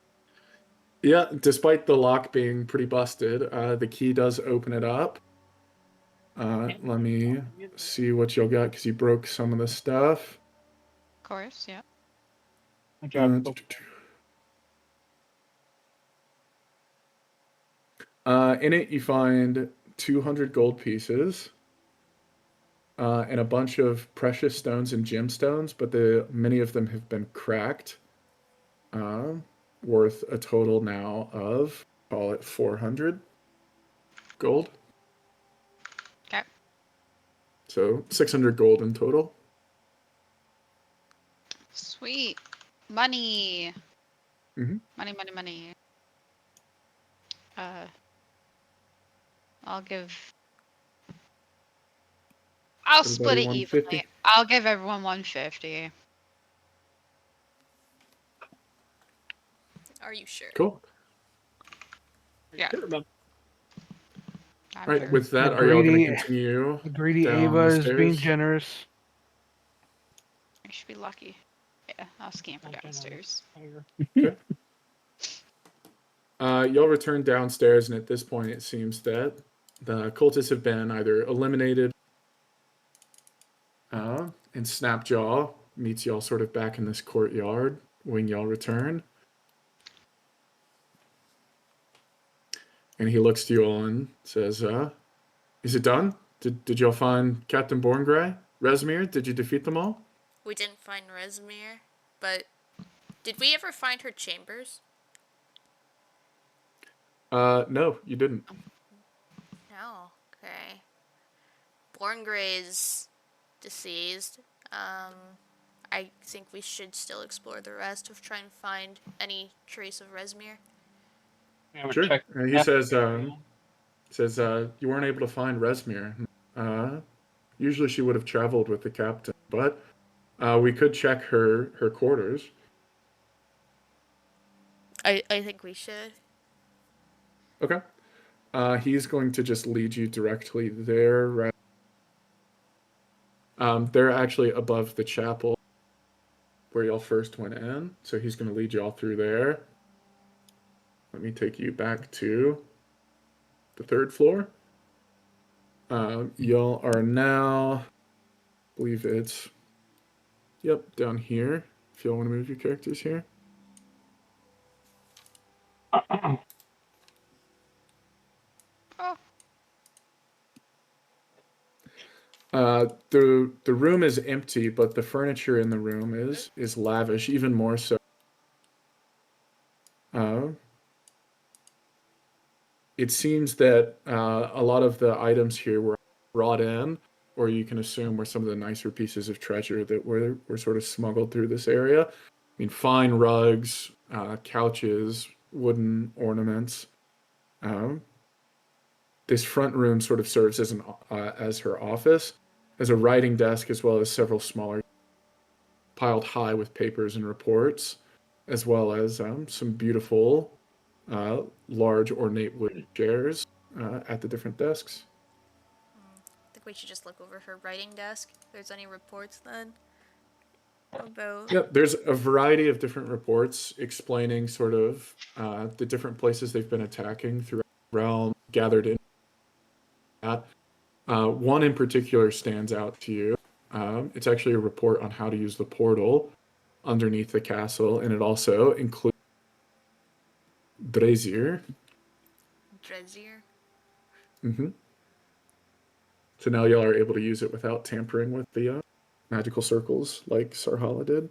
Yeah, despite the lock being pretty busted, the key does open it up. Let me see what y'all got, because you broke some of the stuff. Of course, yeah. Good job. In it, you find 200 gold pieces and a bunch of precious stones and gemstones, but many of them have been cracked, worth a total now of, call it 400 gold. Okay. So 600 gold in total. Sweet. Money. Mhm. Money, money, money. I'll split Everybody it 150? evenly. I'll give everyone 150. Are you sure? Cool. Yeah. Sure about I'm All right, sure. with that, The are y'all going to greedy, continue the greedy down Ava the is being stairs? generous. I should be lucky. Yeah, I'll scamper downstairs. Okay. Y'all return downstairs, and at this point, it seems that the cultists have been either eliminated, and Snapjaw meets y'all sort of back in this courtyard when y'all return. And he looks to you all and says, "Is it done? Did y'all find Captain Borngray? Rezmir, did you defeat them all?" We didn't find Rezmir, but did we ever find her chambers? No, you didn't. No. Okay. Borngray is deceased. I think we should still explore the rest to try and find any trace of Rezmir. Yeah, Sure. check He says, cafeteria. you weren't able to find Rezmir. Usually she would have traveled with the captain, but we could check her quarters. I think we should. Okay. He's going to just lead you directly there. Right. They're actually above the chapel where y'all first went in, so he's going to lead y'all through there. Let me take you back to the 3rd floor. Y'all are now, I believe it's, yep, down here. If y'all want to move your characters here. Oh, The room is empty, but the furniture in the room is lavish, even more so. It seems that a lot of the items here were brought in, or you can assume were some of the nicer pieces of treasure that were sort of smuggled through this area. I mean, fine rugs, couches, wooden ornaments. This front room sort of serves as her office, as a writing desk, as well as several smaller piled high with papers and reports, as well as some beautiful, large, ornate wood chairs at the different desks. I think we should just look over her writing desk. If there's any reports then about. Yep, there's a variety of different reports explaining sort of the different places they've been attacking throughout the realm, gathered in that. One in particular stands out to you. It's actually a report on how to use the portal underneath the castle, and it also includes Drezir. Rezmir. Mm-hmm. So now y'all are able to use it without tampering with the magical circles like Sarhalla did.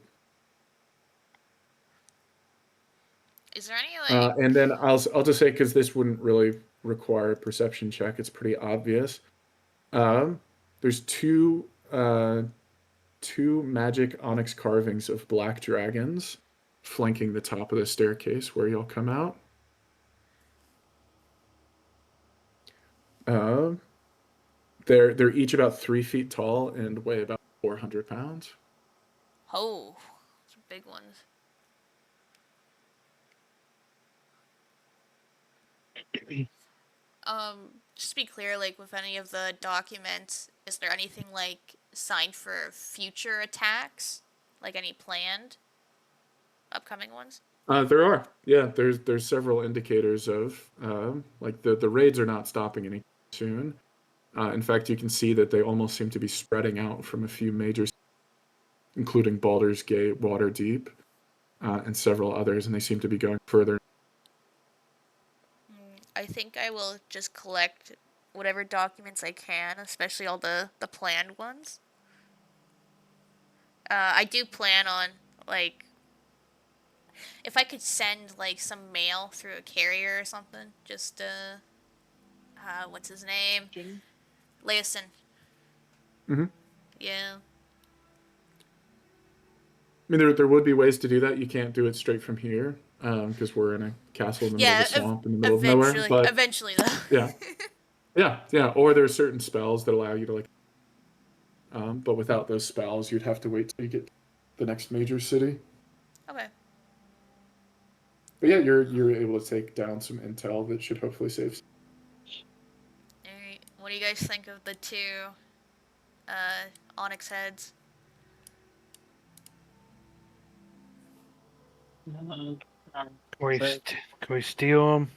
Is there any like? And then I'll just say, because this wouldn't really require a perception check, it's pretty obvious. There's two magic onyx carvings of black dragons flanking the top of the staircase where y'all come out. They're each about 3 feet tall and weigh about 400 pounds. Oh, some big ones. Just to be clear, like with any of the documents, is there anything like signed for future attacks? Like any planned upcoming ones? There are, yeah. There's several indicators of like the raids are not stopping any soon. In fact, you can see that they almost seem to be spreading out from a few major, including Baldur's Gate, Waterdeep, and several others, and they seem to be going further. I think I will just collect whatever documents I can, especially all the planned ones. I do plan on like if I could send like some mail through a carrier or something, just what's his name? Leosin. Mm-hmm. Yeah. I mean, there would be ways to do that. You can't do it straight from here because we're in a castle in the middle of a swamp in the middle of nowhere. But eventually though. yeah, yeah. Or there's certain spells that allow you to like. But without those spells, you'd have to wait till you get to the next major city. Okay. But yeah, you're able to take down some intel that should hopefully save. Alright. What do you guys think of the two onyx heads? Can we steal them?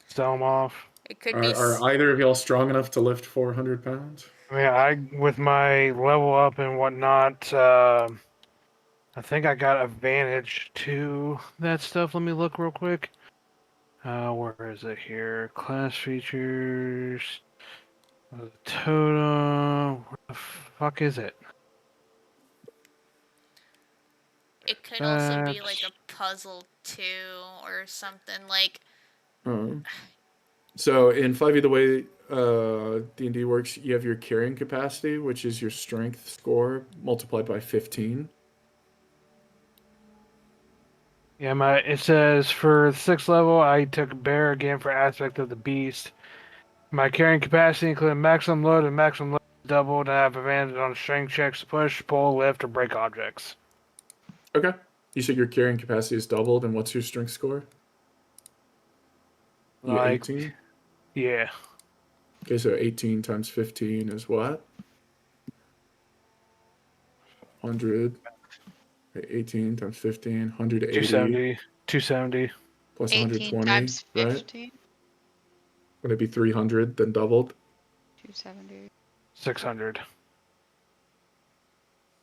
Sell them off? It could be. Are either of y'all strong enough to lift 400 pounds? I mean, with my level up and whatnot, I think I got advantage to that stuff. Let me look real quick. Where is it here? Class features. Totem. Where the fuck is it? It could also be like a puzzle too, or something like. So in 5e, the way D&D works, you have your carrying capacity, which is your strength score multiplied by 15. Yeah, it says for 6th level, I took bear again for aspect of the beast. My carrying capacity, including maximum load and maximum load, is doubled, and I have advantage on strength checks to push, pull, lift, or break objects. Okay. You said your carrying capacity is doubled, and what's your strength score? You Like, 18? yeah, Okay, so 18 times 15 is what? 100. 18 times 15, 180 270, 270. plus 18 120, times right? 15. Would it be 300 then doubled? 270. 600.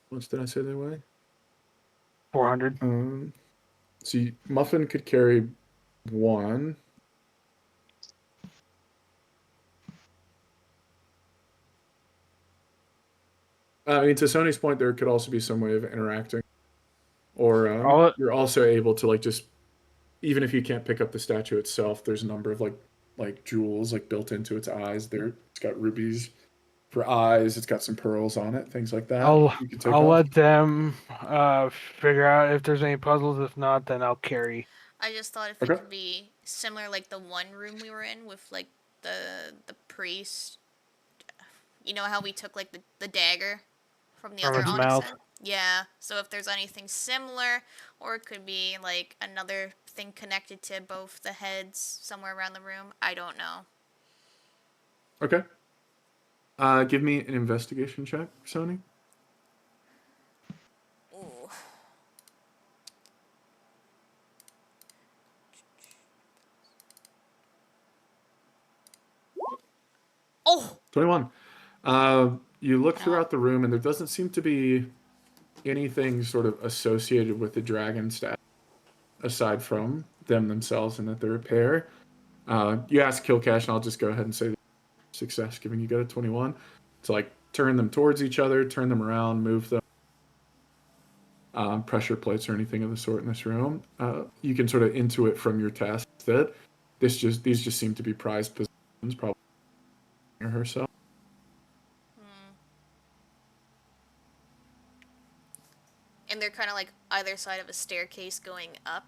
What did I say they weigh? 400. So Muffin could carry one. I mean, to Sony's point, there could also be some way of interacting, or All it, you're also able to like just, even if you can't pick up the statue itself, there's a number of like jewels like built into its eyes. There, it's got rubies for eyes. It's got some pearls on it, things like that. I'll You can take I'll off. let them figure out if there's any puzzles. If not, then I'll carry. I just thought if it Okay. could be similar, like the one room we were in with like the priest. You know how we took like the dagger from the From other its Onyx mouth. head? Yeah. So if there's anything similar, or it could be like another thing connected to both the heads somewhere around the room. I don't know. Okay. Give me an investigation check, Sony. Ooh. Oh. 21. You look No. throughout the room, and there doesn't seem to be anything sort of associated with the dragon stat aside from them themselves and that they're a pair. You ask Kil'Kash, and I'll just go ahead and say success, given you got a 21. To like turn them towards each other, turn them around, move them. Pressure plates or anything of the sort in this room. You can sort of intuit from your test that these just seem to be prized possessions, probably herself. Hmm. And they're kind of like either side of a staircase going up.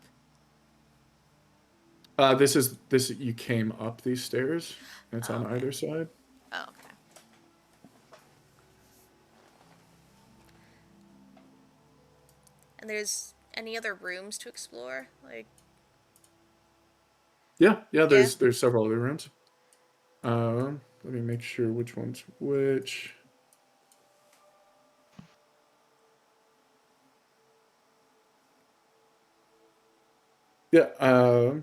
This you came up these stairs. And it's Oh, on okay. either side. Oh, okay. And there's any other rooms to explore? Like, Yeah. Yeah. There's several other rooms. Let me make sure which one's which. Yeah.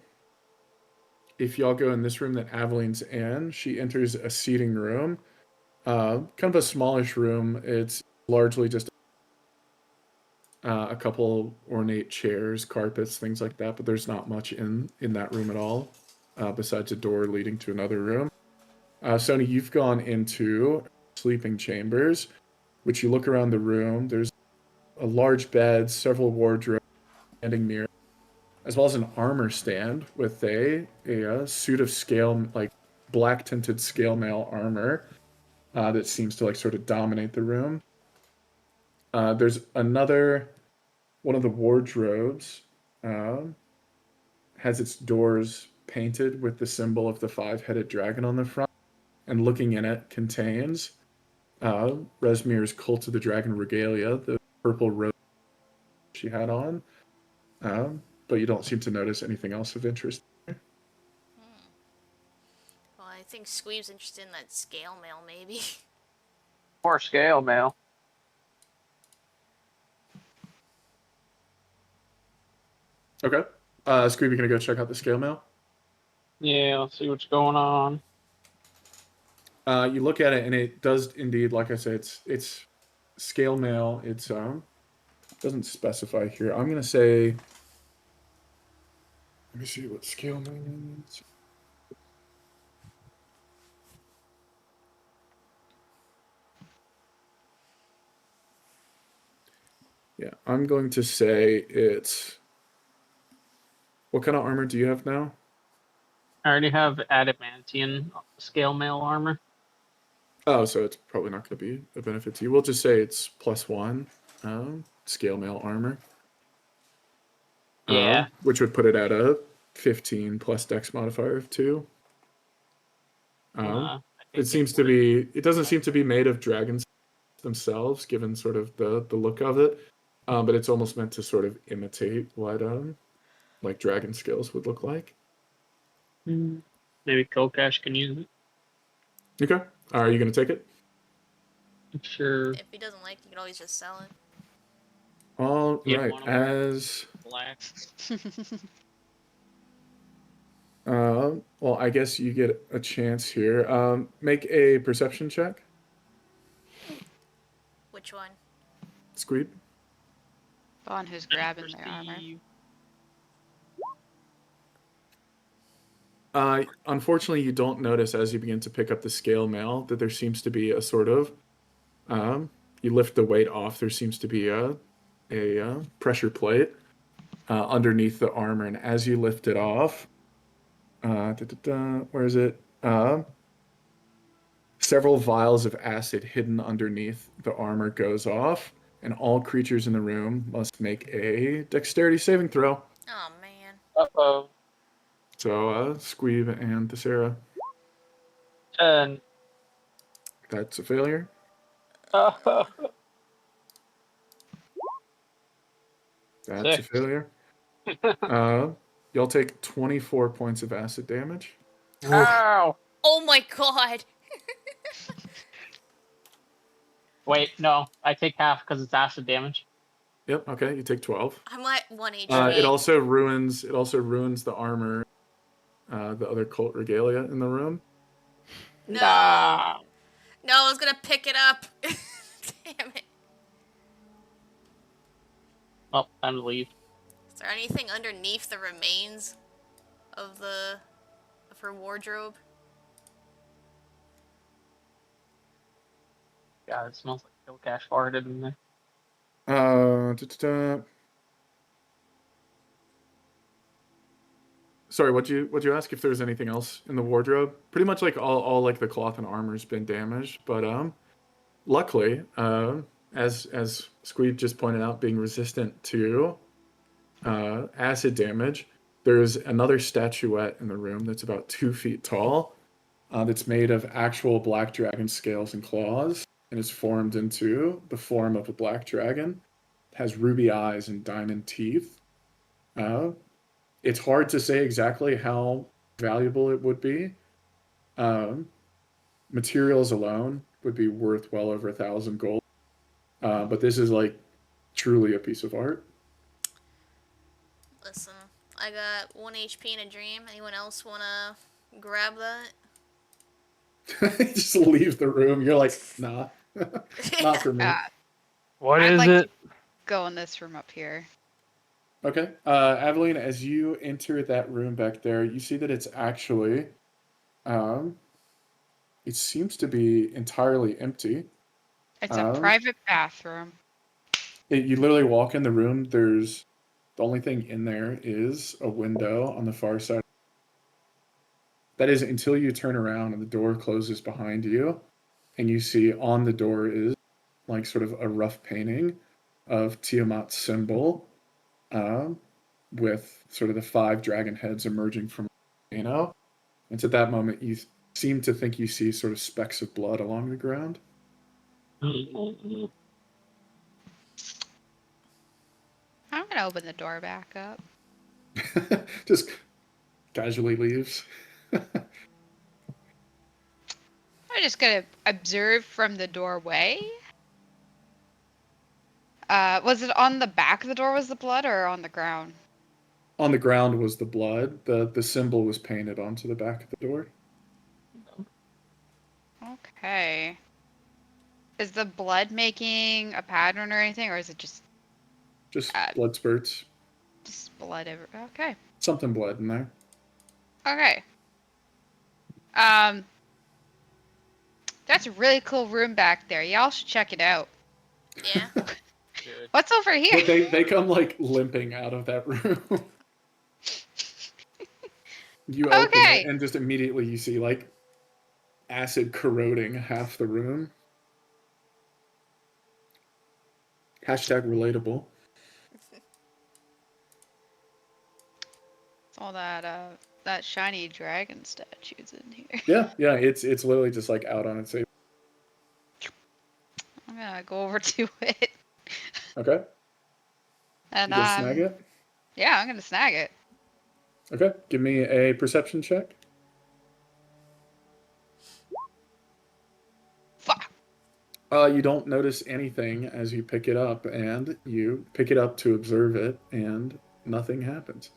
If y'all go in this room that Aveline's in, she enters a seating room. Kind of a smallish room. It's largely just a couple ornate chairs, carpets, things like that. But there's not much in that room at all, besides a door leading to another room. Sony, you've gone into sleeping chambers, which you look around the room. There's a large bed, several wardrobes, standing mirror, as well as an armor stand with a suit of scale, like black tinted scale mail armor that seems to like sort of dominate the room. There's another one of the wardrobes has its doors painted with the symbol of the five-headed dragon on the front, and looking in it contains Rezmir's Cult of the Dragon regalia, the purple robe she had on. But you don't seem to notice anything else of interest. well, I think Squeeb's interested in that scale mail, maybe. More scale mail. Okay. Scooby, gonna go check out the scale mail. Yeah, let's see what's going on. You look at it, and it does indeed, like I said, it's scale mail. It's doesn't specify here. I'm gonna say. Let me see what scale mail means. Yeah, I'm going to say it's. What kind of armor do you have now? I already have adamantium scale mail armor. Oh, so it's probably not going to be a benefit to you. We'll just say it's +1 scale mail armor. Yeah. Which would put it at a 15 plus dex modifier of 2. I It think seems to be. It doesn't seem to be made of dragons themselves, given sort of the look of it. But it's almost meant to sort of imitate what like dragon scales would look like. Maybe Kil'Kash can use it. Okay. Are you going to take it? Sure. If he doesn't like it, you can always just sell it. All Get right. one of them. As Black. well, I guess you get a chance here. Make a perception check, Which one? Squeeb. Bon who's grabbing their armor. Unfortunately, you don't notice as you begin to pick up the scale mail that there seems to be a sort of, you lift the weight off. There seems to be a pressure plate underneath the armor, and as you lift it off, where is it? Several vials of acid hidden underneath the armor goes off, and all creatures in the room must make a dexterity saving throw. Oh man. Uh-oh. So, Squeeb and Tessera, And that's a failure. That's a Six. failure. Y'all take 24 points of acid damage. Ow! Oh my god. Wait, no. I take half because it's acid damage. Yep. Okay, you take 12. I'm at 1 HP. It also ruins the armor, the other cult regalia in the room. No. Nah. No, I was gonna pick it up. Damn it. Well, time to leave. Is there anything underneath the remains of her wardrobe? God, it smells like Kil'Kash farted in there. Sorry, what'd you ask if there was anything else in the wardrobe? Pretty much like all like the cloth and armor's been damaged, but luckily, as Squeeb just pointed out, being resistant to acid damage, there's another statuette in the room that's about 2 feet tall, that's made of actual black dragon scales and claws, and is formed into the form of a black dragon. It has ruby eyes and diamond teeth. It's hard to say exactly how valuable it would be. Materials alone would be worth well over 1,000 gold. But this is like truly a piece of art. Listen, I got 1 HP in a dream. Anyone else wanna grab that? Just leave the room. You're like, nah, not for me. What I'd is like it? to go in this room up here. Okay. Aveline, as you enter that room back there, you see that it's actually, it seems to be entirely empty. It's a private bathroom. You literally walk in the room. The only thing in there is a window on the far side. That is until you turn around and the door closes behind you, and you see on the door is like sort of a rough painting of Tiamat's symbol, with sort of the 5 dragon heads emerging from the volcano. And at that moment, you seem to think you see sort of specks of blood along the ground. I'm gonna open the door back up. Just casually leaves. I'm just gonna observe from the doorway. Was it on the back of the door was the blood or on the ground? On the ground was the blood. The symbol was painted onto the back of the door. Okay. Is the blood making a pattern or anything, or is it just Blood spurts. blood Okay. Something blood in there. Okay. That's a really cool room back there. Y'all should check it out. Yeah. Good. What's over here? But they come like limping out of that room. You open it, Okay. and just immediately you see like acid corroding half the room. Hashtag relatable. It's all that shiny dragon statues in here. Yeah, it's literally just like out on its face. I'm gonna go over to it. Okay, And you gonna snag it? yeah, I'm gonna snag it. Okay, give me a perception check. Fuck. You don't notice anything as you pick it up, and you pick it up to observe it, and nothing happens.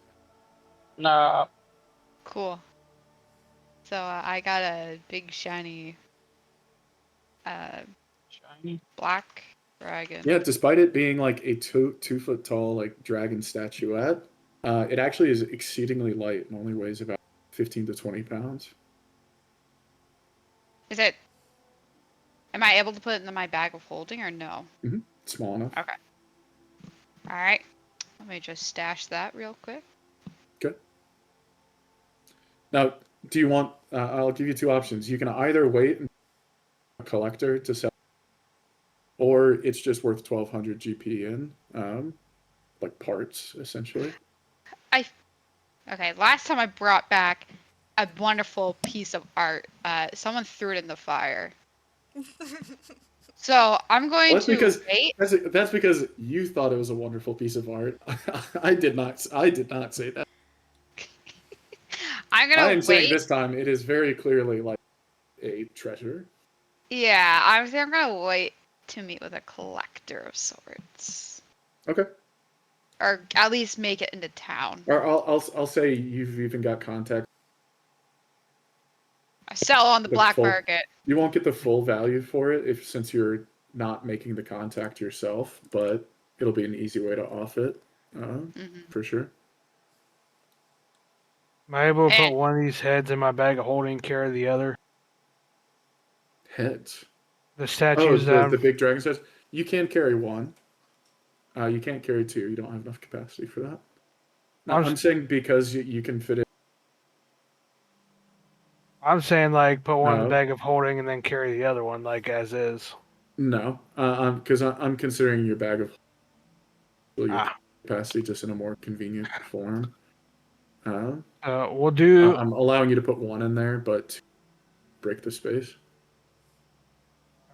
No. Cool. So I got a big shiny Shiny. black dragon. Yeah, despite it being like a 2 foot tall like dragon statuette, it actually is exceedingly light and only weighs about 15 to 20 pounds. Is it? Am I able to put it in my bag of holding or no? Mm-hmm. Small enough. Okay. All right. Let me just stash that real quick. Okay. Now, do you want? I'll give you two options. You can either wait and a collector to sell, or it's just worth 1,200 GP in, like parts essentially. Okay. Last time I brought back a wonderful piece of art. Someone threw it in the fire. So I'm going Well, to wait. that's because you thought it was a wonderful piece of art. I did not. I did not say that. I'm I gonna am saying wait. this time it is very clearly like a treasure. Yeah, I'm gonna wait to meet with a collector of sorts, Okay. or at least make it into town. Or I'll say you've even got contact. I sell on the black full, market. You won't get the full value for it since you're not making the contact yourself, but it'll be an easy way to off it, for sure. Am I able to Eh. put one of these heads in my bag of holding and carry the other? Heads. The Oh, statues the big dragon says you can carry one. You can't carry two. You don't have enough capacity for that. I'm saying because you can fit it. I'm saying like put one in the No. bag of holding and then carry the other one like as is. No, because I'm considering your bag of your Ah. capacity just in a more convenient form. We'll do. I'm allowing you to put one in there, but break the space.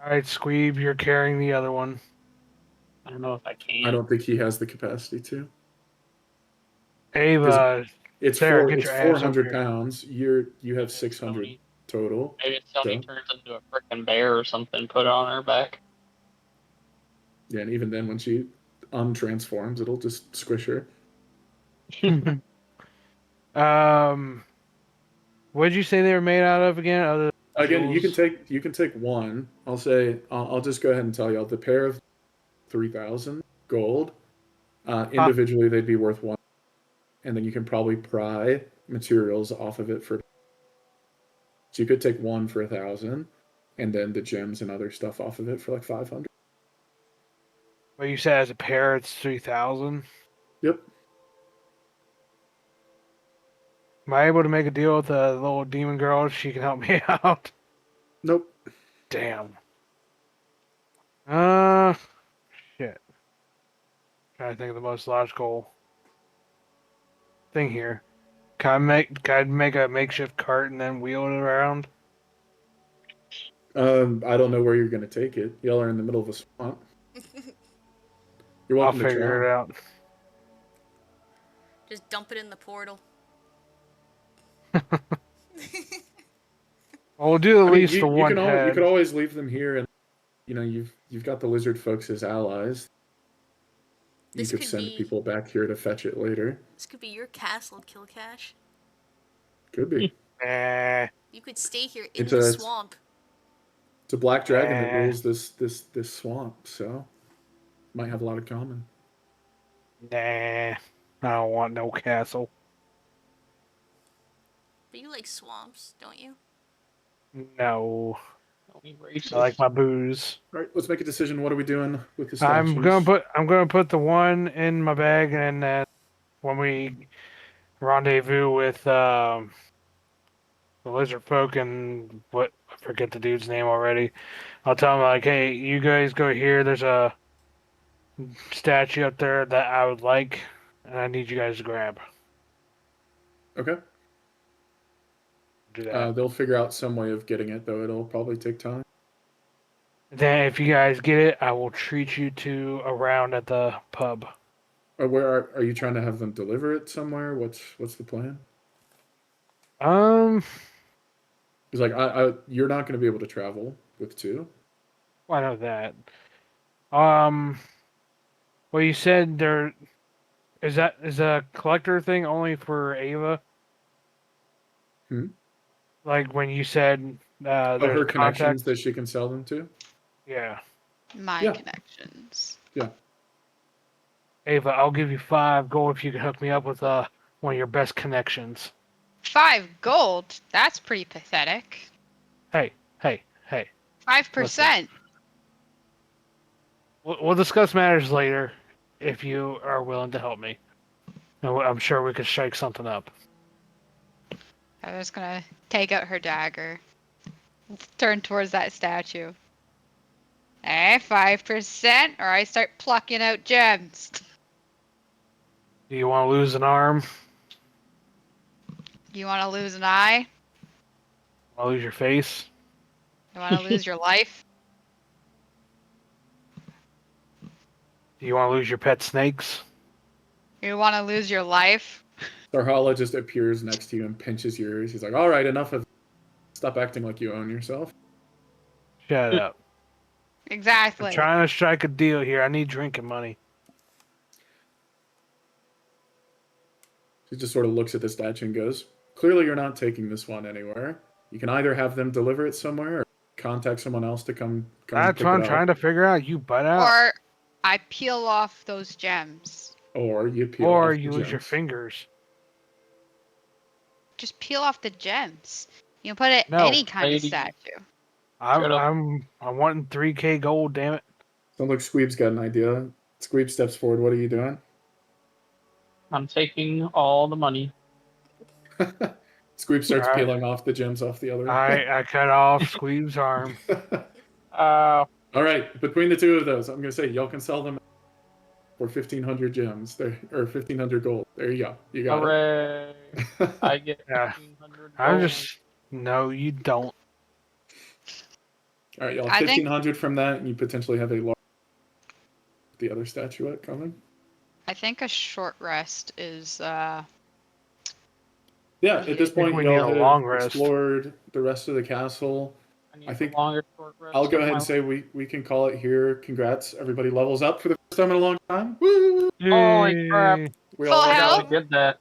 All right, Squeeb, you're carrying the other one. I don't know if I can. I don't think he has the capacity to. Ava, It's Sarah, get it's your ass over 400 here. pounds. You have 600 Sony. total. Maybe Sony So, turns into a freaking bear or something, put it on her back. yeah, and even then, when she untransforms, it'll just squish her. What did you say they were made out of again? Other Again, jewels? you can take one. I'll just go ahead and tell y'all the pair of 3,000 gold. Individually, they'd be worth one, and then you can probably pry materials off of it for. So you could take one for 1,000, and then the gems and other stuff off of it for like 500. But you said as a pair it's 3,000. Yep. Am I able to make a deal with the little demon girl? She can help me out. Nope. Damn. Shit. Trying to think of the most logical thing here. Can I make a makeshift cart and then wheel it around? I don't know where you're gonna take it. Y'all are in the middle of a swamp. You're I'll welcome to figure try. it out. Just dump it in the portal. Well, we'll do at I mean, least the one you head. could always leave them here, and you've got the lizard folks as allies. This you could could send be- people back here to fetch it later. This could be your castle, Kil'Kash. Could be. You could stay here in It's the a- swamp. It's a black dragon that rules this swamp, so might have a lot in common. Nah. I don't want no castle. But you like swamps, don't you? No. Don't be racist. I like my booze. All right, let's make a decision. What are we doing with the I'm statues? gonna put the one in my bag, and then when we rendezvous with the lizard folk and what I forget the dude's name already. I'll tell him like, hey, you guys go here. There's a statue up there that I would like, and I need you guys to grab. Okay. Do that. They'll figure out some way of getting it, though it'll probably take time. Then, if you guys get it, I will treat you to a round at the pub. Or where are you trying to have them deliver it somewhere? What's the plan? It's like you're not going to be able to travel with two. I know that. Well, you said there is a collector thing only for Ava. Hmm? Like when you said Oh, there's her connections contacts. that she can sell them to. Yeah, My Yeah. connections. Yeah. Ava, I'll give you 5 gold if you can hook me up with one of your best connections. 5 gold? That's pretty pathetic. Hey. 5%. We'll discuss matters later if you are willing to help me. And I'm sure we could strike something up. I was gonna take out her dagger. Turn towards that statue. 5%, or I start plucking out gems. Do you want to lose an arm? You want to lose an eye? Want to lose your face? You want to lose your life? Do you want to lose your pet snakes? You want to lose your life? Sarhalla just appears next to you and pinches your ears. He's like, "All right, enough of. Stop acting like you own yourself." Shut up. Exactly. I'm trying to strike a deal here. I need drinking money. He just sort of looks at the statue and goes, "Clearly, you're not taking this one anywhere. You can either have them deliver it somewhere, or contact someone else to come That's pick what it I'm up, trying to figure out. You butt out. Or I peel off those gems. or you peel Or off you the lose your gems." fingers. Just peel off the gems. You can put it No, any kind lady. of statue. Shut up. I'm wanting 3K gold, damn it. Sounds like Squeeb's got an idea. Squeeb steps forward. What are you doing? I'm taking all the money. Squeeb starts Alright. peeling off the gems off the other. I cut off Squeeb's arm. Uh, All right, between the two of those, I'm gonna say y'all can sell them for 1,500 gems, there or 1,500 gold. There you go. You got hooray! it. I get Yeah. 1,500 I'm gold. just no, you don't. All right, y'all. I think- 1,500 from that, and you potentially have a large. The other statuette coming. I think a short rest is Yeah, at this think point, we need y'all a have long rest. explored the rest of the castle. I need I a think longer short rest. I'll go of ahead my and say we can call it here. Congrats, everybody levels up for the first time in a long time. Woo! Holy crap. Yay. We Full all I health? gotta get that.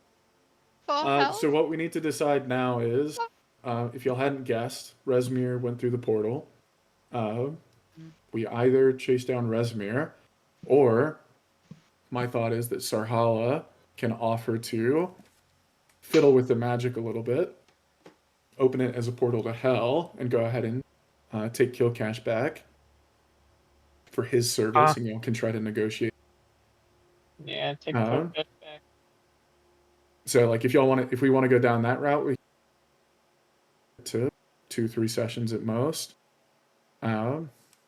full health. So what we need to decide now is, if y'all hadn't guessed, Rezmir went through the portal. We either chase down Rezmir, or my thought is that Sarhalla can offer to fiddle with the magic a little bit, open it as a portal to hell, and go ahead and take Kil'Kash back for his service, and y'all can try to negotiate. Yeah, take Uh, Kil'Kash back. So, like, if we want to go down that route, we to 2-3 sessions at most.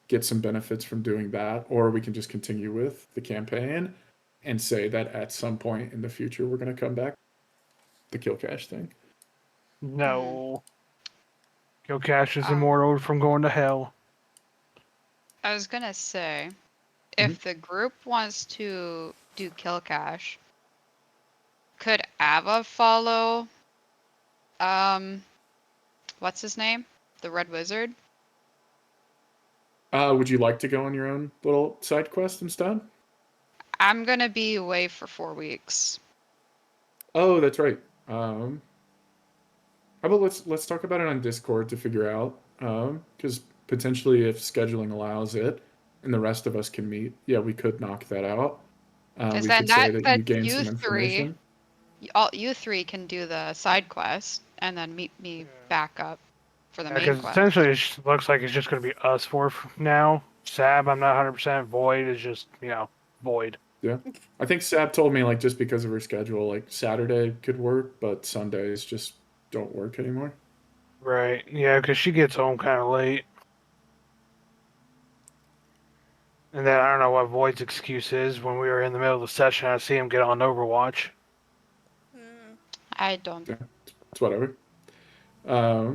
Get some benefits from doing that, or we can just continue with the campaign and say that at some point in the future we're going to come back to the Kil'Kash thing. No. Kil'Kash is Um, immortal from going to hell. I was gonna say, if the group wants to do Kil'Kash, could Ava follow? What's his name? The Red Wizard. Would you like to go on your own little side quest instead? I'm gonna be away for 4 weeks. Oh, that's right. How about let's talk about it on Discord to figure out, because potentially if scheduling allows it, and the rest of us can meet, yeah, we could knock that out. Because We then could say that you that gain you some three, information. you three can do the side quest and then meet me back up for the main Because quest. essentially it looks like it's just going to be us 4 now. Sab, I'm not 100%. Void is just, Void. Yeah. I think Sab told me, like, just because of her schedule, like, Saturday could work, but Sundays just don't work anymore. Right. Yeah, because she gets home kind of late. And then I don't know what Void's excuse is. When we were in the middle of the session, I see him get on Overwatch. I don't. Yeah, it's whatever. Yeah,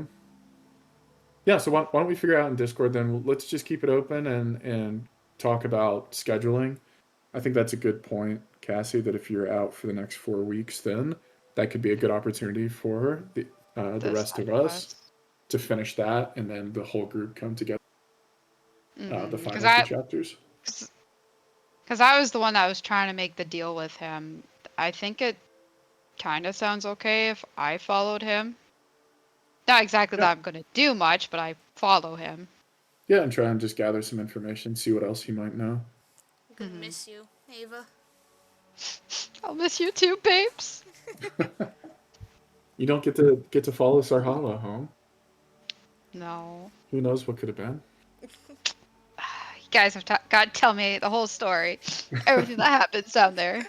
so why don't we figure out in Discord then? Let's just keep it open and talk about scheduling. I think that's a good point, Cassie, that if you're out for the next 4 weeks, then that could be a good opportunity for the rest side of us quest. to finish that, and then the whole group come together, the Because final 2 chapters. I was the one that was trying to make the deal with him. I think it kind of sounds okay if I followed him. Not exactly Yeah. that I'm going to do much, but I follow him. Yeah, and try and just gather some information, see what else he might know. I'm gonna miss you, Ava. I'll miss you too, babes. You don't get to follow Sarhalla home. No. Who knows what could have been? You guys have got to tell me the whole story. Everything that happens down there.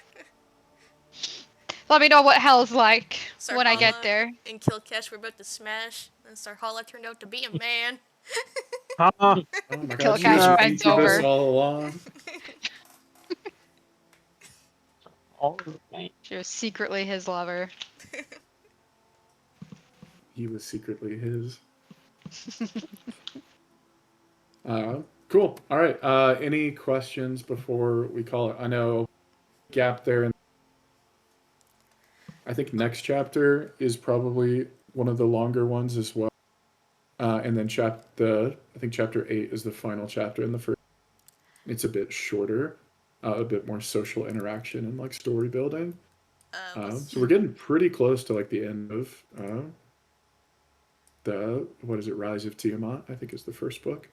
Let me know what hell's like when I get Sarhalla there. and Kil'Kash were about to smash, and Sarhalla turned out to be a man. Huh? Oh my god, she Kil'Kash was No. waiting friends for this over. all along. All right. She was secretly his lover. He was secretly his. Cool. All right. Any questions before we call it? I know gap there. And I think next chapter is probably one of the longer ones as well. And then I think chapter 8 is the final chapter in the first. It's a bit shorter, a bit more social interaction and like story building. So we're getting pretty close to like the end of what is it, Rise of Tiamat, I think is the first book.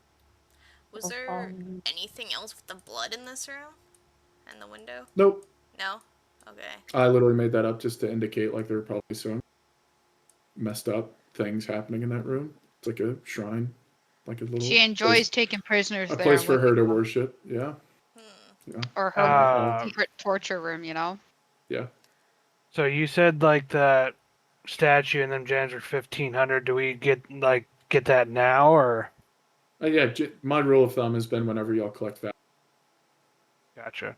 Was there anything else with the blood in this room? And the window? Nope. No? Okay. I literally made that up just to indicate like there were probably some messed up things happening in that room. It's like a shrine, like a little She enjoys taking prisoners a there. place and for her to looking up. worship. Yeah. Yeah. Or her Uh, secret torture room, you know? Yeah. So you said like that statue and them gens are 1,500. Do we get that now or? Yeah. My rule of thumb has been whenever y'all collect that, Gotcha.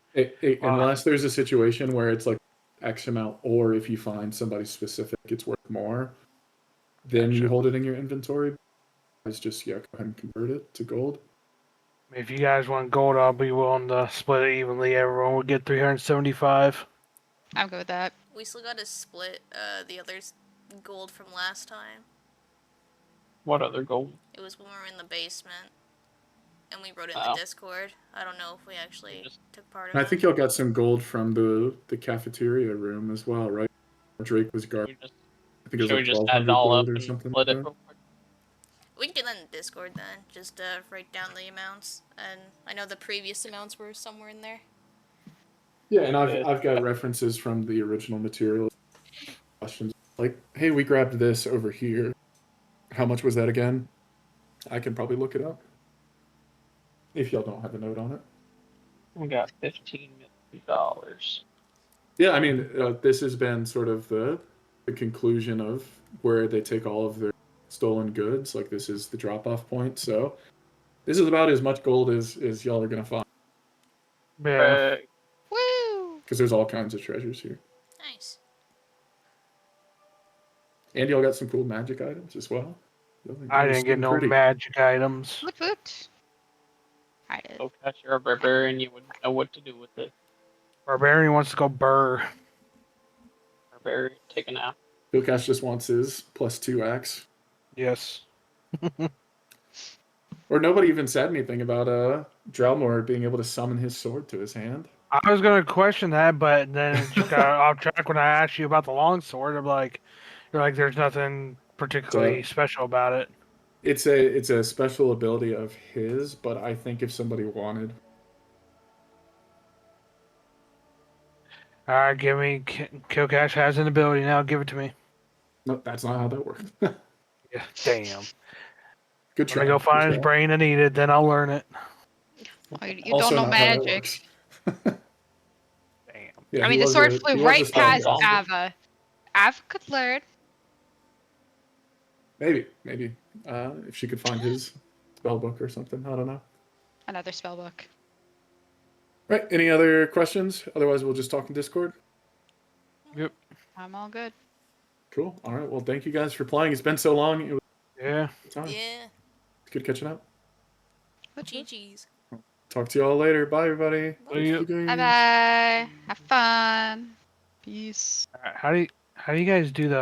unless there's a situation where it's like X amount, or if you find somebody specific, it's worth more. Then you Gotcha. hold it in your inventory. It's just go ahead and convert it to gold. If you guys want gold, I'll be willing to split it evenly. Everyone will get 375. I'm good with that. We still gotta split the others gold from last time. What other gold? It was when we were in the basement. And we wrote it in Oh. the Discord. I don't know if we actually took part of And it. I think y'all got some gold from the cafeteria room as well, right? Drake was guard. I think it was Should we like just add it 1,200 all up gold or and something. split Like it that. real quick? We can do that in the Discord then. Just write down the amounts. And I know the previous amounts were somewhere in there. Yeah, and I've got references from the original material. Questions like, hey, we grabbed this over here. How much was that again? I can probably look it up if y'all don't have a note on it. We got $15 million. Yeah, I mean, this has been sort of the conclusion of where they take all of their stolen goods. Like, this is the drop-off point. So this is about as much gold as y'all are going to find. Yeah. Woo! Because there's all kinds of treasures here. Nice. And y'all got some cool magic items as well. I didn't get no magic items. Woot woot. I did. So, Cash, you're a barbarian, you wouldn't know what to do with it. Barbarian wants to go burr. Barbarian, take a nap. Kil'Kash just wants his +2 axe. Yes. Or nobody even said anything about Dralmorrer being able to summon his sword to his hand. I was gonna question that, but then it just got off track when I asked you about the longsword. I'm like, you're like, there's nothing particularly special about it. It's a special ability of his, but I think if somebody wanted, All right, give me. Kil'Kash has an ability now. Give it to me. no, that's not how that works. Yeah. Damn. Good try. Let me go find his brain and eat it. Then I'll learn it. Oh, you Also don't know not how that magic. works. Yeah, I he mean, the was sword a, flew he was a right past spellcaster. Ava. Ava could learn. Maybe. If she could find his spell book or something. I don't know. Another spell book. Right. Any other questions? Otherwise, we'll just talk in Discord. Yep. I'm all good. Cool. All right. Well, thank you guys for playing. It's been so long. It was Yeah. a good time. Yeah. It's good catching up. GG's. Talk to you all later. Bye, everybody. See ya. Good games. Bye bye. Have fun. Peace. How do you guys do the